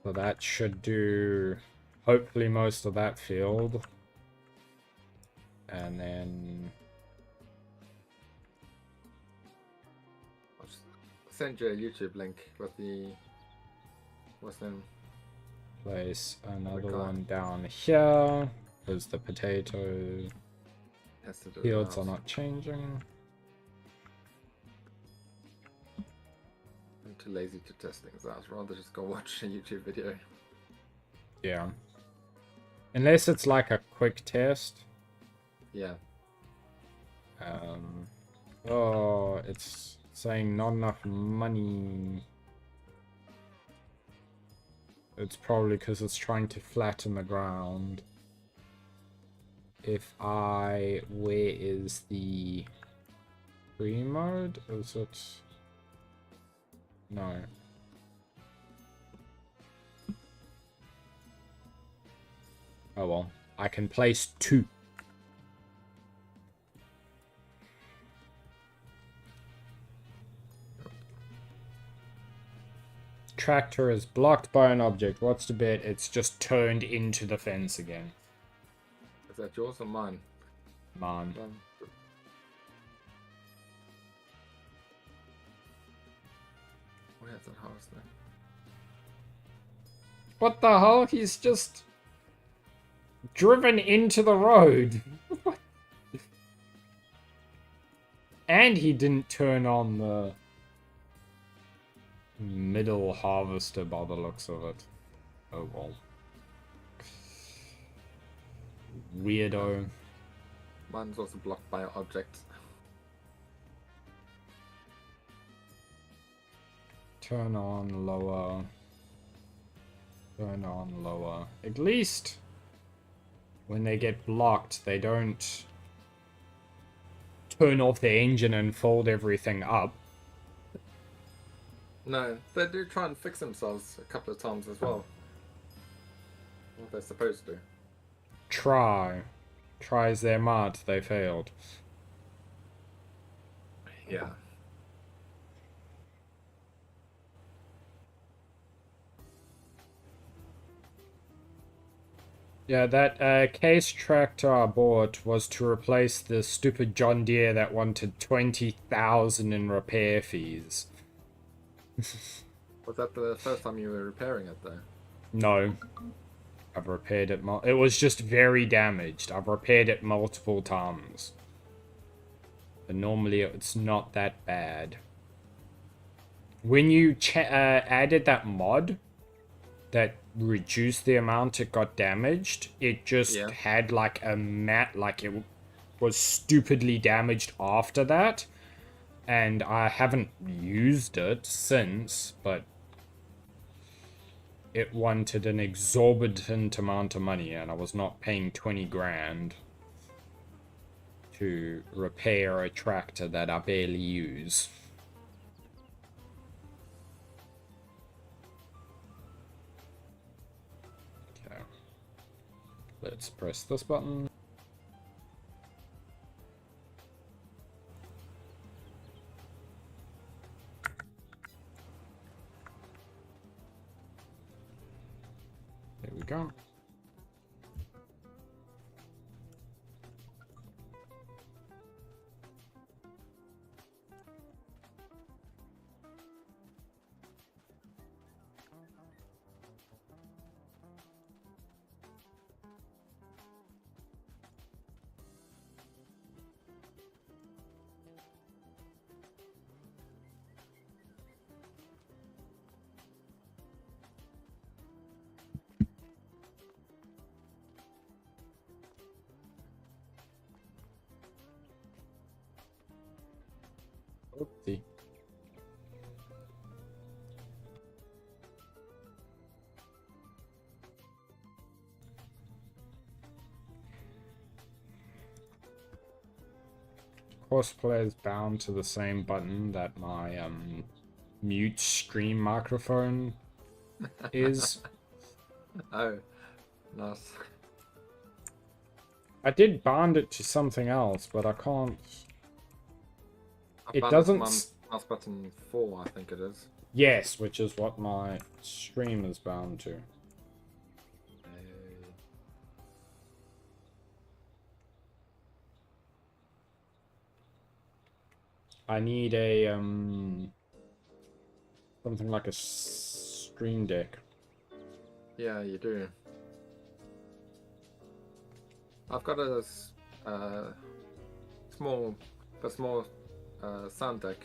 So that should do hopefully most of that field. And then I'll just send you a YouTube link with the what's them. place another Okay. one down here. Because the potato Has to do fields that. are not changing. I'm too lazy to test things out. I'd rather just go watch a YouTube video. Yeah. Unless it's like a quick test. Yeah. Oh, it's saying not enough money. It's probably because it's trying to flatten the ground. Where is the free mode? Is it? No. Oh well, I can place 2. Tractor is blocked by an object. What's the bit? It's just turned into the fence again. Is that yours or mine? Man. Where's that house then? What the hell? He's just driven into the road. And he didn't turn on the middle harvester by the looks of it. Oh well. Weirdo. Mine's also blocked by objects. Turn on lower. Turn on lower. At least when they get blocked, they don't turn off the engine and fold everything up. No, they do try and fix themselves a couple of times as well. What they're supposed to. Tries their might, they failed. Yeah. Yeah, that case tractor I bought was to replace the stupid John Deere that wanted 20,000 in repair fees. Was that the first time you were repairing it though? No. I've repaired it. It was just very damaged. I've repaired it multiple times. But normally it's not that bad. When you added that mod that reduced the amount it got damaged, it just had like a mat, like it was stupidly damaged after that. And I haven't used it since, but it wanted an exorbitant amount of money, and I was not paying 20 grand to repair a tractor that I barely use. Okay. Let's press this button. There we go. Oopsie. Cosplay is bound to the same button that my mute stream microphone is. Oh, nice. I did bind it to something else, but I can't. it doesn't. Mouse button 4, I think it is. Yes, which is what my stream is bound to. I need a something like a stream deck. Yeah, you do. I've got a small sound deck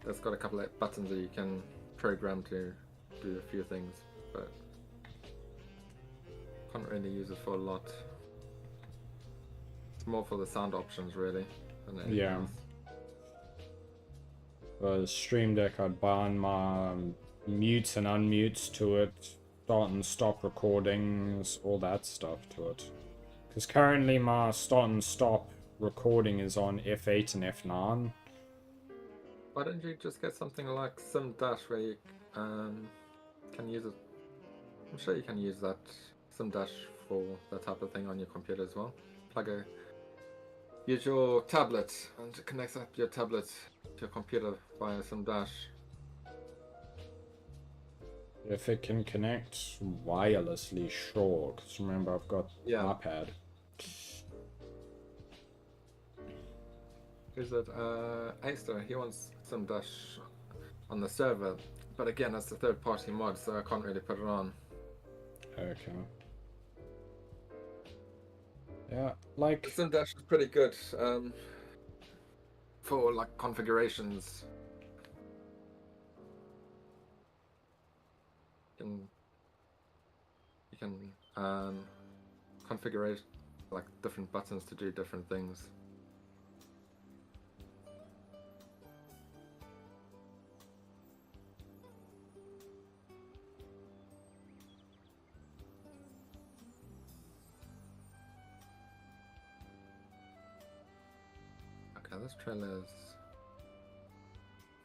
that's got a couple of buttons that you can program to do a few things, but can't really use it for a lot. It's more for the sound options, really, than anything else. The stream deck, I'd bind my mutes and unmutes to it, start and stop recordings, all that stuff to it. Because currently my start and stop recording is on F8 and F9. Why don't you just get something like Sim Dash where you can use it? I'm sure you can use that Sim Dash for that type of thing on your computer as well. Use your tablet and it connects up your tablet to your computer via Sim Dash. If it can connect wirelessly, sure. Because remember, I've got iPad. Is it Aster? He wants Sim Dash on the server, but again, that's a third-party mod, so I can't really put it on. Okay. Yeah, like Sim Dash is pretty good for like configurations. You can configure like different buttons to do different things. Okay, this trailer is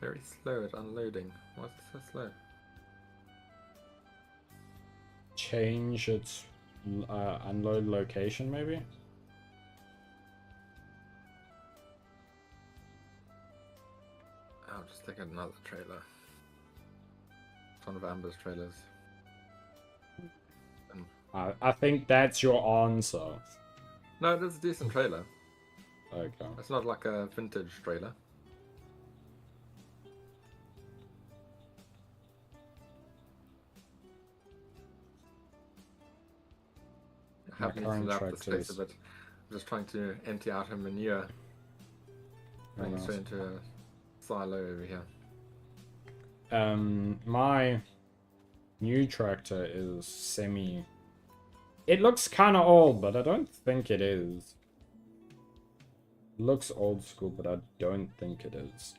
very slow at unloading. Why is it so slow? change its unload location, maybe? I'll just take another trailer. It's one of Amber's trailers. I think that's your answer. No, it is a decent trailer. Okay. It's not like a vintage trailer. I have loosened up the space a bit. I'm just trying to empty out her manure. Going straight into a silo over here. My new tractor is semi... It looks kind of old, but I don't think it is. It looks old school, but I don't think it is.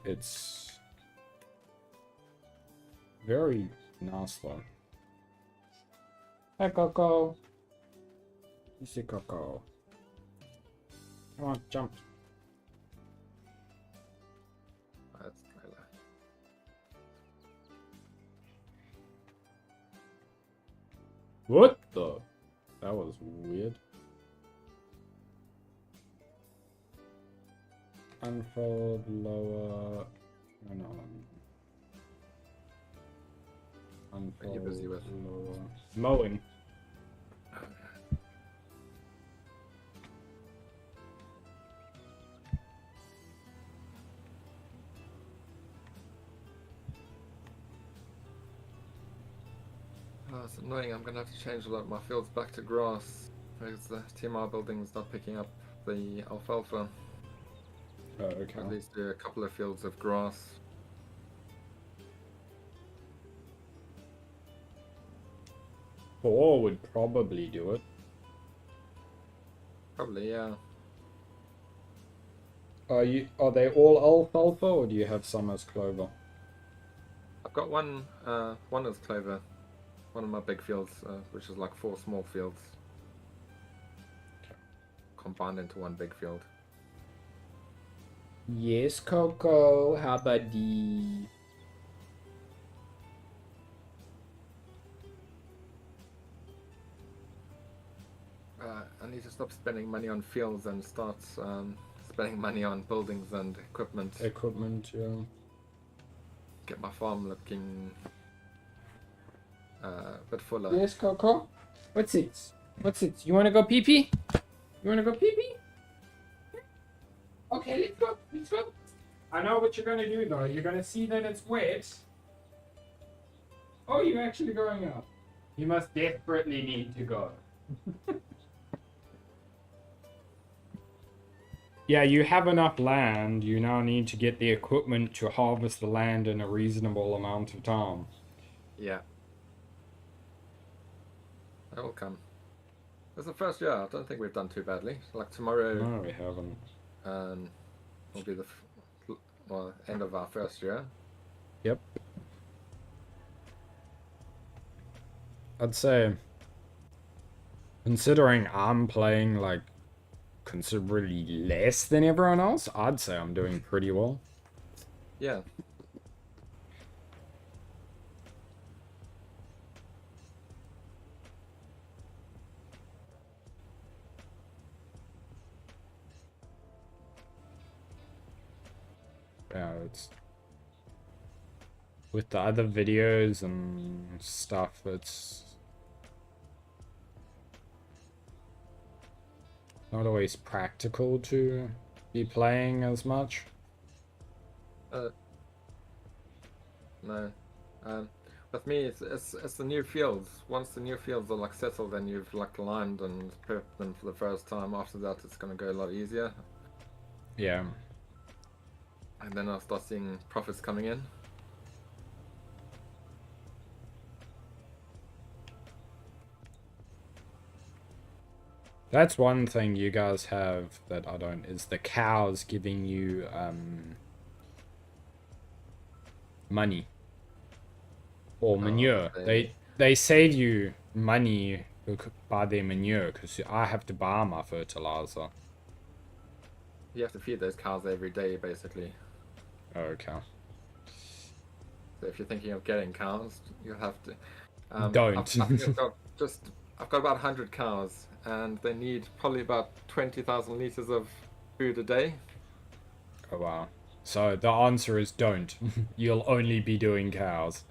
It's very nice though. Hey Coco. You see Coco. Come on, jump. That's the trailer. What the? That was weird. Unfold, lower, turn on. Unfold, what are you busy with? lower. Mowing. Oh, it's annoying. I'm gonna have to change a lot of my fields back to grass because the TMR building is not picking up the alfalfa. Oh, okay. At least do a couple of fields of grass. Four would probably do it. Probably, yeah. Are they all alfalfa, or do you have some as clover? I've got one is clover. One of my big fields, which is like 4 small fields. Combined into one big field. Yes, Coco. How about the... I need to stop spending money on fields and start spending money on buildings and equipment. Equipment, yeah. Get my farm looking a bit fuller. Yes, Coco? What's it? What's it? You wanna go pee-pee? You wanna go pee-pee? Okay, let's go. Let's go. I know what you're gonna do though. You're gonna see that it's wet. Oh, you're actually going out. You must desperately need to go. Yeah, you have enough land. You now need to get the equipment to harvest the land in a reasonable amount of time. Yeah. That will come. It's the first year. I don't think we've done too badly. Like tomorrow No, we haven't. will be the end of our first year. Yep. I'd say, considering I'm playing like considerably less than everyone else, I'd say I'm doing pretty well. Yeah. Yeah, it's with the other videos and stuff, it's not always practical to be playing as much. No. With me, it's the new fields. Once the new fields are like settled and you've like lined and prepped them for the first time, after that it's gonna go a lot easier. Yeah. And then I'll start seeing profits coming in. That's one thing you guys have that I don't, is the cows giving you money or manure. They save you money by their manure because I have to buy my fertilizer. You have to feed those cows every day, basically. Okay. So if you're thinking of getting cows, you'll have to. Don't. I've got about 100 cows, and they need probably about 20,000 liters of food a day. Oh wow. So the answer is don't. You'll only be doing cows.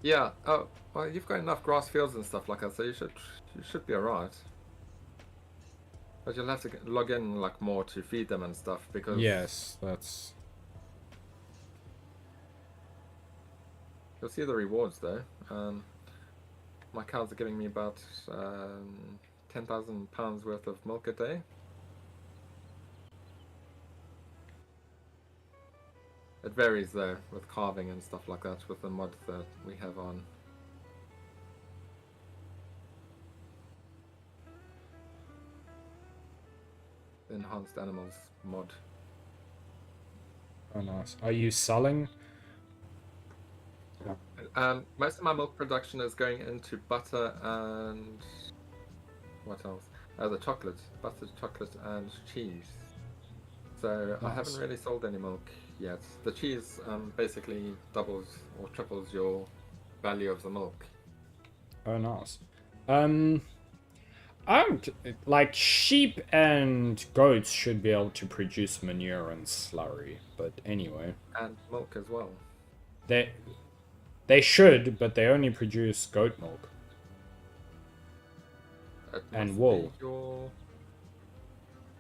Yeah. Oh, well, you've got enough grass fields and stuff like that, so you should be alright. But you'll have to log in like more to feed them and stuff because. Yes, that's. You'll see the rewards though. My cows are giving me about 10,000 pounds worth of milk a day. It varies though with carving and stuff like that with the mod that we have on. The enhanced animals mod. Oh nice. Are you selling? Most of my milk production is going into butter and what else? The chocolate, butter, chocolate, and cheese. So I haven't really sold any milk yet. The cheese basically doubles or triples your value of the milk. Oh nice. Like sheep and goats should be able to produce manure and slurry, but anyway. And milk as well. They should, but they only produce goat milk. And wool. Your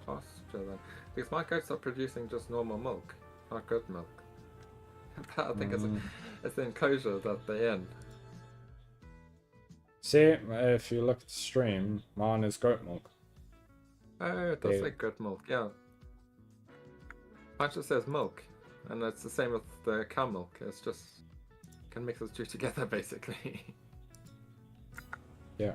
pasture then. Because my goats are producing just normal milk, not goat milk. I think it's the enclosure that they're in. See, if you look at the stream, mine is goat milk. Oh, it does say goat milk, yeah. Mine just says milk, and it's the same with the cow milk. It's just can mix those two together basically. Yeah.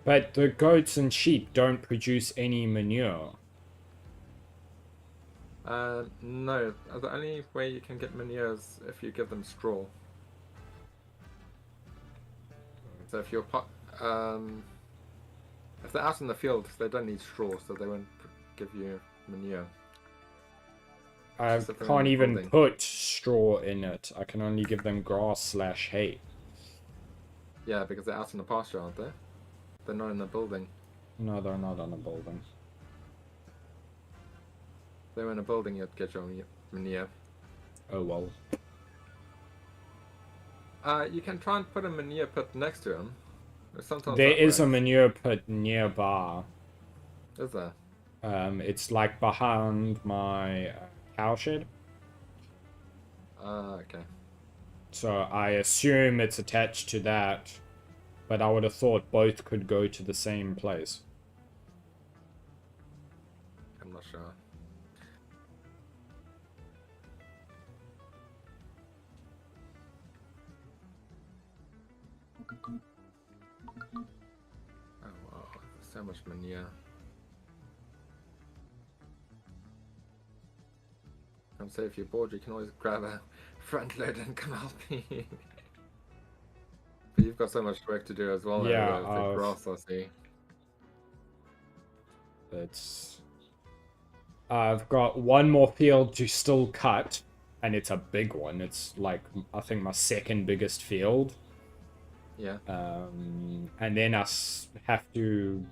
But the goats and sheep don't produce any manure. No. The only way you can get manure is if you give them straw. So if you're if they're out in the field, they don't need straw, so they won't give you manure. I can't even put straw in it. I can only give them grass/hay. Yeah, because they're out in the pasture, aren't they? They're not in the building. No, they're not on a building. If they were in a building, you'd get your manure. Oh well. You can try and put a manure pit next to them. Sometimes There that is a works. manure pit nearby. Is there? It's like behind my cow shed. Okay. So I assume it's attached to that. But I would have thought both could go to the same place. I'm not sure. Oh wow, there's so much manure. And say if you're bored, you can always grab a front load and come help me. But you've got so much work to do as well. Yeah, With the grass, I see. It's... I've got one more field to still cut, and it's a big one. It's like, I think my second biggest field. Yeah. And then have to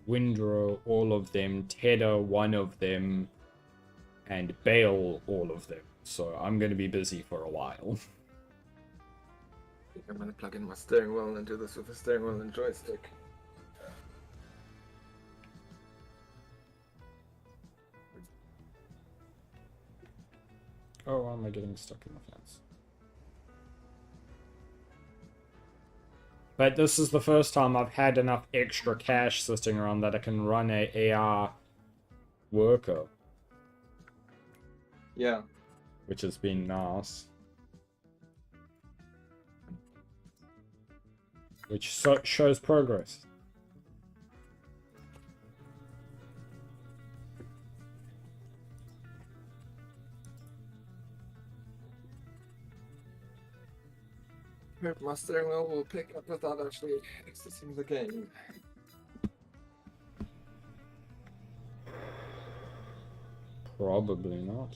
windrow all of them, tether one of them, and bale all of them. So I'm going to be busy for a while. I'm going to plug in my steering wheel and do this with the steering wheel and joystick. Oh, why am I getting stuck in the fence? But this is the first time I've had enough extra cash sitting around that I can run a AR worker. Yeah. Which has been nice. Which shows progress. Hope my steering wheel will pick up without actually exiting the game. Probably not.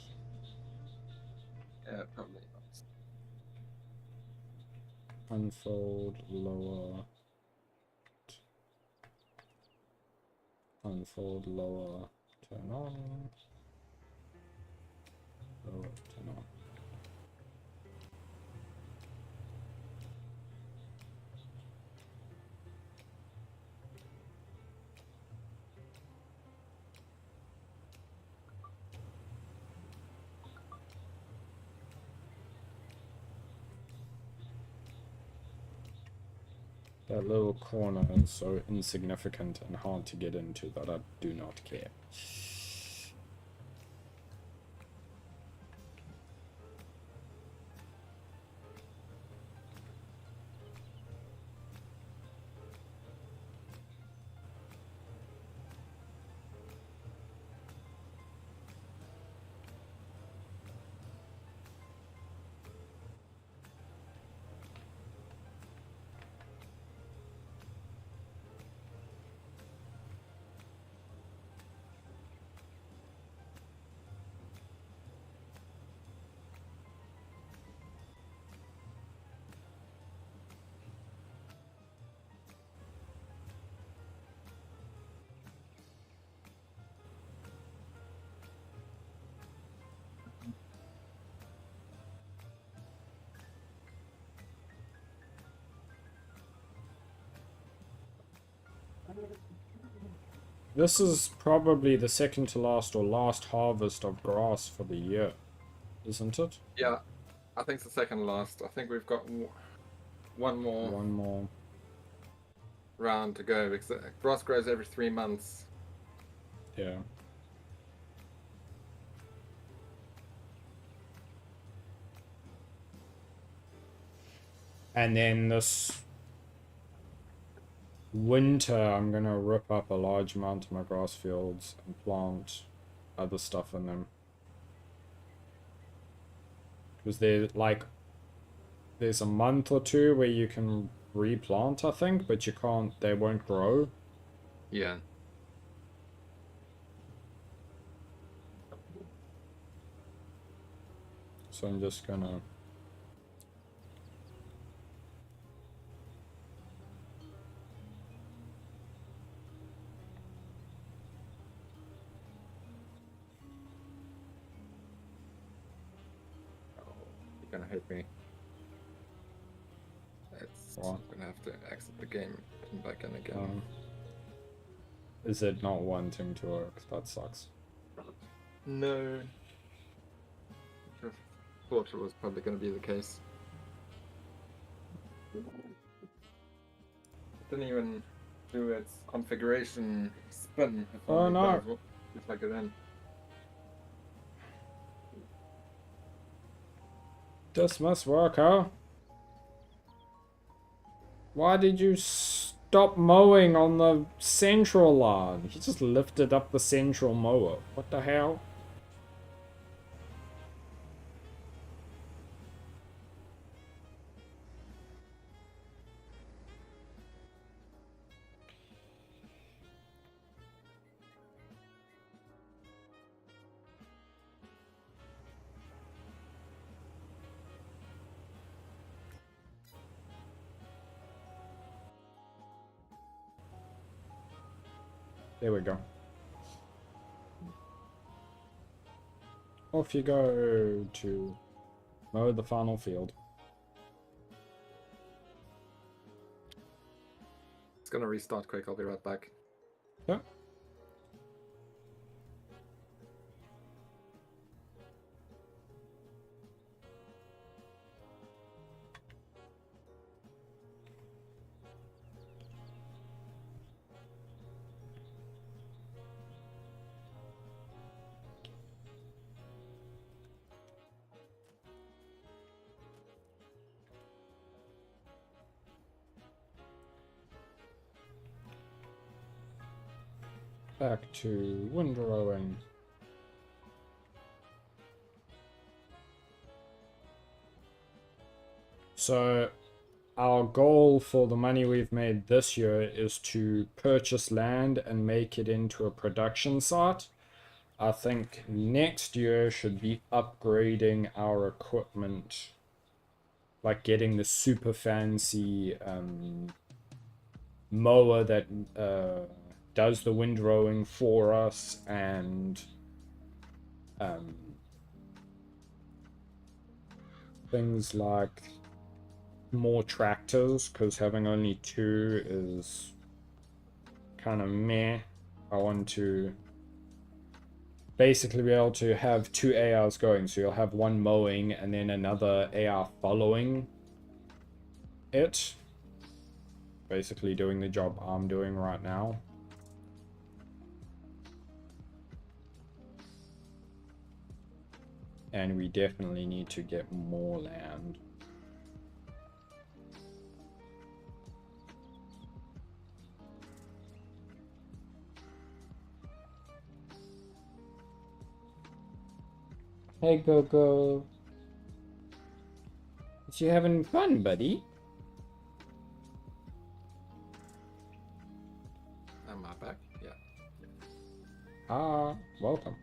Yeah, probably not. Unfold, lower. Unfold, lower, turn on. Lower, turn on. That little corner is so insignificant and hard to get into that I do not care. This is probably the second to last or last harvest of grass for the year, isn't it? Yeah, I think it's the second last. I think we've got one more round to go because the grass grows every 3 months. Yeah. And then this winter, I'm gonna rip up a large amount of my grass fields and plant other stuff in them. Because there's a month or two where you can replant, I think, but you can't, they won't grow. Yeah. So I'm just gonna gonna hate me. It's What? gonna have to exit the game and back in again. Is it not wanting to work? That sucks. No. Just thought it was probably gonna be the case. Didn't even do its configuration spin. If Oh, only no. that was just like it in. This must work, huh? Why did you stop mowing on the central lawn? He just lifted up the central mower. What the hell? There we go. Off you go to mow the final field. It's gonna restart quick. I'll be right back. Yeah. Back to windrowing. So, our goal for the money we've made this year is to purchase land and make it into a production site. I think next year should be upgrading our equipment, like getting the super fancy mower that does the windrowing for us, and things like more tractors, because having only 2 is kind of meh. I want to basically be able to have 2 ARs going, so you'll have one mowing and then another AR following it, basically doing the job I'm doing right now. And we definitely need to get more land. Hey, Gogo. Is you having fun, buddy? Am I back? Yeah. Ah, welcome.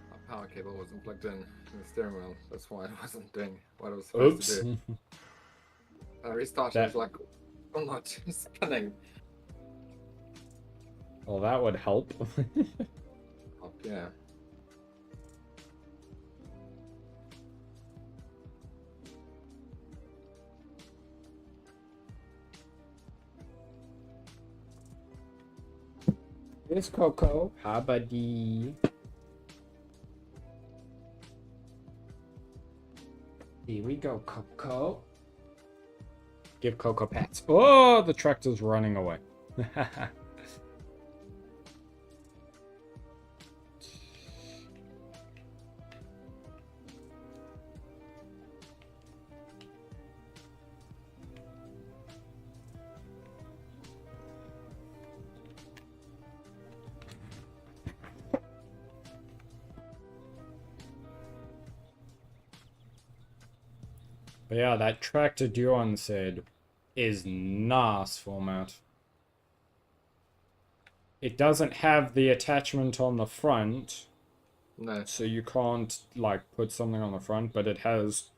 My power cable wasn't plugged in the steering wheel. That's why it wasn't doing what it was supposed Oops. to do. I restarted. That- It was like, I'm not spinning. Well, that would help. Oh, yeah. Here's Coco. Hi, buddy. Here we go, Coco. Give Coco pats. Oh, the tractor's running away. But yeah, that tractor Dion said is NAS format. It doesn't have the attachment on the front, No. so you can't like put something on the front, but it has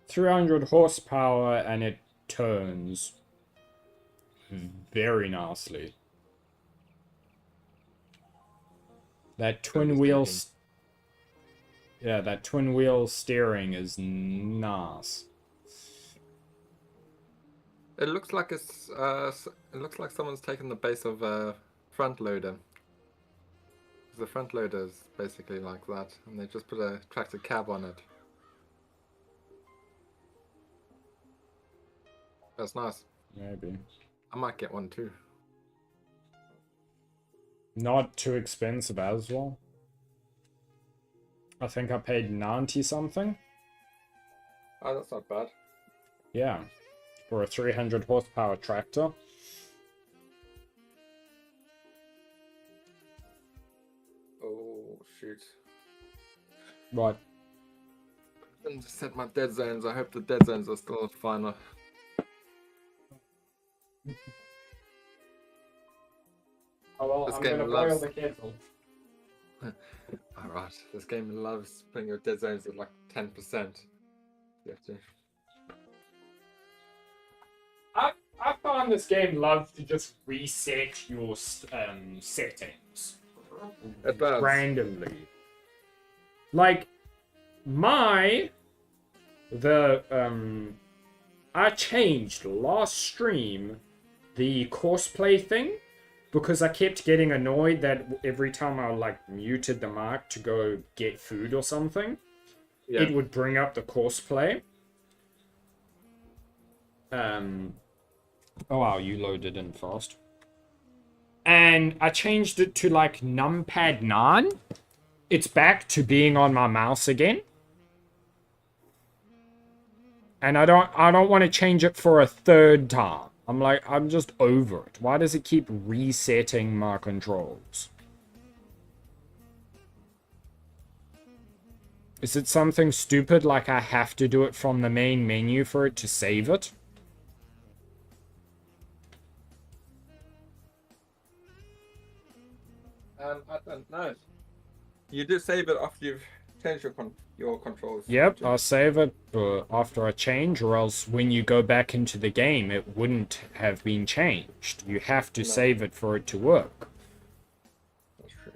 300 horsepower and it turns very nicely. That twin wheel Yeah, that twin wheel steering is nice. It looks like it looks like someone's taken the base of a front loader. The front loader is basically like that, and they just put a tractor cab on it. That's nice. Maybe. I might get one too. Not too expensive as well. I think I paid 90 something. Oh, that's not bad. Yeah. For a 300 horsepower tractor. Oh, shoot. What? And just set my dead zones. I hope the dead zones are still fine. Oh, well, This I'm game gonna loves- boil the kettle. Alright, this game loves putting your dead zones at like 10%. You have to. I find this game loves to just reset your settings It does. randomly. Like I changed last stream the courseplay thing because I kept getting annoyed that every time I like muted the mic to go get food or something, Yeah. it would bring up the courseplay. Oh wow, you loaded in fast. And I changed it to like numpad 9. It's back to being on my mouse again. And I don't want to change it for a third time. I'm just over it. Why does it keep resetting my controls? Is it something stupid like I have to do it from the main menu for it to save it? I don't know. You do save it after you've changed your controls. Yep, I'll save it after I change, or else when you go back into the game, it wouldn't have been changed. You have to save it for it to work. That's true.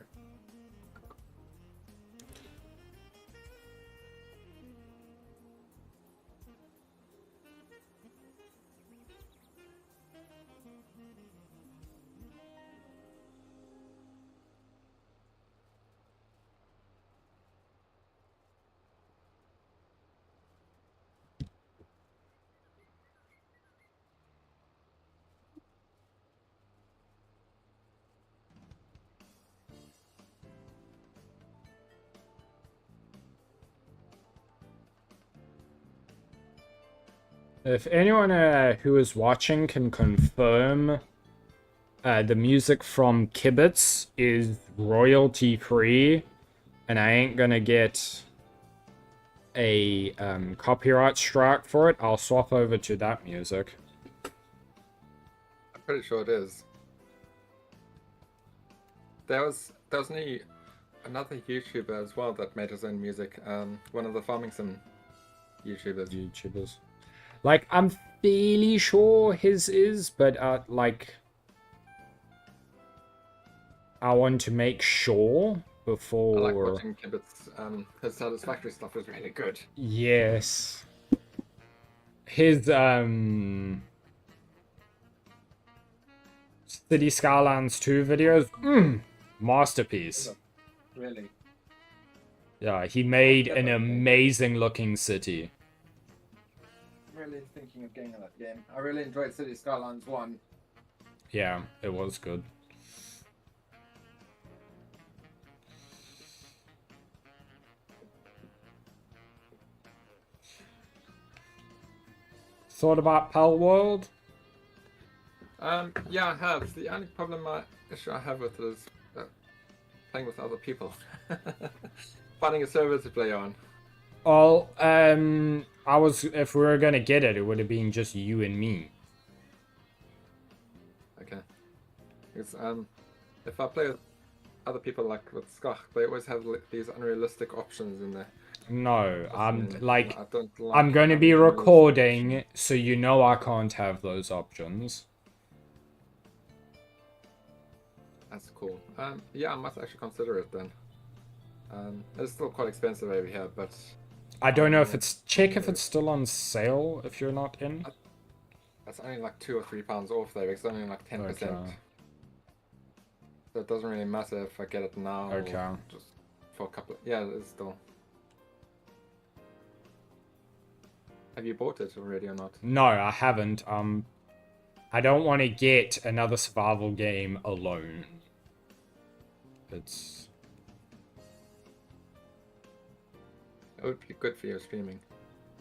If anyone who is watching can confirm the music from Kibitz is royalty free and I ain't gonna get a copyright strike for it, I'll swap over to that music. I'm pretty sure it is. There was another YouTuber as well that made his own music. One of the farming sim YouTubers. Like, I'm fairly sure his is, but like, I want to make sure before. I like watching Kibitz. His Satisfactory stuff is really good. Yes. His City Skylines 2 videos, masterpiece. Really? Yeah, he made an amazing looking city. Really thinking of getting that game. I really enjoyed City Skylines 1. Yeah, it was good. Thought about Pal World? Yeah, I have. The only issue I have with it is playing with other people. Finding a server to play on. Well, if we were gonna get it, it would have been just you and me. Okay. Because, if I play with other people like with Skach, they always have these unrealistic options in there. No, I'm I don't like I'm going to be recording, so you know I can't have those options. That's cool. Yeah, I must actually consider it then. It's still quite expensive over here, but I don't know if it's... Check if it's still on sale if you're not in. it's only like £2 or £3 off though. It's only like 10%. Okay. So it doesn't really matter if I get it now Okay. or just for a couple. Yeah, it's still. Have you bought it already or not? No, I haven't. I don't want to get another survival game alone. It's... It would be good for your streaming.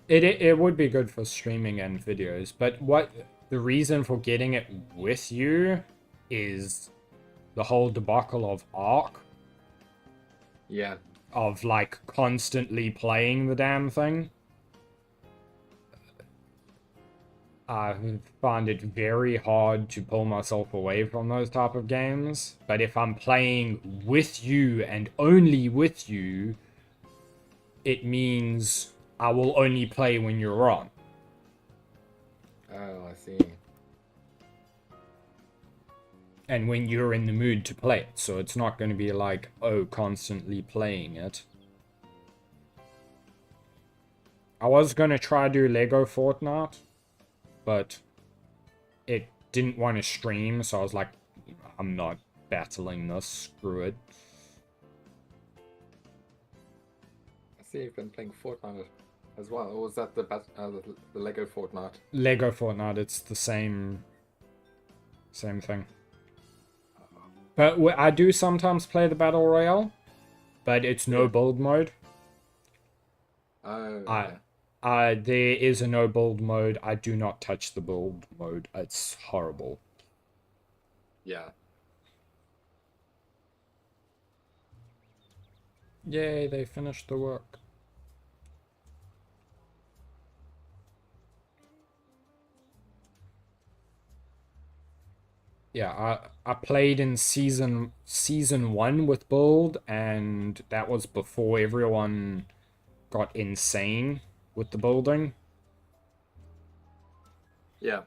It would be good for streaming and videos, but what the reason for getting it with you is the whole debacle of Ark, Yeah. of like constantly playing the damn thing. I find it very hard to pull myself away from those type of games, but if I'm playing with you and only with you, it means I will only play when you're on. Oh, I see. And when you're in the mood to play it. So it's not going to be like, oh, constantly playing it. I was going to try to do Lego Fortnite, but it didn't want to stream, so I was like, I'm not battling this, screw it. I see you've been playing Fortnite as well. Or was that the Lego Fortnite? Lego Fortnite, it's the same thing. But I do sometimes play the Battle Royale, but it's no build mode. Oh, There is a no build mode. I do not touch the build mode. It's horrible. yeah. Yay, they finished the work. Yeah, I played in season 1 with build, and that was before everyone got insane with the building. Yeah.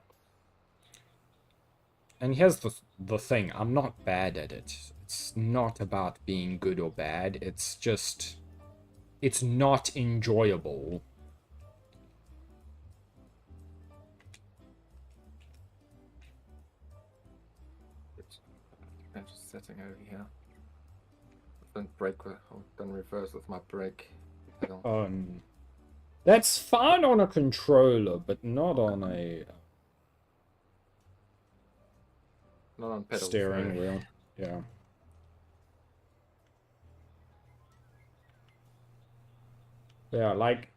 And here's the thing, I'm not bad at it. It's not about being good or bad, it's just... It's not enjoyable. I'm just setting over here. I've done I've done reverse with my brake pedal. That's fine on a controller, but not on a Not on pedal. steering wheel. Yeah. Yeah, like,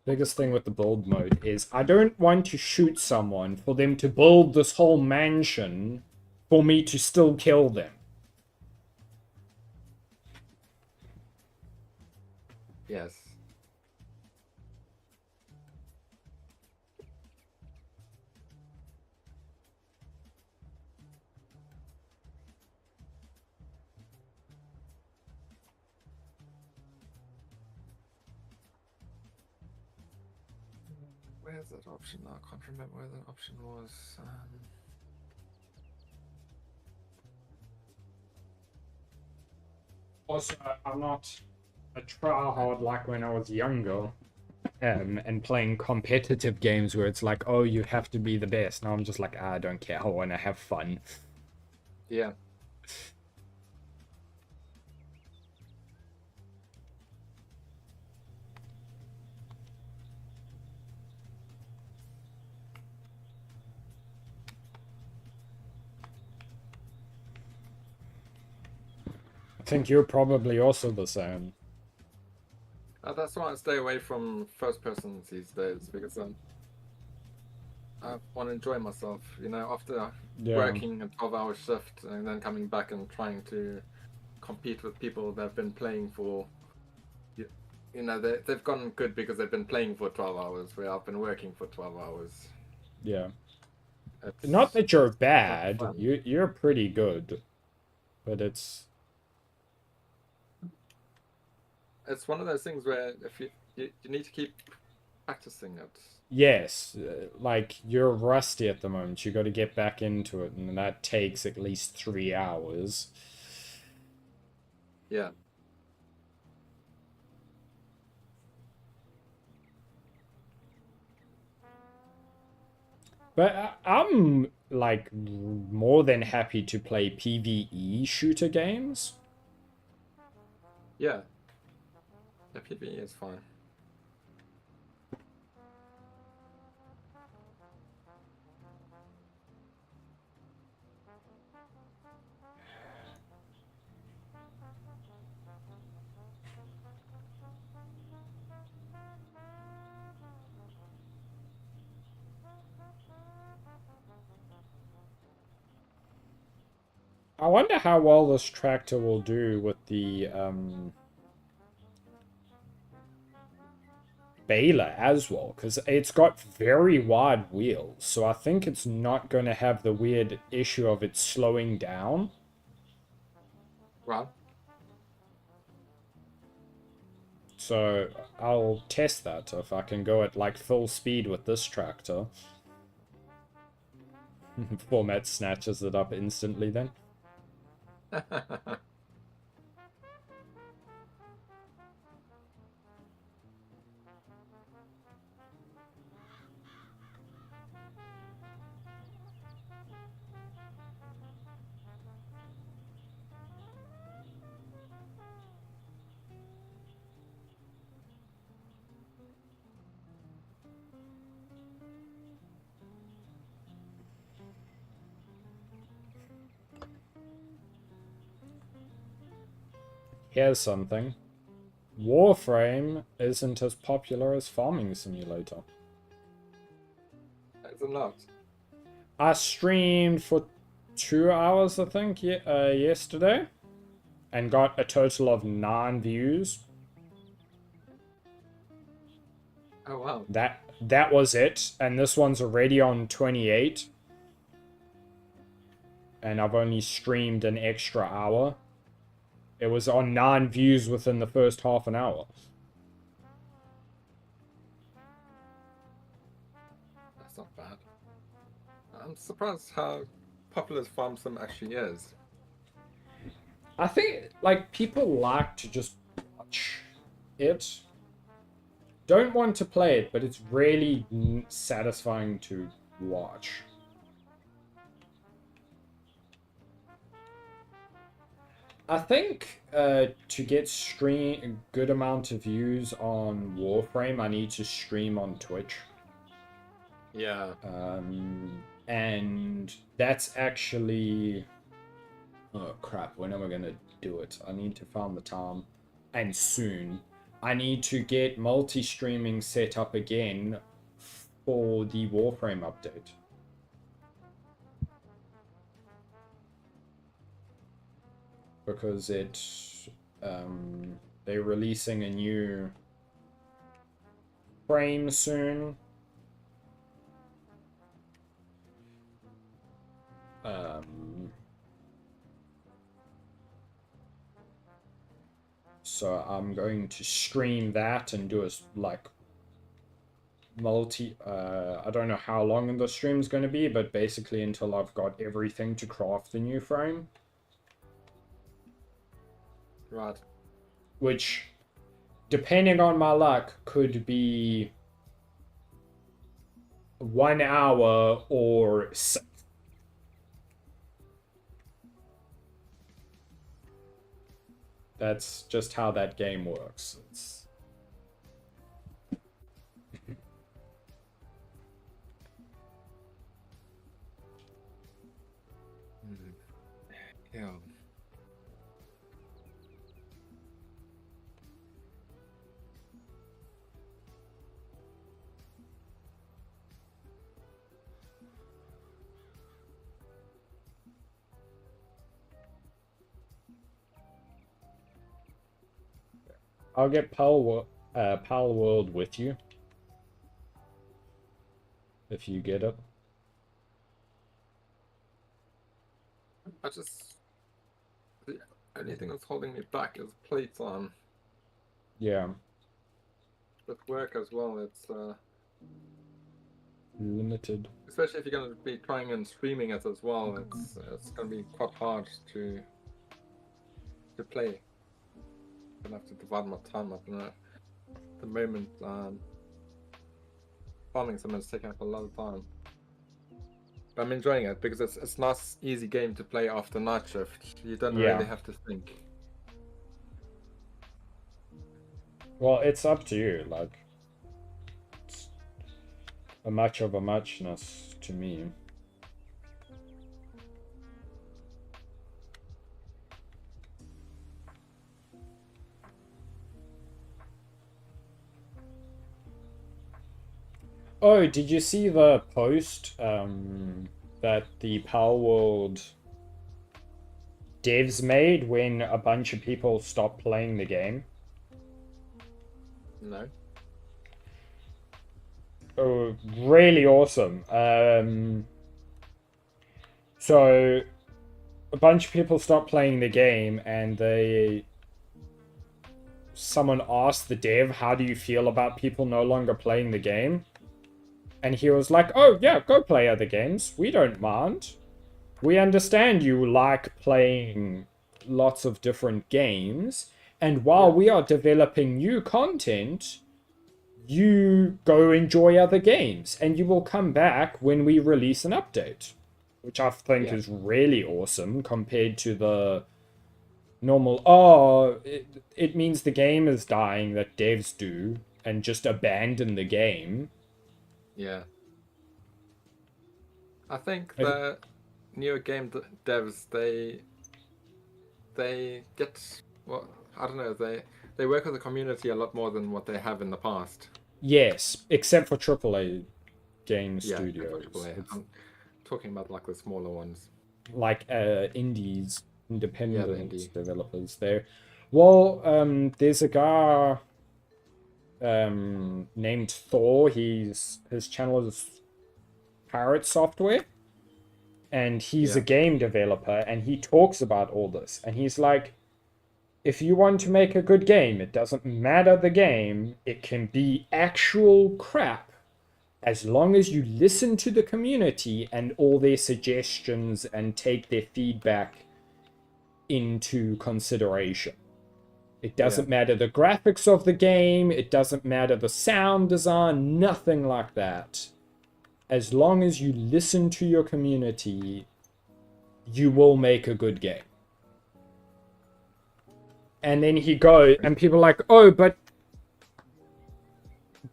biggest thing with the build mode is I don't want to shoot someone for them to build this whole mansion for me to still kill them. Yes. Where's that option? I can't remember where that option was. Also, I'm not a tryhard like when I was younger, and playing competitive games where it's like, oh, you have to be the best. Now I'm just like, I don't care. I want to have fun. Yeah. I think you're probably also the same. That's why I stay away from first person these days, because I want to enjoy myself, you know, after working a 12-hour shift and then coming back and trying to compete with people that have been playing for, you know, they've gotten good because they've been playing for 12 hours, where I've been working for 12 hours. Yeah. It's Not that you're bad. fun. You're pretty good. But it's one of those things where if you need to keep practicing it. yes, like you're rusty at the moment. You got to get back into it, and that takes at least 3 hours. Yeah. But I'm like more than happy to play PvE shooter games. Yeah. The PvE is fine. I wonder how well this tractor will do with the baler as well, because it's got very wide wheels, so I think it's not going to have the weird issue of it slowing down. Right. So I'll test that if I can go at like full speed with this tractor. Format snatches it up instantly then. Here's something. Warframe isn't as popular as Farming Simulator. It's a lot. I streamed for 2 hours, I think, yesterday, and got a total of 9 views. Oh wow. That was it, and this one's already on 28. And I've only streamed an extra hour. It was on 9 views within the first half an hour. That's not bad. I'm surprised how popular Farm Sim actually is. I think, like, people like to just watch it. Don't want to play it, but it's really satisfying to watch. I think to get good amount of views on Warframe, I need to stream on Twitch. Yeah. And that's actually... Oh crap, when am I gonna do it? I need to find the time. And soon. I need to get multi-streaming set up again for the Warframe update. Because they're releasing a new frame soon. So I'm going to stream that and do a like multi. I don't know how long the stream's going to be, but basically until I've got everything to craft the new frame. Right. Which, depending on my luck, could be 1 hour or... That's just how that game works. It's... Yeah. I'll get Pal World with you. If you get it. I just... The only thing that's holding me back is playtime. Yeah. With work as well, it's... Limited. Especially if you're going to be trying and streaming it as well, it's going to be quite hard to play. gonna have to divide my time up. And at the moment, farming someone's taking up a lot of time. But I'm enjoying it because it's nice, easy game to play after night shift. You don't Yeah. really have to think. Well, it's up to you. Like, it's a much of a muchness to me. Oh, did you see the post that the Power World devs made when a bunch of people stopped playing the game? No. Oh, really awesome. So a bunch of people stopped playing the game, and someone asked the dev, "How do you feel about people no longer playing the game?" And he was like, "Oh yeah, go play other games. We don't mind. We understand you like playing lots of different games, and while we are developing new content, you go enjoy other games, and you will come back when we release an update." Which I think is really awesome compared to the normal, it means the game is dying that devs do, and just abandon the game. Yeah. I think the newer game devs, they get, well, I don't know, they work with the community a lot more than what they have in the past. Yes, except for AAA game Yeah, studios. AAA. I'm talking about like the smaller ones. Like indies, independent indie. developers there. Well, there's a guy named Thor. His channel is Parrot Software, and he's a game developer, and he talks about all this, and he's like, if you want to make a good game, it doesn't matter the game, it can be actual crap, as long as you listen to the community and all their suggestions and take their feedback into consideration. It doesn't matter the graphics of the game, it doesn't matter the sound design, nothing like that. As long as you listen to your community, you will make a good game. And then he goes, and people are like, oh, but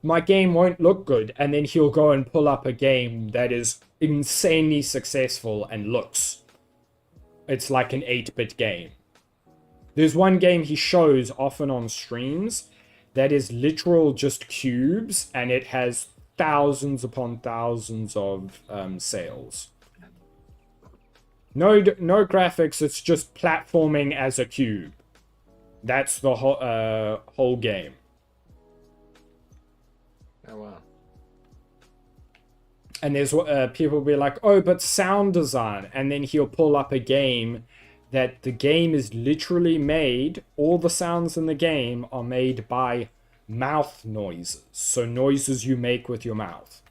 my game won't look good. And then he'll go and pull up a game that is insanely successful and looks. It's like an 8-bit game. There's one game he shows often on streams that is literal just cubes, and it has thousands upon thousands of sales. No graphics, it's just platforming as a cube. That's the whole game. Oh wow. And there's people will be like, oh, but sound design. And then he'll pull up a game that the game is literally made, all the sounds in the game are made by mouth noises. So noises you make with your mouth.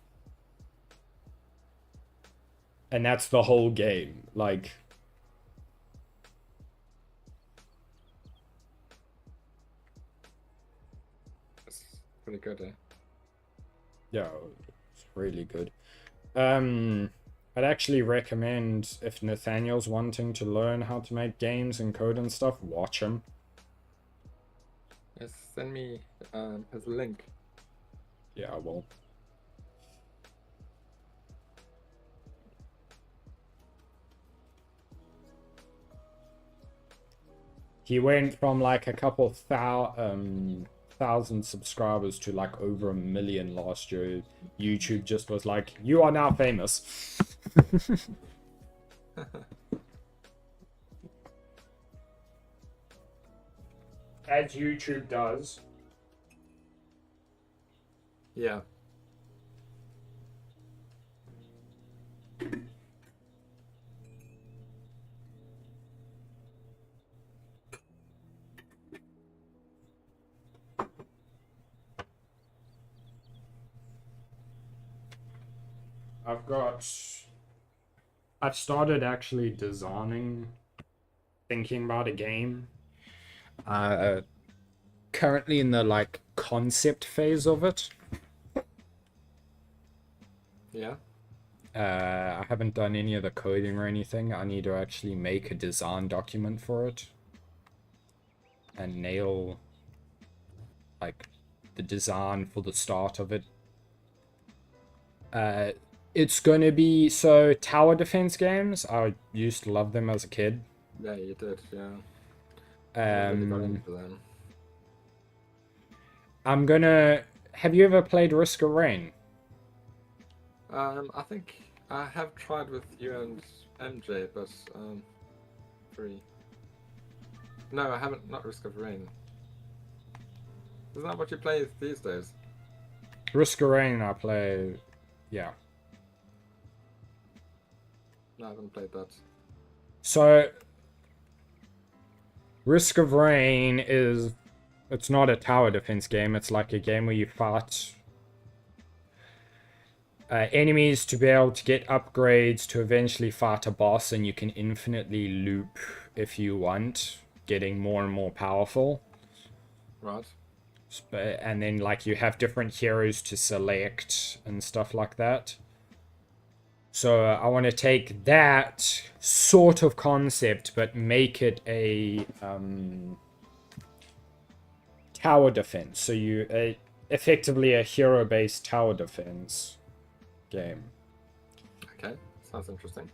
And that's the whole game. Like, that's pretty good, eh? yeah, it's really good. I'd actually recommend, if Nathaniel's wanting to learn how to make games and code and stuff, watch him. Yes, send me his link. Yeah, I will. He went from like a couple thousand subscribers to like over 1 million last year. YouTube just was like, you are now famous. As YouTube does. Yeah. I've started actually designing, thinking about a game. currently in the like concept phase of it. Yeah. I haven't done any of the coding or anything. I need to actually make a design document for it and nail like the design for the start of it. It's gonna be so tower defense games. I used to love them as a kid. Yeah, you did. Yeah. I really got into them. I'm gonna. Have you ever played Risk of Rain? I think I have tried with you and MJ, but free. No, I haven't. Not Risk of Rain. Isn't that what you play these days? Risk of Rain, I play. Yeah. No, I haven't played that. So, Risk of Rain is. It's not a tower defense game. It's like a game where you fight enemies to be able to get upgrades to eventually fight a boss, and you can infinitely loop if you want, getting more and more powerful. Right. And then like you have different heroes to select and stuff like that. So I want to take that sort of concept but make it a tower defense. So you effectively a hero-based tower defense game. Okay, sounds interesting.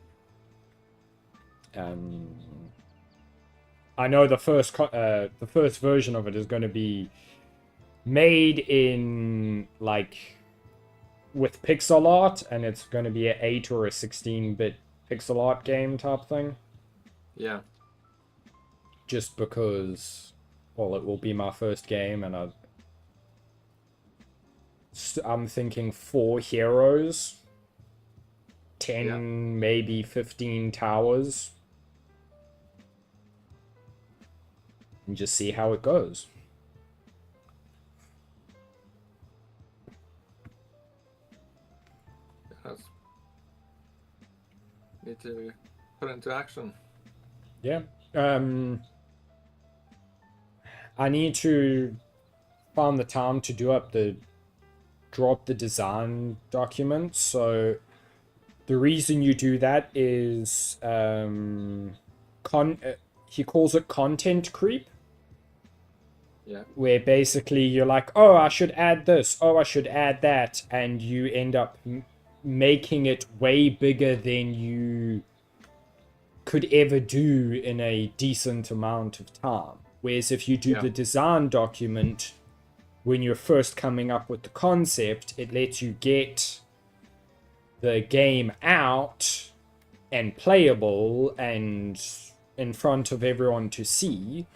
I know the first version of it is going to be made in like with pixel art, and it's going to be an 8 or a 16-bit pixel art game type thing. Yeah. Just because, well, it will be my first game, and I'm thinking 4 heroes, 10 maybe 15 towers, and just see how it goes. Need to put it into action. Yeah. I need to find the time to drop the design document. So the reason you do that is he calls it content creep. Yeah. Where basically you're like, oh, I should add this, oh, I should add that, and you end up making it way bigger than you could ever do in a decent amount of time. Whereas if you do the design document when you're first coming up with the concept, it lets you get the game out and playable and in front of everyone to see.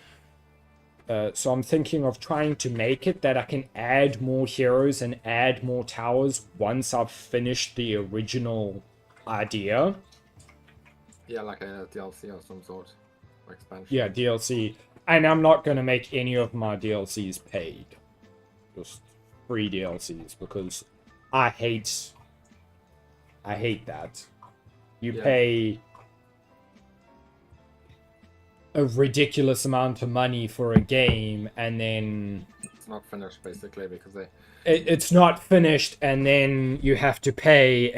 So I'm thinking of trying to make it that I can add more heroes and add more towers once I've finished the original idea. Yeah, like a DLC of some sort. Or expansion. Yeah, DLC. And I'm not going to make any of my DLCs paid. Just free DLCs, because I hate that. You pay a ridiculous amount of money for a game, and then it's not finished, basically, because it's not finished, and then you have to pay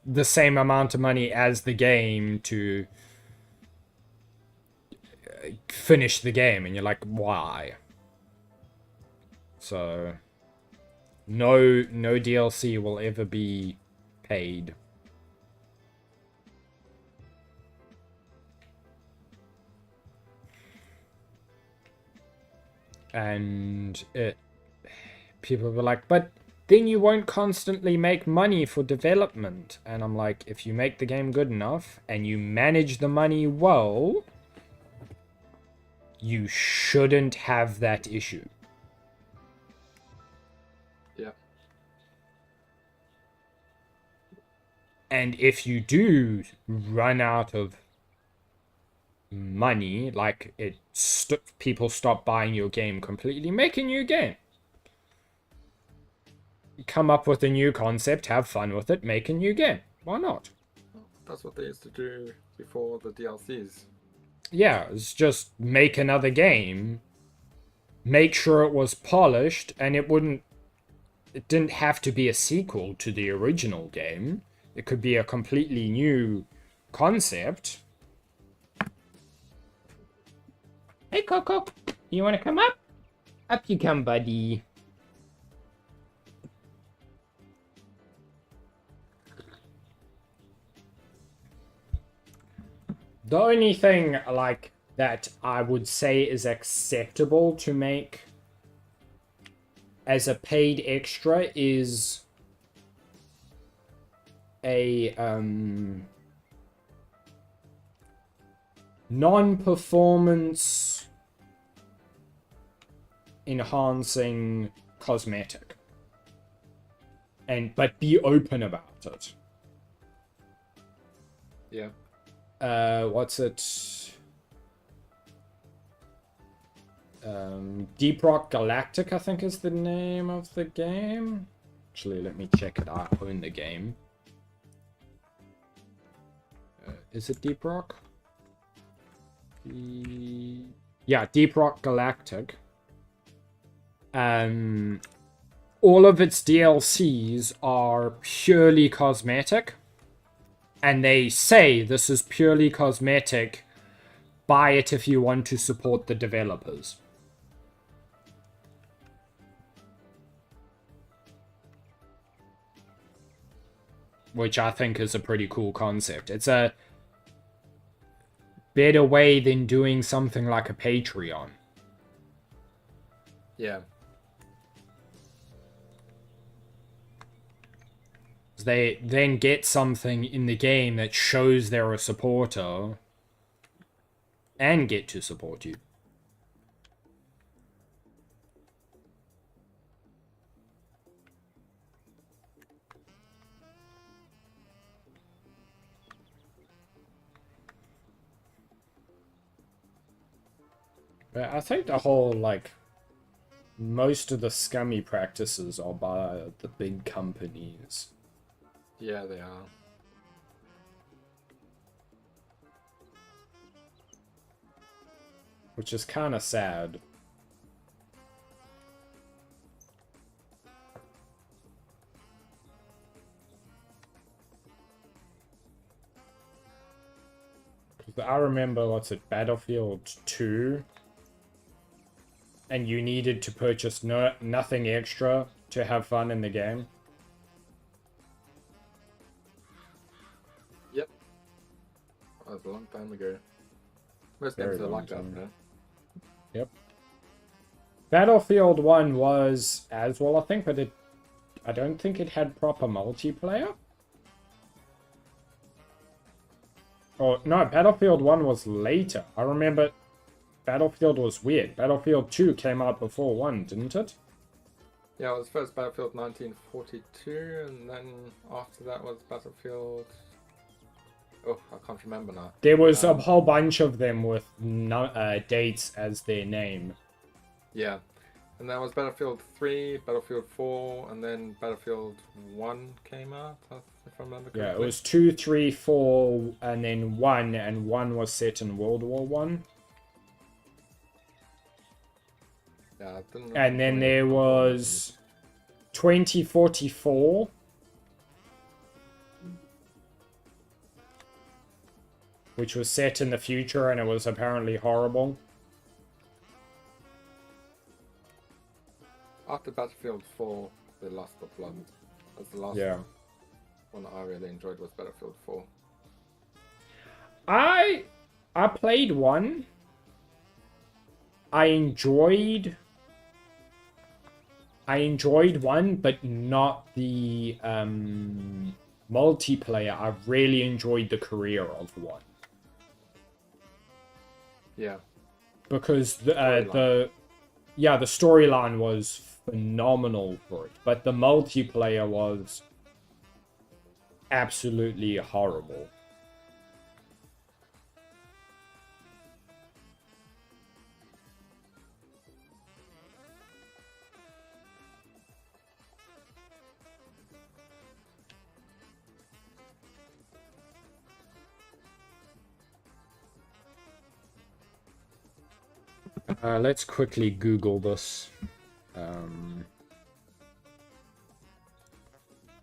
the same amount of money as the game to finish the game, and you're like, why? So no DLC will ever be paid. And people were like, but then you won't constantly make money for development. And I'm like, if you make the game good enough and you manage the money well, you shouldn't have that issue. Yeah. And if you do run out of money, like people stop buying your game completely, make a new game. Come up with a new concept, have fun with it, make a new game. Why not? That's what they used to do before the DLCs. Yeah, it's just make another game make sure it was polished, and it didn't have to be a sequel to the original game. It could be a completely new concept. Hey, Coco, you want to come up? Up you come, buddy. The only thing, like, that I would say is acceptable to make as a paid extra is a non-performance enhancing cosmetic, but be open about it. Yeah. What's it? Deep Rock Galactic, I think is the name of the game. Actually, let me check it. I own the game. Is it Deep Rock? Yeah, Deep Rock Galactic. All of its DLCs are purely cosmetic. And they say this is purely cosmetic. Buy it if you want to support the developers. Which I think is a pretty cool concept. It's a better way than doing something like a Patreon. Yeah. They then get something in the game that shows they're a supporter and get to support you. But I think the whole, like, most of the scummy practices are by the big companies. Yeah, they are. Which is kind of sad. I remember, what's it, Battlefield 2? And you needed to purchase nothing extra to have fun in the game. Yep. That was a long time ago. Most Very games are long like that, time. man. Yep. Battlefield 1 was as well, I think, but I don't think it had proper multiplayer. Oh, no, Battlefield 1 was later. I remember Battlefield was weird. Battlefield 2 came out before 1, didn't it? Yeah, it was first Battlefield 1942, and then after that was Battlefield... Oh, I can't remember now. There was a whole bunch of them with dates as their name. Yeah. And that was Battlefield 3, Battlefield 4, and then Battlefield 1 came out, if I remember correctly. Yeah, it was 2, 3, 4, and then 1, and 1 was set in World War 1. Yeah, I didn't And then really there was 2044. Which was set in the future, and it was apparently horrible. After Battlefield 4, they lost the plot. That's the last one I really enjoyed was Battlefield 4. I played 1. I enjoyed 1, but not the multiplayer. I really enjoyed the career of 1. Yeah. Because the storyline was phenomenal for it, but the multiplayer was absolutely horrible. Let's quickly Google this.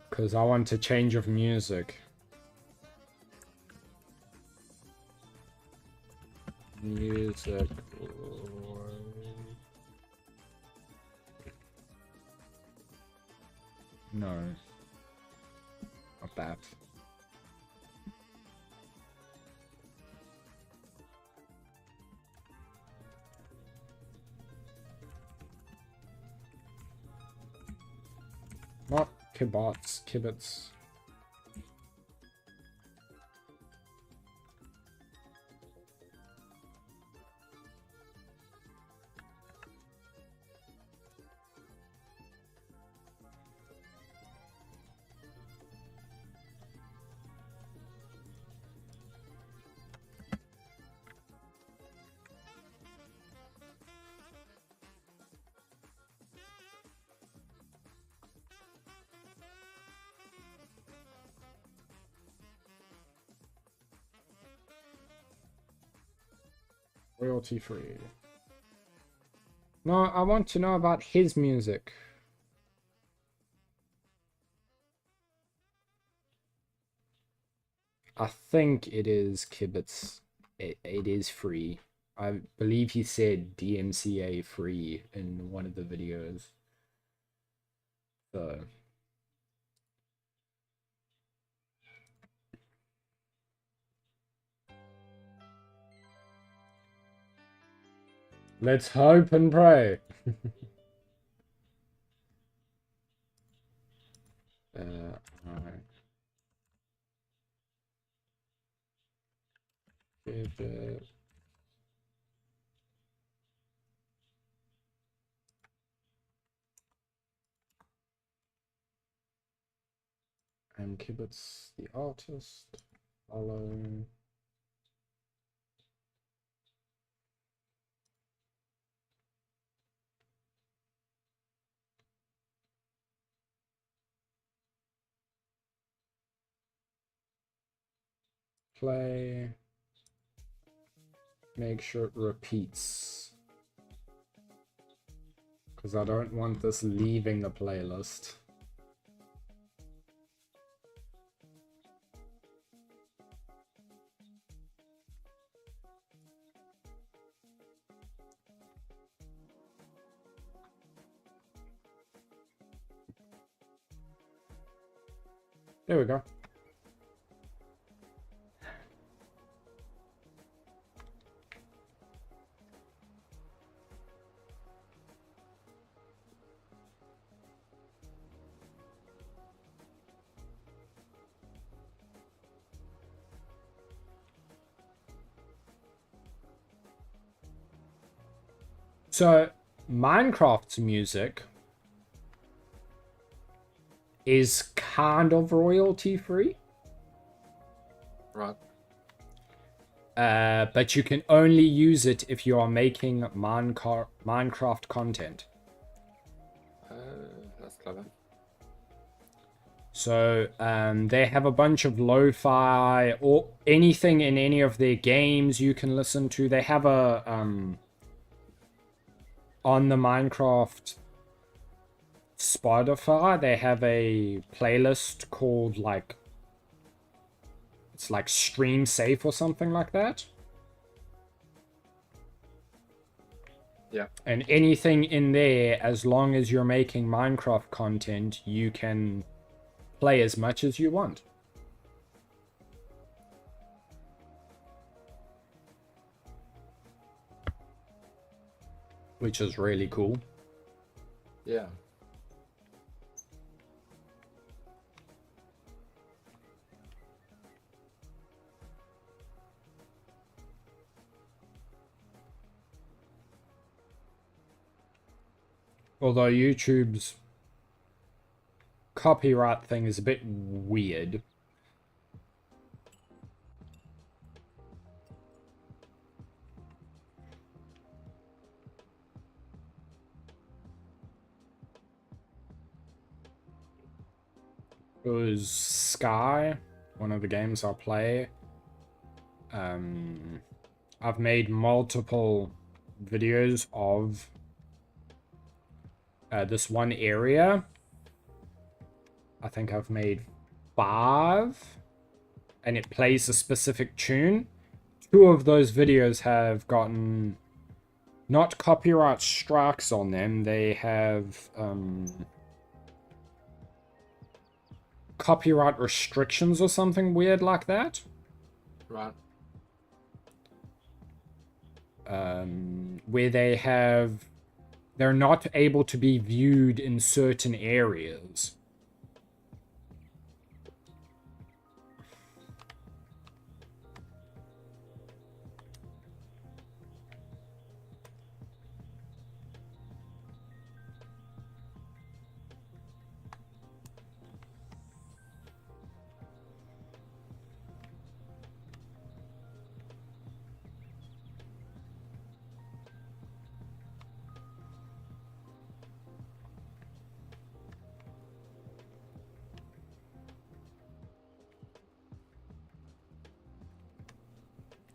Because I want a change of music. Music. No. Not that. Not kibitz. Royalty free. No, I want to know about his music. I think it is kibitz. It is free. I believe he said DMCA free in one of the videos. So let's hope and pray. Alright. And kibitz the artist. Follow. Play. Make sure it repeats. Because I don't want this leaving the playlist. There we go. So, Minecraft's music is kind of royalty free. Right. But you can only use it if you are making Minecraft content. That's clever. So they have a bunch of lo-fi or anything in any of their games you can listen to. They have a on the Minecraft Spotify, they have a playlist called like, it's like Stream Safe or something like that. Yeah. And anything in there, as long as you're making Minecraft content, you can play as much as you want. Which is really cool. Yeah. Although YouTube's copyright thing is a bit weird. It was Sky, one of the games I play. I've made multiple videos of this one area. I think I've made 5, and it plays a specific tune. 2 of those videos have gotten not copyright strikes on them, they have copyright restrictions or something weird like that. Right. Where they're not able to be viewed in certain areas.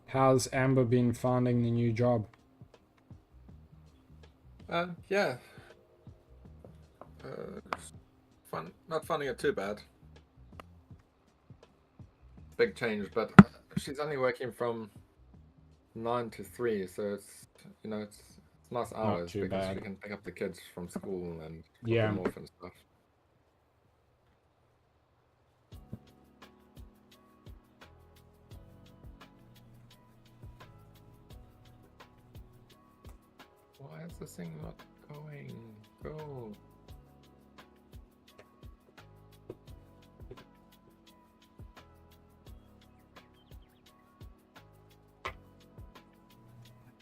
How's Amber been finding the new job? Yeah. Fun. Not finding it too bad. Big change, but she's only working from 9 to 3, so it's it's nice hours too because bad. she can pick up the kids from school and drop Yeah. them off and stuff. Why is this thing not going? Go.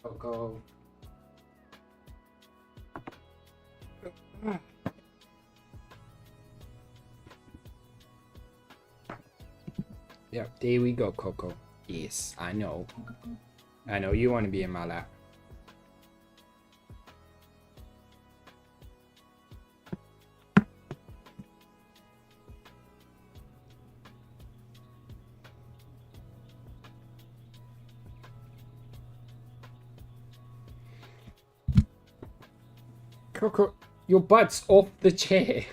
Coco. Yep, there we go, Coco. Yes, I know. I know you want to be in my lap. Coco, your butt's off the chair.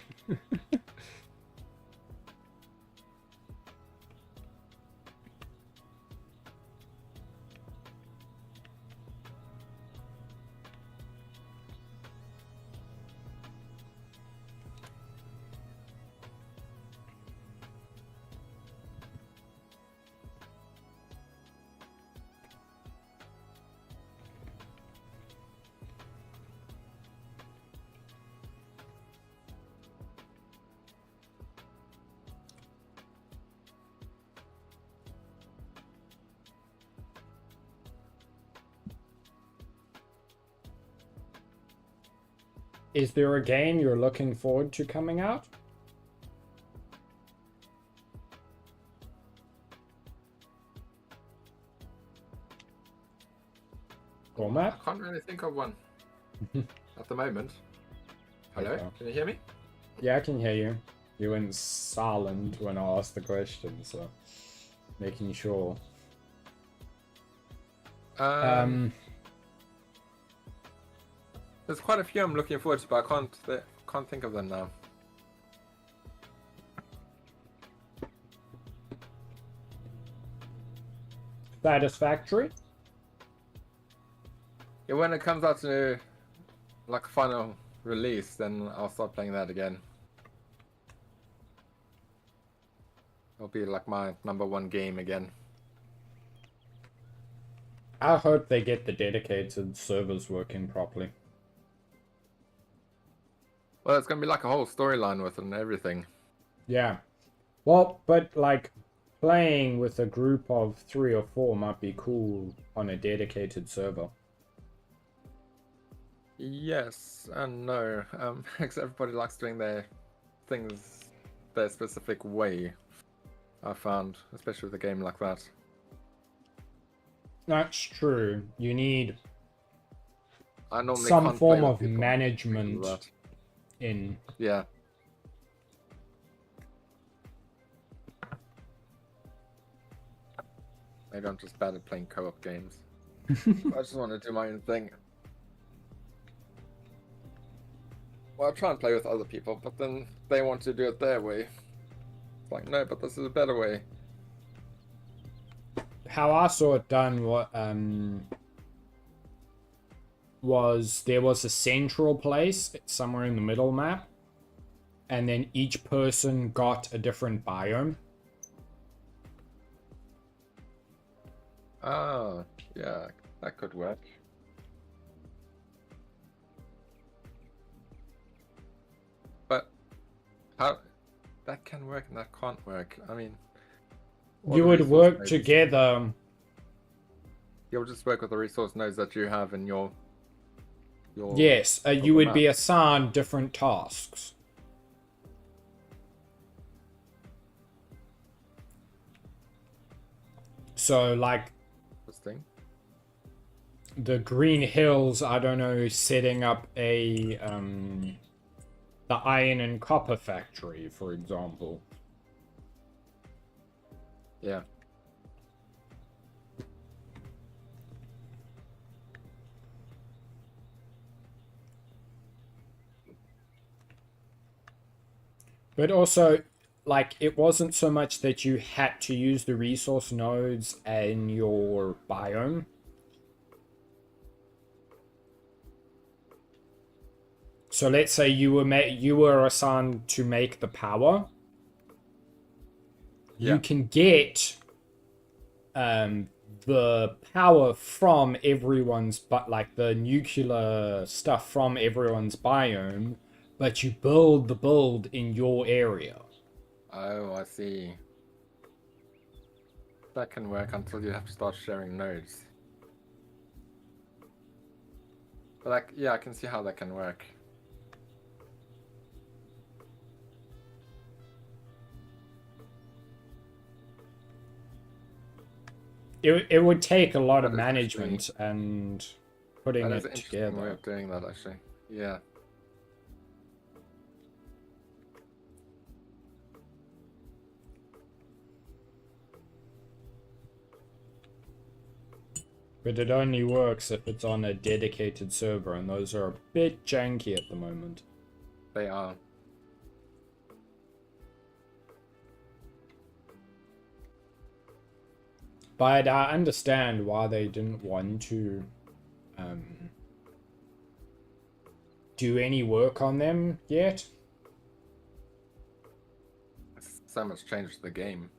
Is there a game you're looking forward to coming out? Format? I can't really think of one at the moment. Hello, Okay. can you hear me? Yeah, I can hear you. You went silent when I asked the question, so making sure. There's quite a few I'm looking forward to, but I can't think of them now. Satisfactory? Yeah, when it comes out to like final release, then I'll start playing that again. It'll be like my #1 game again. I hope they get the dedicated servers working properly. Well, it's gonna be like a whole storyline with it and everything. Yeah. Well, but like playing with a group of 3 or 4 might be cool on a dedicated server. Yes and no, because everybody likes doing their things their specific way. I found, especially with a game like that. That's true. You need I normally some can't form play with of people management like that. in. Yeah. Maybe I'm just bad at playing co-op games. I just want to do my own thing. well, I try and play with other people, but then they want to do it their way. It's like, no, but this is a better way. How I saw it done, was there was a central place somewhere in the middle map, and then each person got a different biome. Oh, yeah, that could work. But how that can work and that can't work? I mean, all You the would resource work nodes- together. You'll just work with the resource nodes that you have in your Yes, you the would be map. assigned different tasks. So, like, this thing. the Green Hills, I don't know, setting up the iron and copper factory, for example. Yeah. But also, like, it wasn't so much that you had to use the resource nodes in your biome. So let's say you were assigned to make the power. Yeah. You can get the power from everyone's, but like the nuclear stuff from everyone's biome, but you build the build in your area. Oh, I see. That can work until you have to start sharing nodes. But like, yeah, I can see how that can work. It would take a lot of That is management and putting That is it an interesting way together. of doing that, actually. Yeah. But it only works if it's on a dedicated server, and those are a bit janky at the moment. They are. But I understand why they didn't want to do any work on them yet. So much changed to the game.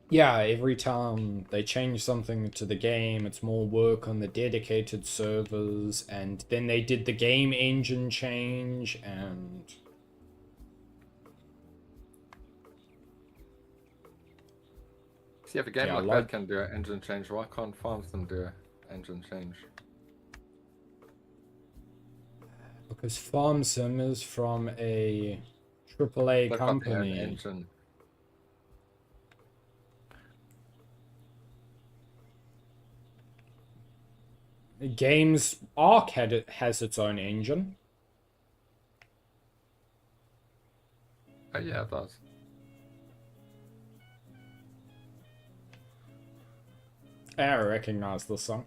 Yeah, every time they change something to the game, it's more work on the dedicated servers, and then they did the game engine change, and See, if a game Yeah, like like- that can do an engine change, why can't Farms them do an engine change? because Farm Sim is from a AAA They've got their own company. engine. Games Arc has its own engine. Oh yeah, it does. I recognize the song.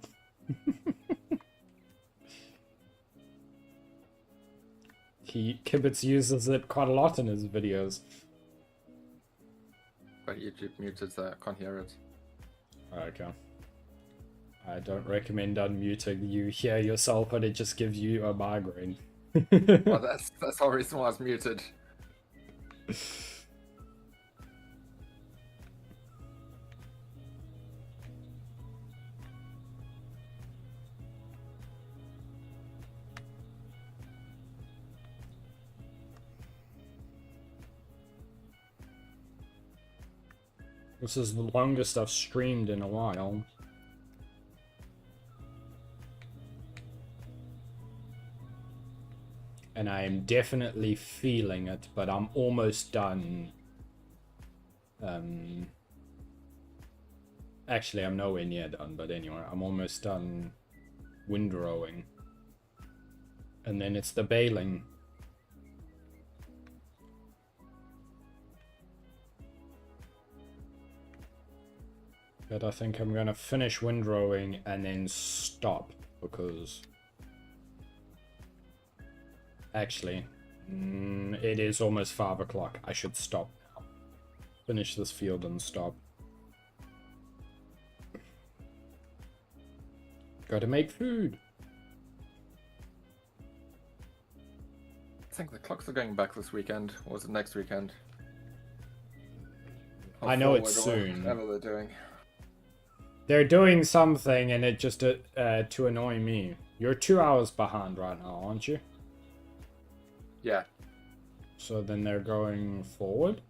Kibitz uses it quite a lot in his videos. But YouTube muted, so I can't hear it. Okay. I don't recommend unmuting. You hear yourself and it just gives you a migraine. Well, that's the whole reason why it's muted. This is the longest I've streamed in a while. And I am definitely feeling it, but I'm almost done. Actually, I'm nowhere near done, but anyway, I'm almost done windrowing. And then it's the baling. But I think I'm gonna finish windrowing and then stop, because Actually, it is almost 5 o'clock. I should stop now. Finish this field and stop. Gotta make food. I think the clocks are going back this weekend, or is it next weekend? I know it's soon. Whatever they're doing. They're doing something, and it just to annoy me. You're 2 hours behind right now, aren't you? Yeah. So then they're going forward?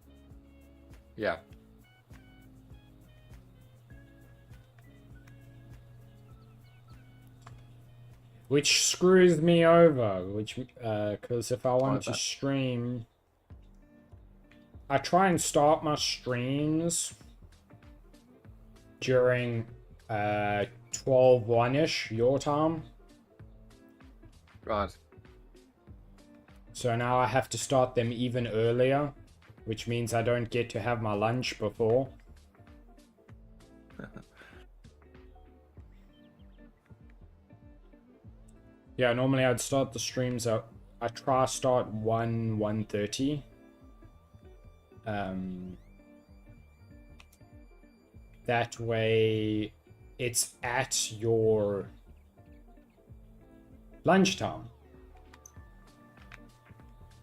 Yeah. Which screws me over, because if I want to stream... I try and start my streams during 12:01-ish your time. Right. So now I have to start them even earlier, which means I don't get to have my lunch before. Yeah, normally I'd start the streams at... I try to start 1:30. That way it's at your lunchtime.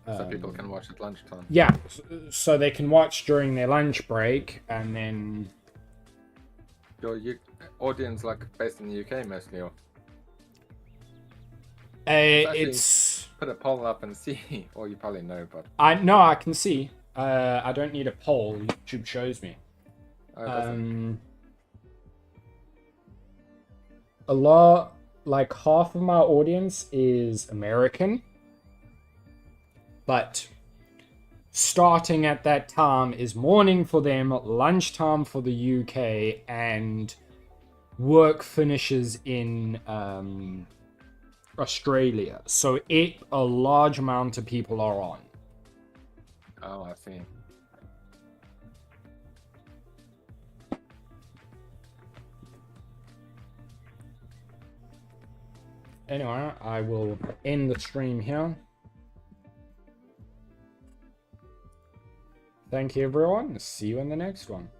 So people can watch at lunchtime. Yeah, so they can watch during their lunch break, and then... Your audience, like, based in the UK mostly, or? It's... Put a poll up and see, or you probably know, but... I can see. I don't need a poll. YouTube shows me. A lot, like half of my audience is American, but starting at that time is morning for them, lunchtime for the UK, and work finishes in Australia. So a large amount of people are on. Oh, I see. Anyway, I will end the stream here. Thank you, everyone. See you in the next one.